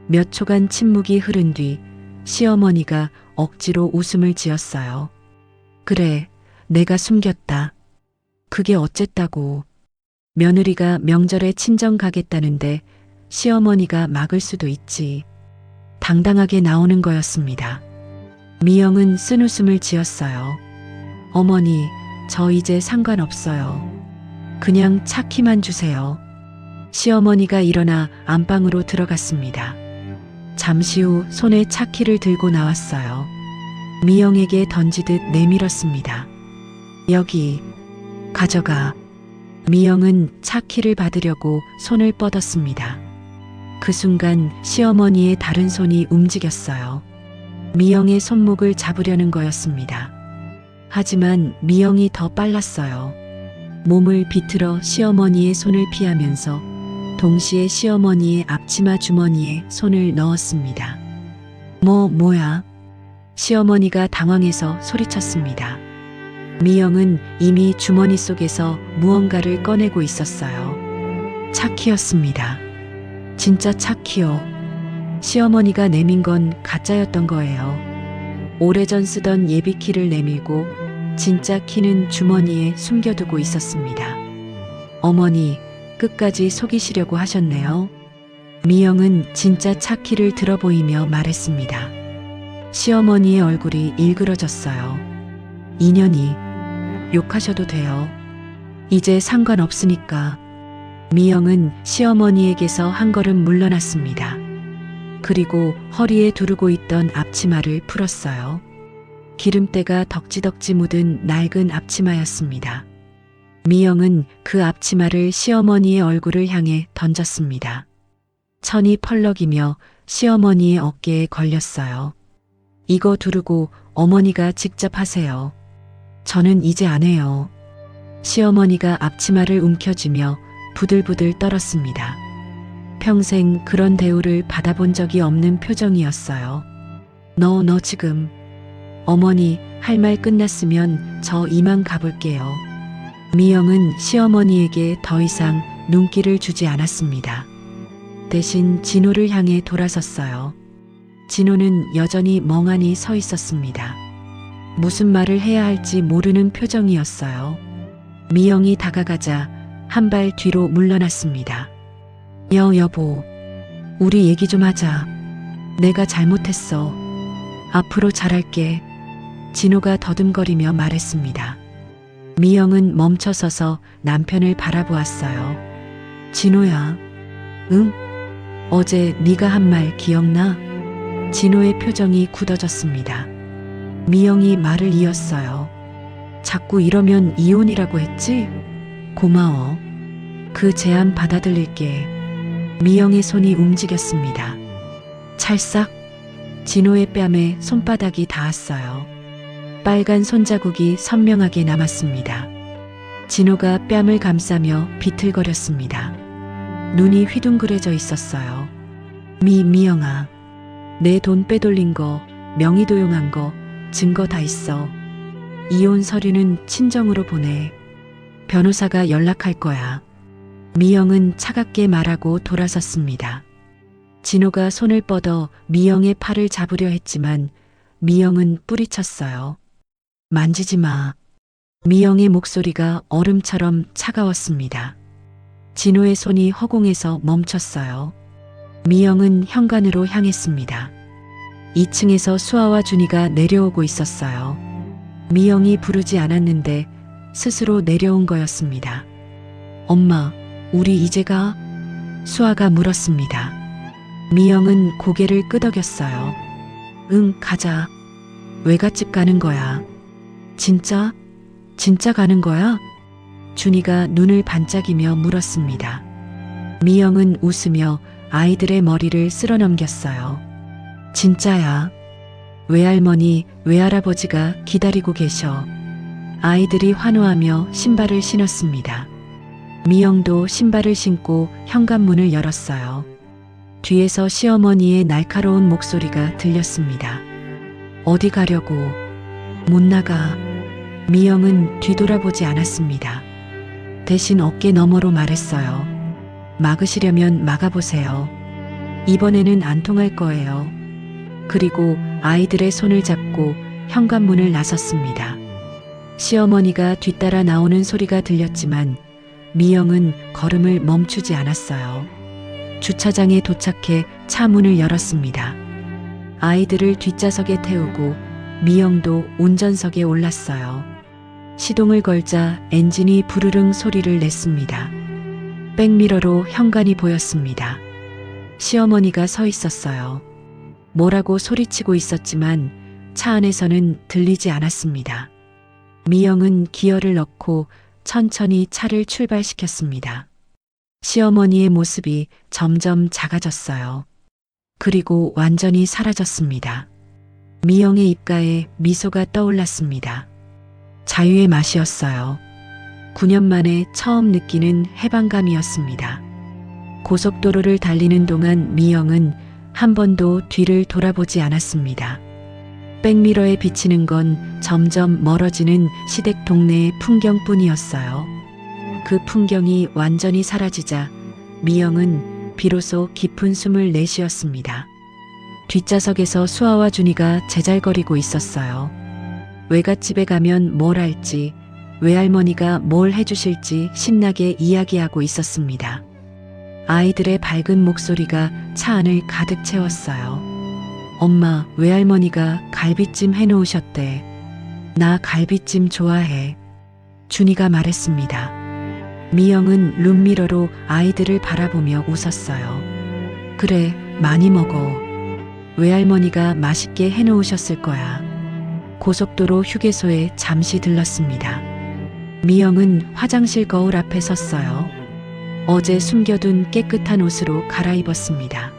몇 초간 침묵이 흐른 뒤 시어머니가 억지로 웃음을 지었어요. 그래, 내가 숨겼다. 그게 어쨌다고. 며느리가 명절에 친정 가겠다는데 시어머니가 막을 수도 있지. 당당하게 나오는 거였습니다. 미영은 쓴웃음을 지었어요. 어머니, 저 이제 상관없어요. 그냥 차키만 주세요. 시어머니가 일어나 안방으로 들어갔습니다. 잠시 후 손에 차키를 들고 나왔어요. 미영에게 던지듯 내밀었습니다. 여기, 가져가. 미영은 차키를 받으려고 손을 뻗었습니다. 그 순간 시어머니의 다른 손이 움직였어요. 미영의 손목을 잡으려는 거였습니다. 하지만 미영이 더 빨랐어요. 몸을 비틀어 시어머니의 손을 피하면서 동시에 시어머니의 앞치마 주머니에 손을 넣었습니다. 뭐야? 시어머니가 당황해서 소리쳤습니다. 미영은 이미 주머니 속에서 무언가를 꺼내고 있었어요. 차키였습니다. 진짜 차키요. 시어머니가 내민 건 가짜였던 거예요. 오래전 쓰던 예비키를 내밀고 진짜 키는 주머니에 숨겨두고 있었습니다. 어머니, 끝까지 속이시려고 하셨네요. 미영은 진짜 차키를 들어보이며 말했습니다. 시어머니의 얼굴이 일그러졌어요. 인연이, 욕하셔도 돼요. 이제 상관없으니까. 미영은 시어머니에게서 한 걸음 물러났습니다. 그리고 허리에 두르고 있던 앞치마를 풀었어요. 기름때가 덕지덕지 묻은 낡은 앞치마였습니다. 미영은 그 앞치마를 시어머니의 얼굴을 향해 던졌습니다. 천이 펄럭이며 시어머니의 어깨에 걸렸어요. 이거 두르고 어머니가 직접 하세요. 저는 이제 안 해요. 시어머니가 앞치마를 움켜쥐며 부들부들 떨었습니다. 평생 그런 대우를 받아본 적이 없는 표정이었어요. 너 지금. 어머니, 할 말 끝났으면 저 이만 가볼게요. 미영은 시어머니에게 더 이상 눈길을 주지 않았습니다. 대신 진호를 향해 돌아섰어요. 진호는 여전히 멍하니 서 있었습니다. 무슨 말을 해야 할지 모르는 표정이었어요. 미영이 다가가자 한 발 뒤로 물러났습니다. 여보, 우리 얘기 좀 하자. 내가 잘못했어. 앞으로 잘할게. 진호가 더듬거리며 말했습니다. 미영은 멈춰서서 남편을 바라보았어요. 진호야, 응? 어제 네가 한 말 기억나? 진호의 표정이 굳어졌습니다. 미영이 말을 이었어요. 자꾸 이러면 이혼이라고 했지? 고마워. 그 제안 받아들일게. 미영의 손이 움직였습니다. 찰싹. 진호의 뺨에 손바닥이 닿았어요. 빨간 손자국이 선명하게 남았습니다. 진호가 뺨을 감싸며 비틀거렸습니다. 눈이 휘둥그레져 있었어요. 미영아, 내 돈 빼돌린 거, 명의 도용한 거, 증거 다 있어. 이혼 서류는 친정으로 보내. 변호사가 연락할 거야. 미영은 차갑게 말하고 돌아섰습니다. 진호가 손을 뻗어 미영의 팔을 잡으려 했지만 미영은 뿌리쳤어요. 만지지 마. 미영의 목소리가 얼음처럼 차가웠습니다. 진호의 손이 허공에서 멈췄어요. 미영은 현관으로 향했습니다. 2층에서 수아와 준이가 내려오고 있었어요. 미영이 부르지 않았는데 스스로 내려온 거였습니다. 엄마, 우리 이제 가? 수아가 물었습니다. 미영은 고개를 끄덕였어요. 응, 가자. 외갓집 가는 거야. 진짜? 진짜 가는 거야? 준이가 눈을 반짝이며 물었습니다. 미영은 웃으며 아이들의 머리를 쓸어넘겼어요. 진짜야. 외할머니, 외할아버지가 기다리고 계셔. 아이들이 환호하며 신발을 신었습니다. 미영도 신발을 신고 현관문을 열었어요. 뒤에서 시어머니의 날카로운 목소리가 들렸습니다. 어디 가려고? 못 나가. 미영은 뒤돌아보지 않았습니다. 대신 어깨 너머로 말했어요. 막으시려면 막아보세요. 이번에는 안 통할 거예요. 그리고 아이들의 손을 잡고 현관문을 나섰습니다. 시어머니가 뒤따라 나오는 소리가 들렸지만 미영은 걸음을 멈추지 않았어요. 주차장에 도착해 차 문을 열었습니다. 아이들을 뒷좌석에 태우고 미영도 운전석에 올랐어요. 시동을 걸자 엔진이 부르릉 소리를 냈습니다. 백미러로 현관이 보였습니다. 시어머니가 서 있었어요. 뭐라고 소리치고 있었지만 차 안에서는 들리지 않았습니다. 미영은 기어를 넣고 천천히 차를 출발시켰습니다. 시어머니의 모습이 점점 작아졌어요. 그리고 완전히 사라졌습니다. 미영의 입가에 미소가 떠올랐습니다. 자유의 맛이었어요. 9년 만에 처음 느끼는 해방감이었습니다. 고속도로를 달리는 동안 미영은 한 번도 뒤를 돌아보지 않았습니다. 백미러에 비치는 건 점점 멀어지는 시댁 동네의 풍경뿐이었어요. 그 풍경이 완전히 사라지자 미영은 비로소 깊은 숨을 내쉬었습니다. 뒷좌석에서 수아와 준이가 제잘거리고 있었어요. 외갓집에 가면 뭘 할지, 외할머니가 뭘 해주실지 신나게 이야기하고 있었습니다. 아이들의 밝은 목소리가 차 안을 가득 채웠어요. 엄마, 외할머니가 갈비찜 해놓으셨대. 나 갈비찜 좋아해. 준이가 말했습니다. 미영은 룸미러로 아이들을 바라보며 웃었어요. 그래, 많이 먹어. 외할머니가 맛있게 해놓으셨을 거야. 고속도로 휴게소에 잠시 들렀습니다. 미영은 화장실 거울 앞에 섰어요. 어제 숨겨둔 깨끗한 옷으로 갈아입었습니다.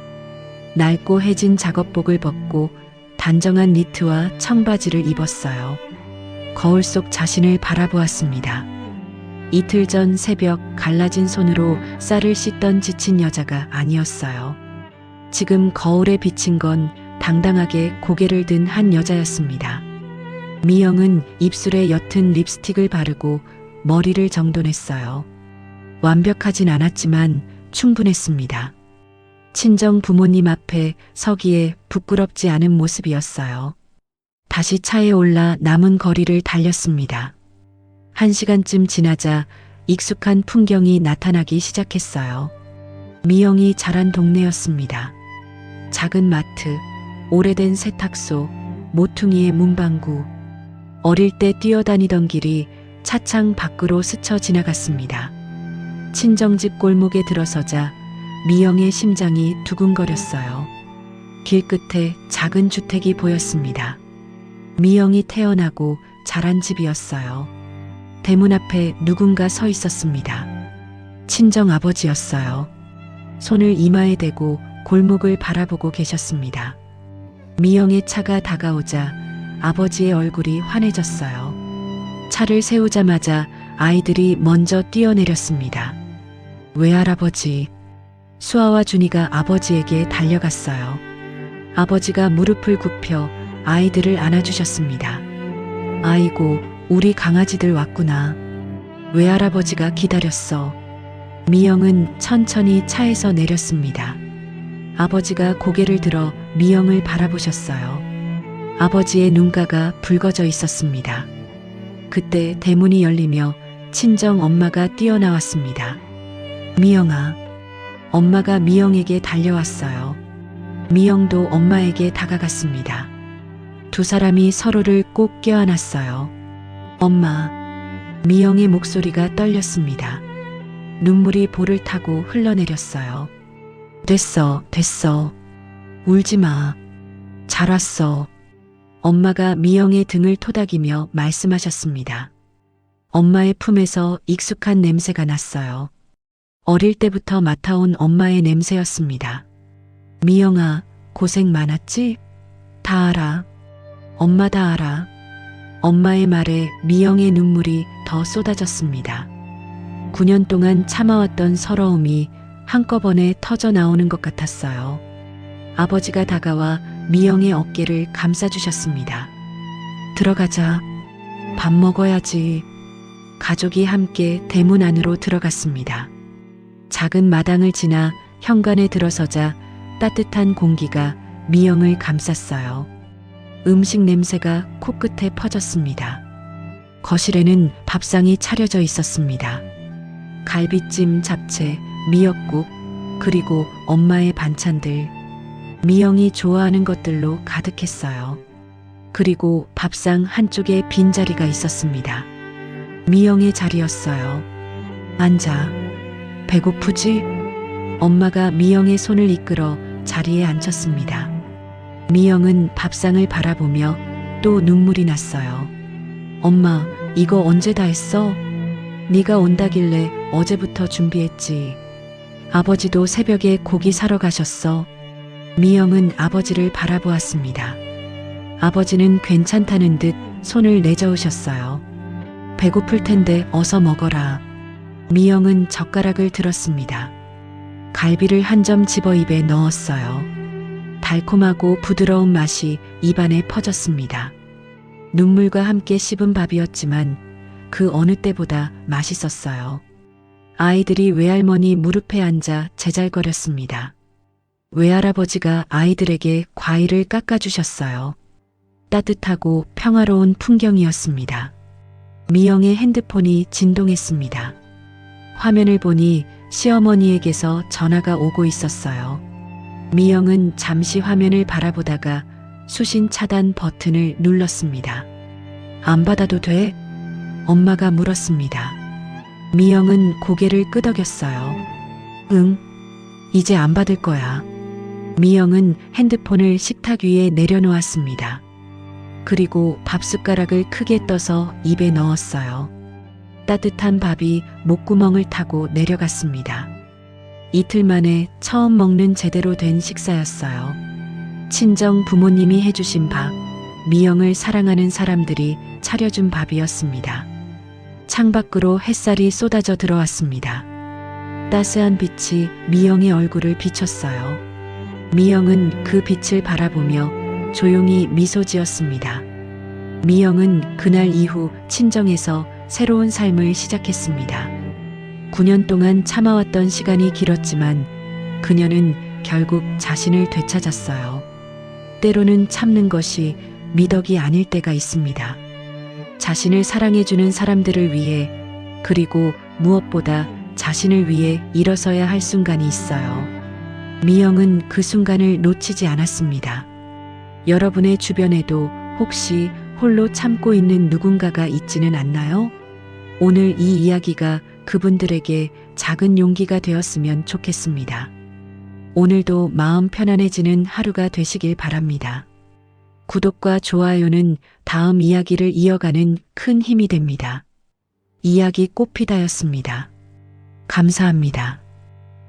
낡고 해진 작업복을 벗고 단정한 니트와 청바지를 입었어요. 거울 속 자신을 바라보았습니다. 이틀 전 새벽 갈라진 손으로 쌀을 씻던 지친 여자가 아니었어요. 지금 거울에 비친 건 당당하게 고개를 든 한 여자였습니다. 미영은 입술에 옅은 립스틱을 바르고 머리를 정돈했어요. 완벽하진 않았지만 충분했습니다. 친정 부모님 앞에 서기에 부끄럽지 않은 모습이었어요. 다시 차에 올라 남은 거리를 달렸습니다. 1시간쯤 지나자 익숙한 풍경이 나타나기 시작했어요. 미영이 자란 동네였습니다. 작은 마트, 오래된 세탁소, 모퉁이의 문방구. 어릴 때 뛰어다니던 길이 차창 밖으로 스쳐 지나갔습니다. 친정집 골목에 들어서자 미영의 심장이 두근거렸어요. 길 끝에 작은 주택이 보였습니다. 미영이 태어나고 자란 집이었어요. 대문 앞에 누군가 서 있었습니다. 친정 아버지였어요. 손을 이마에 대고 골목을 바라보고 계셨습니다. 미영의 차가 다가오자 아버지의 얼굴이 환해졌어요. 차를 세우자마자 아이들이 먼저 뛰어내렸습니다. 외할아버지, 수아와 준이가 아버지에게 달려갔어요. 아버지가 무릎을 굽혀 아이들을 안아주셨습니다. 아이고, 우리 강아지들 왔구나. 외할아버지가 기다렸어. 미영은 천천히 차에서 내렸습니다. 아버지가 고개를 들어 미영을 바라보셨어요. 아버지의 눈가가 붉어져 있었습니다. 그때 대문이 열리며 친정 엄마가 뛰어나왔습니다. 미영아. 엄마가 미영에게 달려왔어요. 미영도 엄마에게 다가갔습니다. 두 사람이 서로를 꼭 껴안았어요. 엄마. 미영의 목소리가 떨렸습니다. 눈물이 볼을 타고 흘러내렸어요. 됐어, 됐어. 울지 마. 잘 왔어. 엄마가 미영의 등을 토닥이며 말씀하셨습니다. 엄마의 품에서 익숙한 냄새가 났어요. 어릴 때부터 맡아온 엄마의 냄새였습니다. 미영아, 고생 많았지? 다 알아. 엄마 다 알아. 엄마의 말에 미영의 눈물이 더 쏟아졌습니다. 9년 동안 참아왔던 서러움이 한꺼번에 터져 나오는 것 같았어요. 아버지가 다가와 미영의 어깨를 감싸주셨습니다. 들어가자. 밥 먹어야지. 가족이 함께 대문 안으로 들어갔습니다. 작은 마당을 지나 현관에 들어서자 따뜻한 공기가 미영을 감쌌어요. 음식 냄새가 코끝에 퍼졌습니다. 거실에는 밥상이 차려져 있었습니다. 갈비찜, 잡채, 미역국, 그리고 엄마의 반찬들. 미영이 좋아하는 것들로 가득했어요. 그리고 밥상 한쪽에 빈자리가 있었습니다. 미영의 자리였어요. 앉아. 배고프지? 엄마가 미영의 손을 이끌어 자리에 앉혔습니다. 미영은 밥상을 바라보며 또 눈물이 났어요. 엄마, 이거 언제 다 했어? 네가 온다길래 어제부터 준비했지. 아버지도 새벽에 고기 사러 가셨어. 미영은 아버지를 바라보았습니다. 아버지는 괜찮다는 듯 손을 내저으셨어요. 배고플 텐데 어서 먹어라. 미영은 젓가락을 들었습니다. 갈비를 한 점 집어 입에 넣었어요. 달콤하고 부드러운 맛이 입안에 퍼졌습니다. 눈물과 함께 씹은 밥이었지만 그 어느 때보다 맛있었어요. 아이들이 외할머니 무릎에 앉아 제잘거렸습니다. 외할아버지가 아이들에게 과일을 깎아주셨어요. 따뜻하고 평화로운 풍경이었습니다. 미영의 핸드폰이 진동했습니다. 화면을 보니 시어머니에게서 전화가 오고 있었어요. 미영은 잠시 화면을 바라보다가 수신 차단 버튼을 눌렀습니다. 안 받아도 돼? 엄마가 물었습니다. 미영은 고개를 끄덕였어요. 응, 이제 안 받을 거야. 미영은 핸드폰을 식탁 위에 내려놓았습니다. 그리고 밥숟가락을 크게 떠서 입에 넣었어요. 따뜻한 밥이 목구멍을 타고 내려갔습니다. 이틀 만에 처음 먹는 제대로 된 식사였어요. 친정 부모님이 해주신 밥, 미영을 사랑하는 사람들이 차려준 밥이었습니다. 창밖으로 햇살이 쏟아져 들어왔습니다. 따스한 빛이 미영의 얼굴을 비췄어요. 미영은 그 빛을 바라보며 조용히 미소 지었습니다. 미영은 그날 이후 친정에서 새로운 삶을 시작했습니다. 9년 동안 참아왔던 시간이 길었지만 그녀는 결국 자신을 되찾았어요. 때로는 참는 것이 미덕이 아닐 때가 있습니다. 자신을 사랑해주는 사람들을 위해, 그리고 무엇보다 자신을 위해 일어서야 할 순간이 있어요. 미영은 그 순간을 놓치지 않았습니다. 여러분의 주변에도 혹시 홀로 참고 있는 누군가가 있지는 않나요? 오늘 이 이야기가 그분들에게 작은 용기가 되었으면 좋겠습니다. 오늘도 마음 편안해지는 하루가 되시길 바랍니다. 구독과 좋아요는 다음 이야기를 이어가는 큰 힘이 됩니다. 이야기 꽃피다였습니다. 감사합니다.